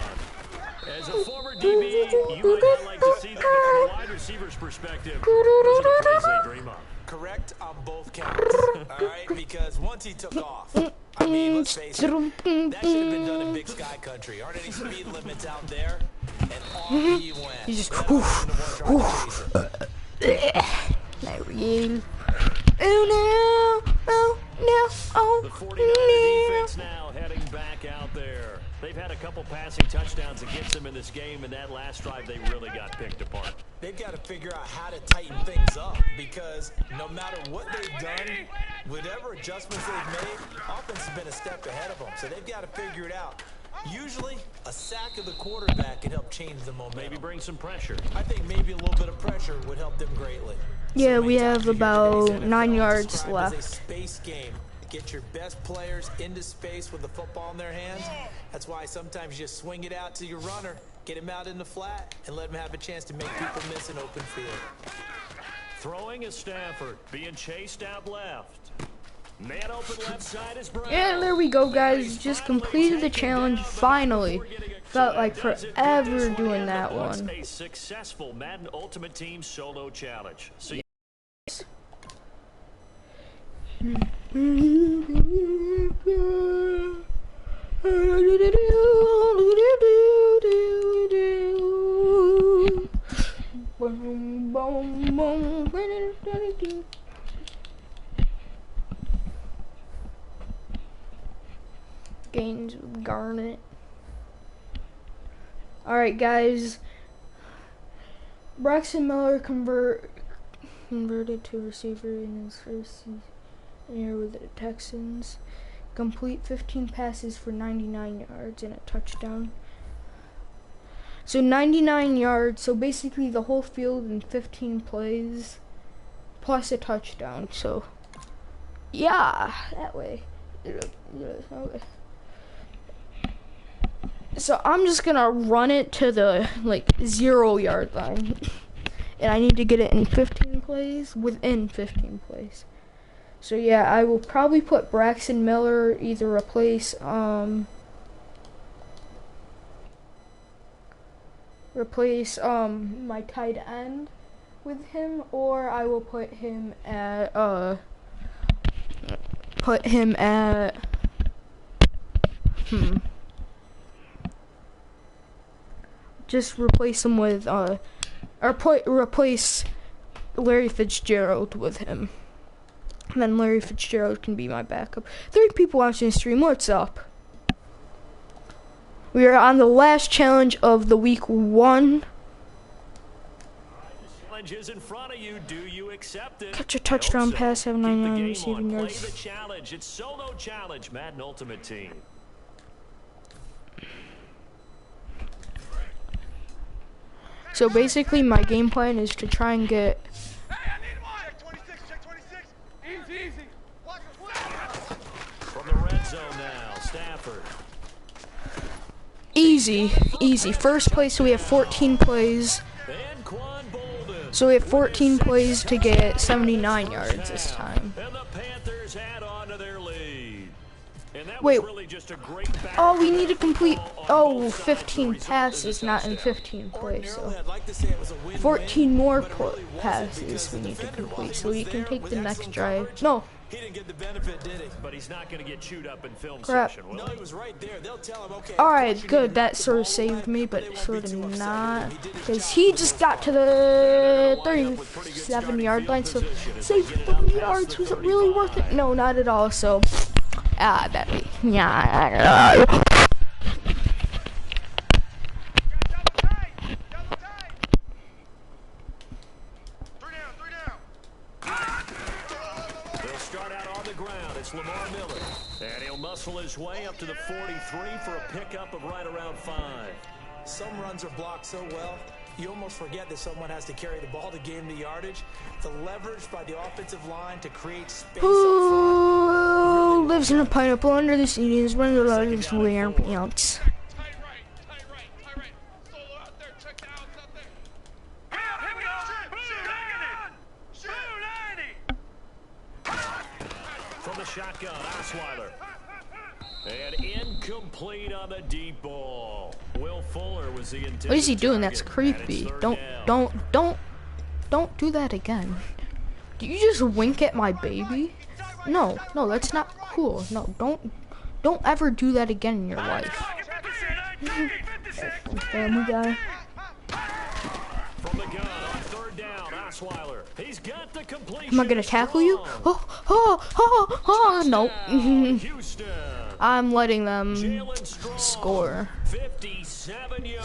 S3: As a former DB, you might not like to see that, but from a wide receiver's perspective, those are the plays they dream of.
S2: correct on both counts. All right, because once he took off, I mean, let's face it, that should have been done in Big Sky Country. Aren't any speed limits out there? And off he went.
S1: He's just not real. Oh no! Oh no! Oh
S3: The 49er defense now heading back out there. They've had a couple passing touchdowns against them in this game, and that last drive they really got picked apart.
S2: They've got to figure out how to tighten things up because no matter what they've done, whatever adjustments they've made, offense has been a step ahead of them. So they've got to figure it out. Usually, a sack of the quarterback can help change the momentum.
S3: Maybe bring some pressure.
S2: I think maybe a little bit of pressure would help them greatly.
S1: Yeah, we have about 9 yards left.
S2: It's a space game. Get your best players into space with the football in their hands. That's why sometimes you just swing it out to your runner, get him out in the flat, and let him have a chance to make people miss an open field.
S3: Throwing is Stafford, being chased out left. Man open left side is Brown.
S1: And there we go, guys. Just completed the challenge finally. Felt like forever doing that one.
S3: A successful Madden Ultimate Team solo challenge. So
S1: Gains with Garnet. Alright, guys. Braxton Miller converted to receiver in his first year with the Texans. Complete 15 passes for 99 yards and a touchdown. So 99 yards, so basically the whole field in 15 plays plus a touchdown. So yeah, that way. Okay. So I'm just gonna run it to the 0 yard line. And I need to get it in 15 plays, within 15 plays. So yeah, I will probably put Braxton Miller, either replace my tight end with him, or I will put him at just replace him with replace Larry Fitzgerald with him. And then Larry Fitzgerald can be my backup. 3 people watching the stream, what's up? We are on the last challenge of the week 1.
S3: challenge is in front of you. Do you accept it?
S1: Catch a touchdown pass, have 99 receiving
S3: Play
S1: yards.
S3: the challenge. It's solo challenge, Madden Ultimate Team.
S1: So basically my game plan is to try and get
S4: Easy. Watch the flip.
S3: From the red zone now, Stafford.
S1: easy. First place, so we have 14 plays.
S3: And Quan Bolden.
S1: So we have 14 plays to get 79 yards this time.
S3: And the Panthers add on to their lead. And that
S1: Wait.
S3: was really just a great battle.
S1: Oh, we need to complete 15 passes, not in 15 plays. So
S2: I'd like to say it was a win-win,
S1: 14 more
S2: but it really wasn't
S1: passes
S2: because
S1: we
S2: the
S1: need to
S2: defender
S1: complete, so
S2: was
S1: we can
S2: there
S1: take
S2: with
S1: the next
S2: excellent
S1: drive.
S2: coverage.
S1: No,
S2: He didn't get the benefit, did he?
S3: But he's not going to get chewed up in film
S1: Crap.
S3: session, will
S2: No,
S3: he?
S2: he was right there. They'll tell him, okay.
S1: alright, good. That sort of saved me, but sort of not. Because he just got to the 37 yard line, so save 30 yards. Was it really worth it? No, not at all. So, that way. Yeah.
S4: Double tight. 3 down.
S3: They'll start out on the ground. It's Lamar Miller. And he'll muscle his way up to the 43 for a pickup of right around 5.
S2: Some runs are blocked so well, you almost forget that someone has to carry the ball to gain the yardage. The leverage by the offensive line to create space up
S1: Who lives in a pineapple under the sea is one of the largest weird ants.
S4: Tight right. Solo out there. Check the outs out there. Here we go. Shoot.
S3: From the shotgun, Osweiler. And incomplete on the deep ball. Will Fuller was the intended
S1: What is he doing?
S3: target,
S1: That's
S3: and
S1: creepy.
S3: it's third down.
S1: Don't do that again. Do you just wink at my baby? No, no, that's not cool. No, don't ever do that again in your life. Family guy.
S3: From the gun on third down, Osweiler. He's got the completion.
S1: Am I gonna tackle you? No.
S3: Houston.
S1: I'm letting them
S3: Jalen Strong,
S1: score.
S3: 57 yards.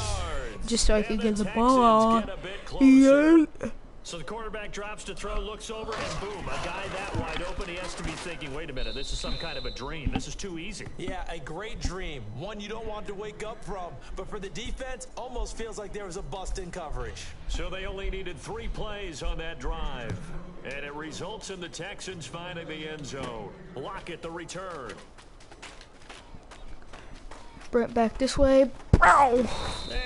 S1: Just so I could
S3: And
S1: get the
S3: Texans
S1: ball.
S3: get a bit closer.
S1: Yeah.
S3: So the quarterback drops to throw, looks over, and boom, a guy that wide open. He has to be thinking, wait a minute, this is some kind of a dream. This is too easy.
S2: Yeah, a great dream. One you don't want to wake up from. But for the defense, almost feels like there was a bust in coverage.
S3: So they only needed 3 plays on that drive. And it results in the Texans finding the end zone. Lockett the return.
S1: Bring it back this way. Bow.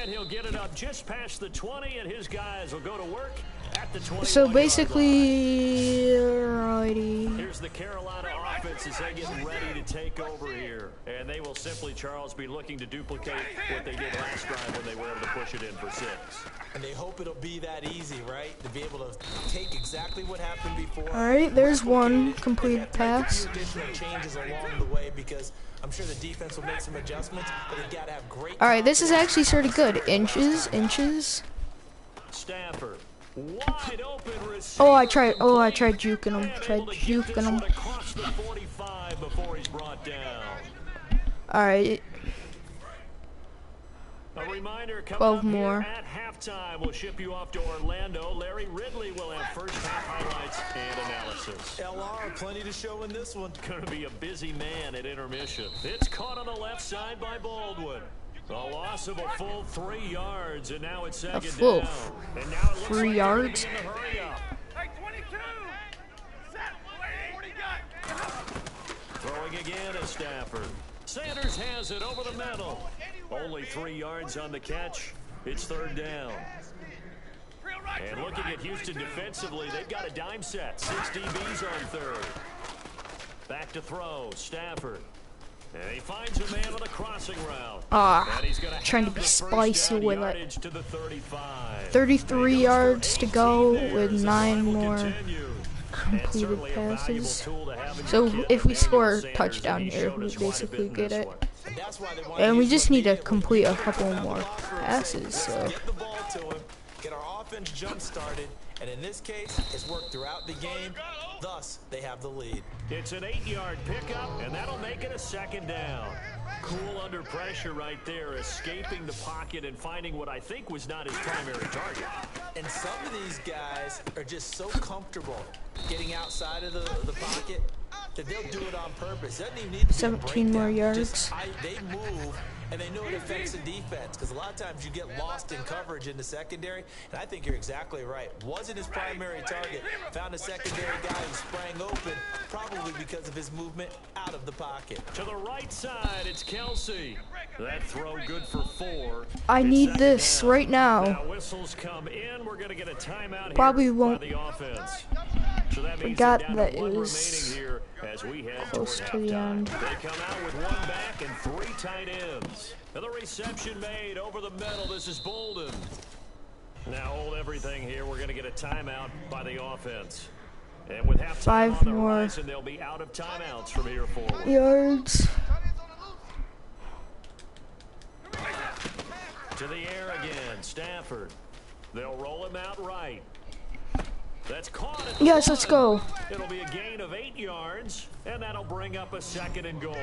S3: And he'll get it up just past the 20, and his guys will go to work at the 21.
S1: So basically, alrighty.
S3: Here's the Carolina offense as they get ready to take over here. And they will simply, Charles, be looking to duplicate what they did last drive when they were able to push it in for 6.
S2: And they hope it'll be that easy, right? To be able to take exactly what happened before.
S1: Alright, there's one completed pass.
S2: A few additional changes along the way because I'm sure the defense will make some adjustments, but they've got to have great.
S1: Alright, this is actually sort of good. Inches.
S3: Stafford. Wide open
S1: Oh, I tried juking him.
S3: Across the 45 before he's brought down.
S1: Alright.
S3: A reminder,
S1: 12 more.
S3: At halftime, we'll ship you off to Orlando. Larry Ridley will have first half highlights and analysis.
S2: LR, plenty to show in this one.
S3: Going to be a busy man at intermission. It's caught on the left side by Baldwin. A loss of a full 3 yards, and now it's second
S1: full
S3: down. And now it looks
S1: 3
S3: like
S1: yards.
S3: they're gonna be in the hurry up.
S4: Hey, 22! Set! What do you got?
S3: Throwing again is Stafford. Sanders has it over the middle. Only 3 yards on the catch. It's third down. And looking at Houston defensively, they've got a dime set. 6 DBs on third. Back to throw. Stafford. And he finds a man on a crossing route. And he's gonna
S1: Trying to
S3: have
S1: be
S3: the first
S1: spicy
S3: down
S1: with it.
S3: yardage to the 35.
S1: 33 yards to go with 9
S3: Will
S1: more
S3: continue.
S1: completed passes. So if we score a touchdown here, we basically get it. And we just need to complete a couple more passes. So
S2: Get the ball to him, get our offense jump started, and in this case, it's worked throughout the game. Thus, they have the lead.
S3: It's an 8-yard pickup, and that'll make it a second down. Cool under pressure right there, escaping the pocket and finding what I think was not his primary target.
S2: And some of these guys are just so comfortable getting outside of the pocket that they'll do it on purpose. Doesn't even need to be a
S1: 17 more
S2: breakdown.
S1: yards.
S2: They move, and they know it affects the defense because a lot of times you get lost in coverage in the secondary, and I think you're exactly right. Wasn't his primary target. Found a secondary guy who sprang open, probably because of his movement out of the pocket.
S3: To the right side, it's Kelsey. That throw good for 4.
S1: I
S3: It's
S1: need
S3: second
S1: this
S3: down.
S1: right now.
S3: Now whistles come in. We're going to get a timeout
S1: Probably
S3: here
S1: won't.
S3: by the offense. So that means
S1: Forgot
S3: they're down
S1: that
S3: to
S1: it
S3: 1
S1: was
S3: remaining here as we head
S1: close
S3: toward
S1: to the
S3: halftime.
S1: end.
S3: They come out with 1 back and 3 tight ends. And the reception made over the middle. This is Bolden. Now hold everything here. We're going to get a timeout by the offense. And with halftime
S1: 5
S3: on the
S1: more
S3: horizon, they'll be out of timeouts from here forward.
S1: yards.
S3: To the air again, Stafford. They'll roll him out right. That's caught at the
S1: Yes, let's go.
S3: It'll be a gain of 8 yards, and that'll bring up a second and goal.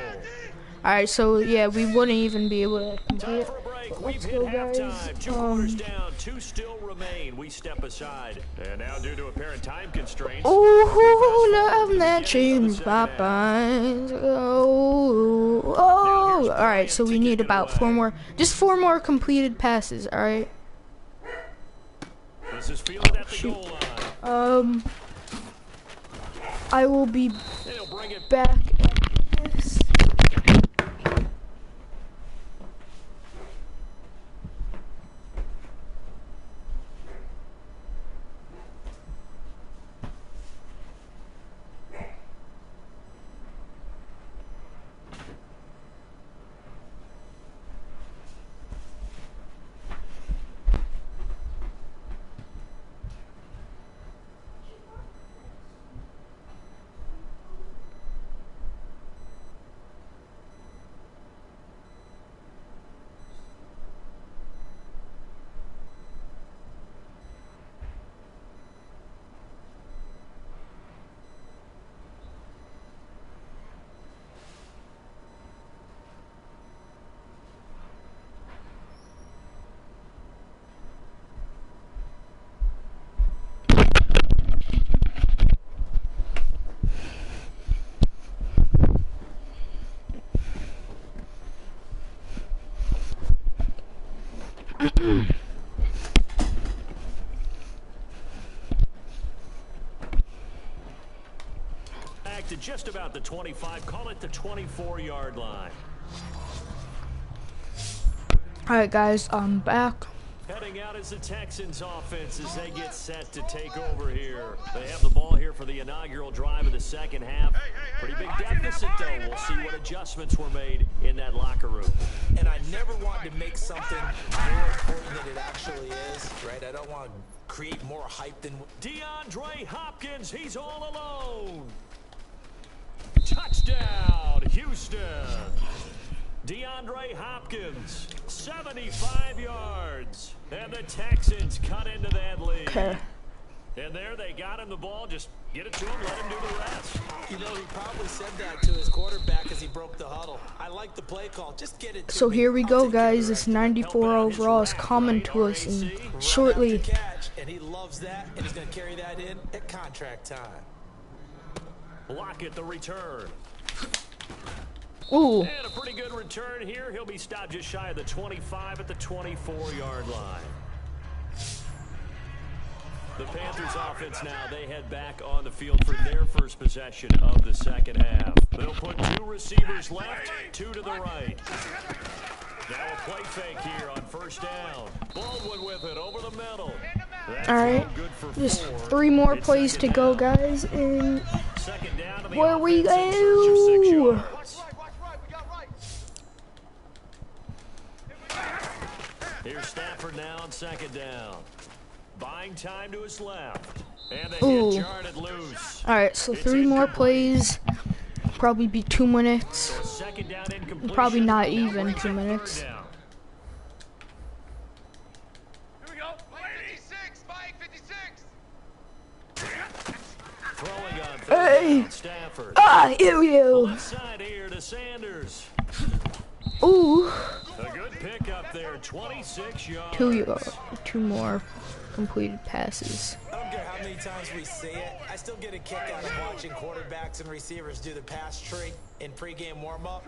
S1: Alright, so yeah, we wouldn't even be able to complete
S3: Time
S1: it.
S3: for a break.
S1: But
S3: We've
S1: let's
S3: hit
S1: go, guys.
S3: halftime. 2 quarters down, 2 still remain. We step aside. And now, due to apparent time constraints,
S1: Oh, love that change Popeyes. Oh. Alright, so we need about 4 more. Just 4 more completed passes, alright?
S3: this is fielded at the goal line.
S1: I will be
S3: And he'll bring it
S1: back at this.
S3: Back to just about the 25, call it the 24-yard line.
S1: Alright guys, I'm back.
S3: Heading out is the Texans offense as they get set to take over here. They have the ball here for the inaugural drive of the second half. Pretty big deficit though. We'll see what adjustments were made in that locker room.
S2: And I never wanted to make something more important than it actually is, right? I don't want to create more hype than...
S3: DeAndre Hopkins, he's all alone. Touchdown, Houston. DeAndre Hopkins, 75 yards. And the Texans cut into that lead.
S1: Okay.
S3: And there they got him the ball. Just get it to him, let him do the rest.
S2: You know, he probably said that to his quarterback as he broke the huddle. I like the play call. Just get it to
S1: So
S2: me.
S1: here we
S2: I'll
S1: go
S2: take care of
S1: guys,
S2: the
S1: this
S2: rest.
S1: 94 overall is coming to us in shortly.
S2: Run after catch, and he loves that, and he's going to carry that in at contract time.
S3: Block it, the return.
S1: Ooh.
S3: And a pretty good return here. He'll be stopped just shy of the 25 at the 24-yard line. The Panthers offense now, they head back on the field for their first possession of the second half. They'll put two receivers left, two to the right. Now a play fake here on first down. Baldwin with it over the middle.
S1: Alright, just 3 more plays to go guys, and where we go.
S3: Here's Stafford now on second down. Buying time to his left. And they
S1: Ooh.
S3: get Jarred loose.
S1: Alright, so 3 more plays. Probably be 2 minutes.
S3: So second down incompletion.
S1: Probably not
S3: Now
S1: even
S3: brings
S1: 2
S3: up
S1: minutes.
S3: third down.
S4: Here we go. 56. Spike 56.
S3: Throwing on third
S1: Hey.
S3: down, Stafford.
S1: Ah, ew.
S3: Left side here to Sanders.
S1: Ooh.
S3: A good pickup there, 26 yards.
S1: 2 more completed passes.
S2: I don't care how many times we see it. I still get a kick out of watching quarterbacks and receivers do the pass tree in pregame warm-up.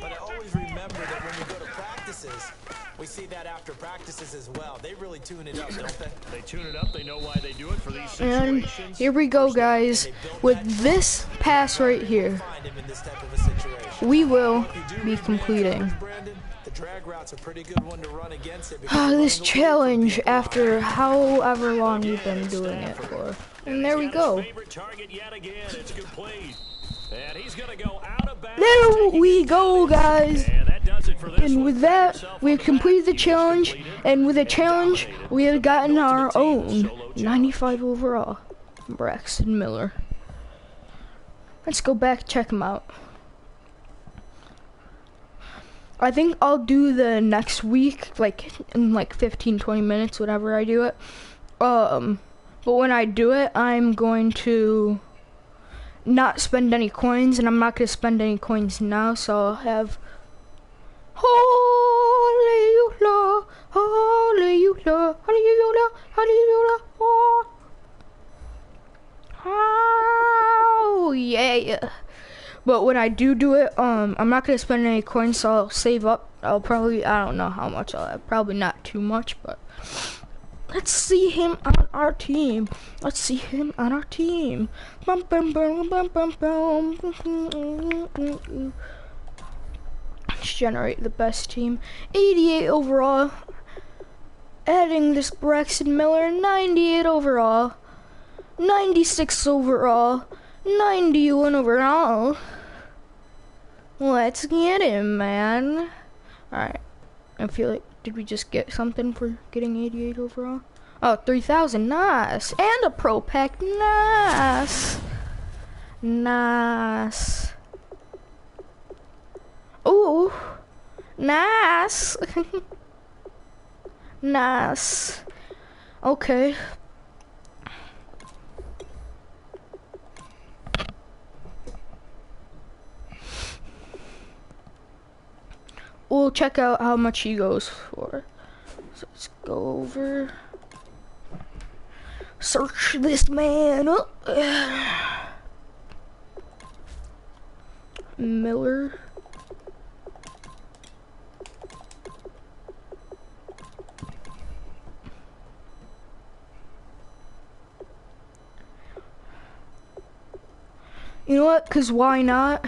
S2: But I always remember that when we go to practices, we see that after practices as well. They really tune it up, don't they?
S3: They tune it up. They know why they do it for these
S1: And
S3: situations.
S1: here we go guys, with this pass right here,
S2: Find him in this type of a situation.
S1: we will be completing
S2: Brandon, the drag route's a pretty good one to run against it.
S1: this challenge after however long we've been doing it for. And there we go.
S3: Favorite target yet again. It's complete. And he's going to go out of bounds.
S1: There we go guys.
S3: And that does it for this
S1: And
S3: one.
S1: with that, we have completed the challenge, and with the challenge, we have gotten our own 95 overall from Braxton Miller. Let's go back, check him out. I think I'll do the next week, like in like 15-20 minutes, whatever I do it. But when I do it, I'm going to not spend any coins, and I'm not going to spend any coins now, so I'll have Hallelujah, Hallelujah, Hallelujah, Hallelujah, oh yeah. But when I do it, I'm not gonna spend any coins, so I'll save up. I don't know how much I'll have, probably not too much, but let's see him on our team. Let's see him on our team. Bum, bum, bum, bum, bum, bum. Let's generate the best team. 88 overall. Adding this Braxton Miller, 98 overall. 96 overall. 91 overall. Let's get him, man. Alright. I feel like, did we just get something for getting 88 overall? Oh, 3,000. Nice. And a pro pack. Nice. Nice. Ooh. Nice. Nice. Okay. We'll check out how much he goes for. So let's go over. Search this man up. Miller. You know what? Because why not?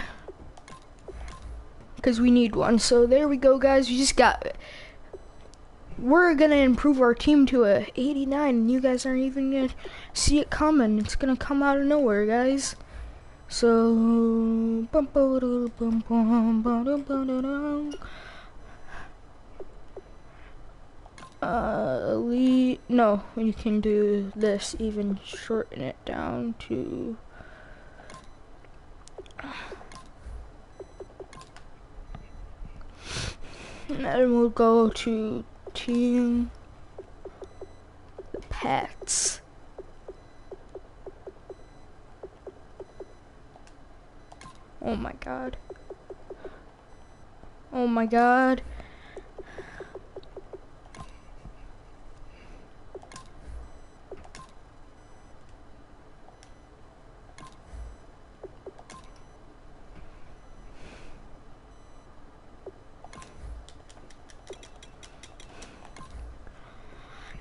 S1: Because we need one. So there we go, guys. We just got it. We're going to improve our team to a 89, and you guys aren't even going to see it coming. It's going to come out of nowhere, guys. So... no, you can do this, even shorten it down to... And then we'll go to team the Pats. Oh my god. Oh my god.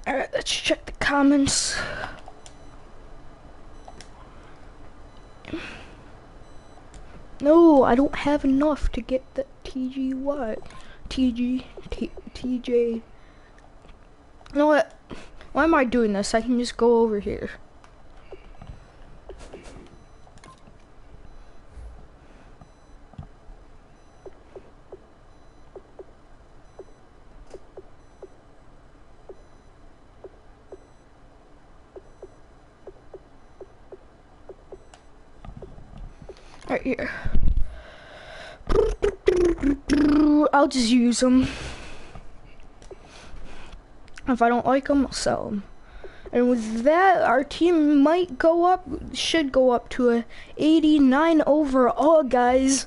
S1: Alright, let's check the comments. No, I don't have enough to get the TJ. You know what? Why am I doing this? I can just go over here. Right here. I'll just use them. If I don't like them, I'll sell them. And with that, our team might go up, should go up to a 89 overall, guys.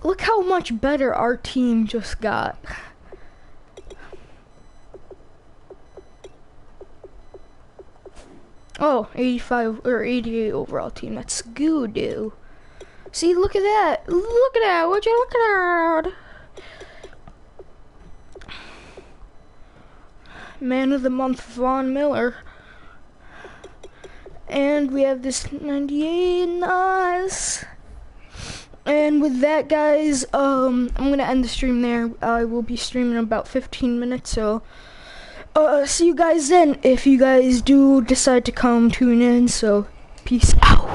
S1: Look how much better our team just got. Oh, 85 or 88 overall team. That's good, dude. See, look at that. Look at that. Would you look at that? Man of the Month, Von Miller. And we have this 98. Nice. And with that, guys, I'm gonna end the stream there. I will be streaming in about 15 minutes, so see you guys then if you guys do decide to come tune in. So peace out.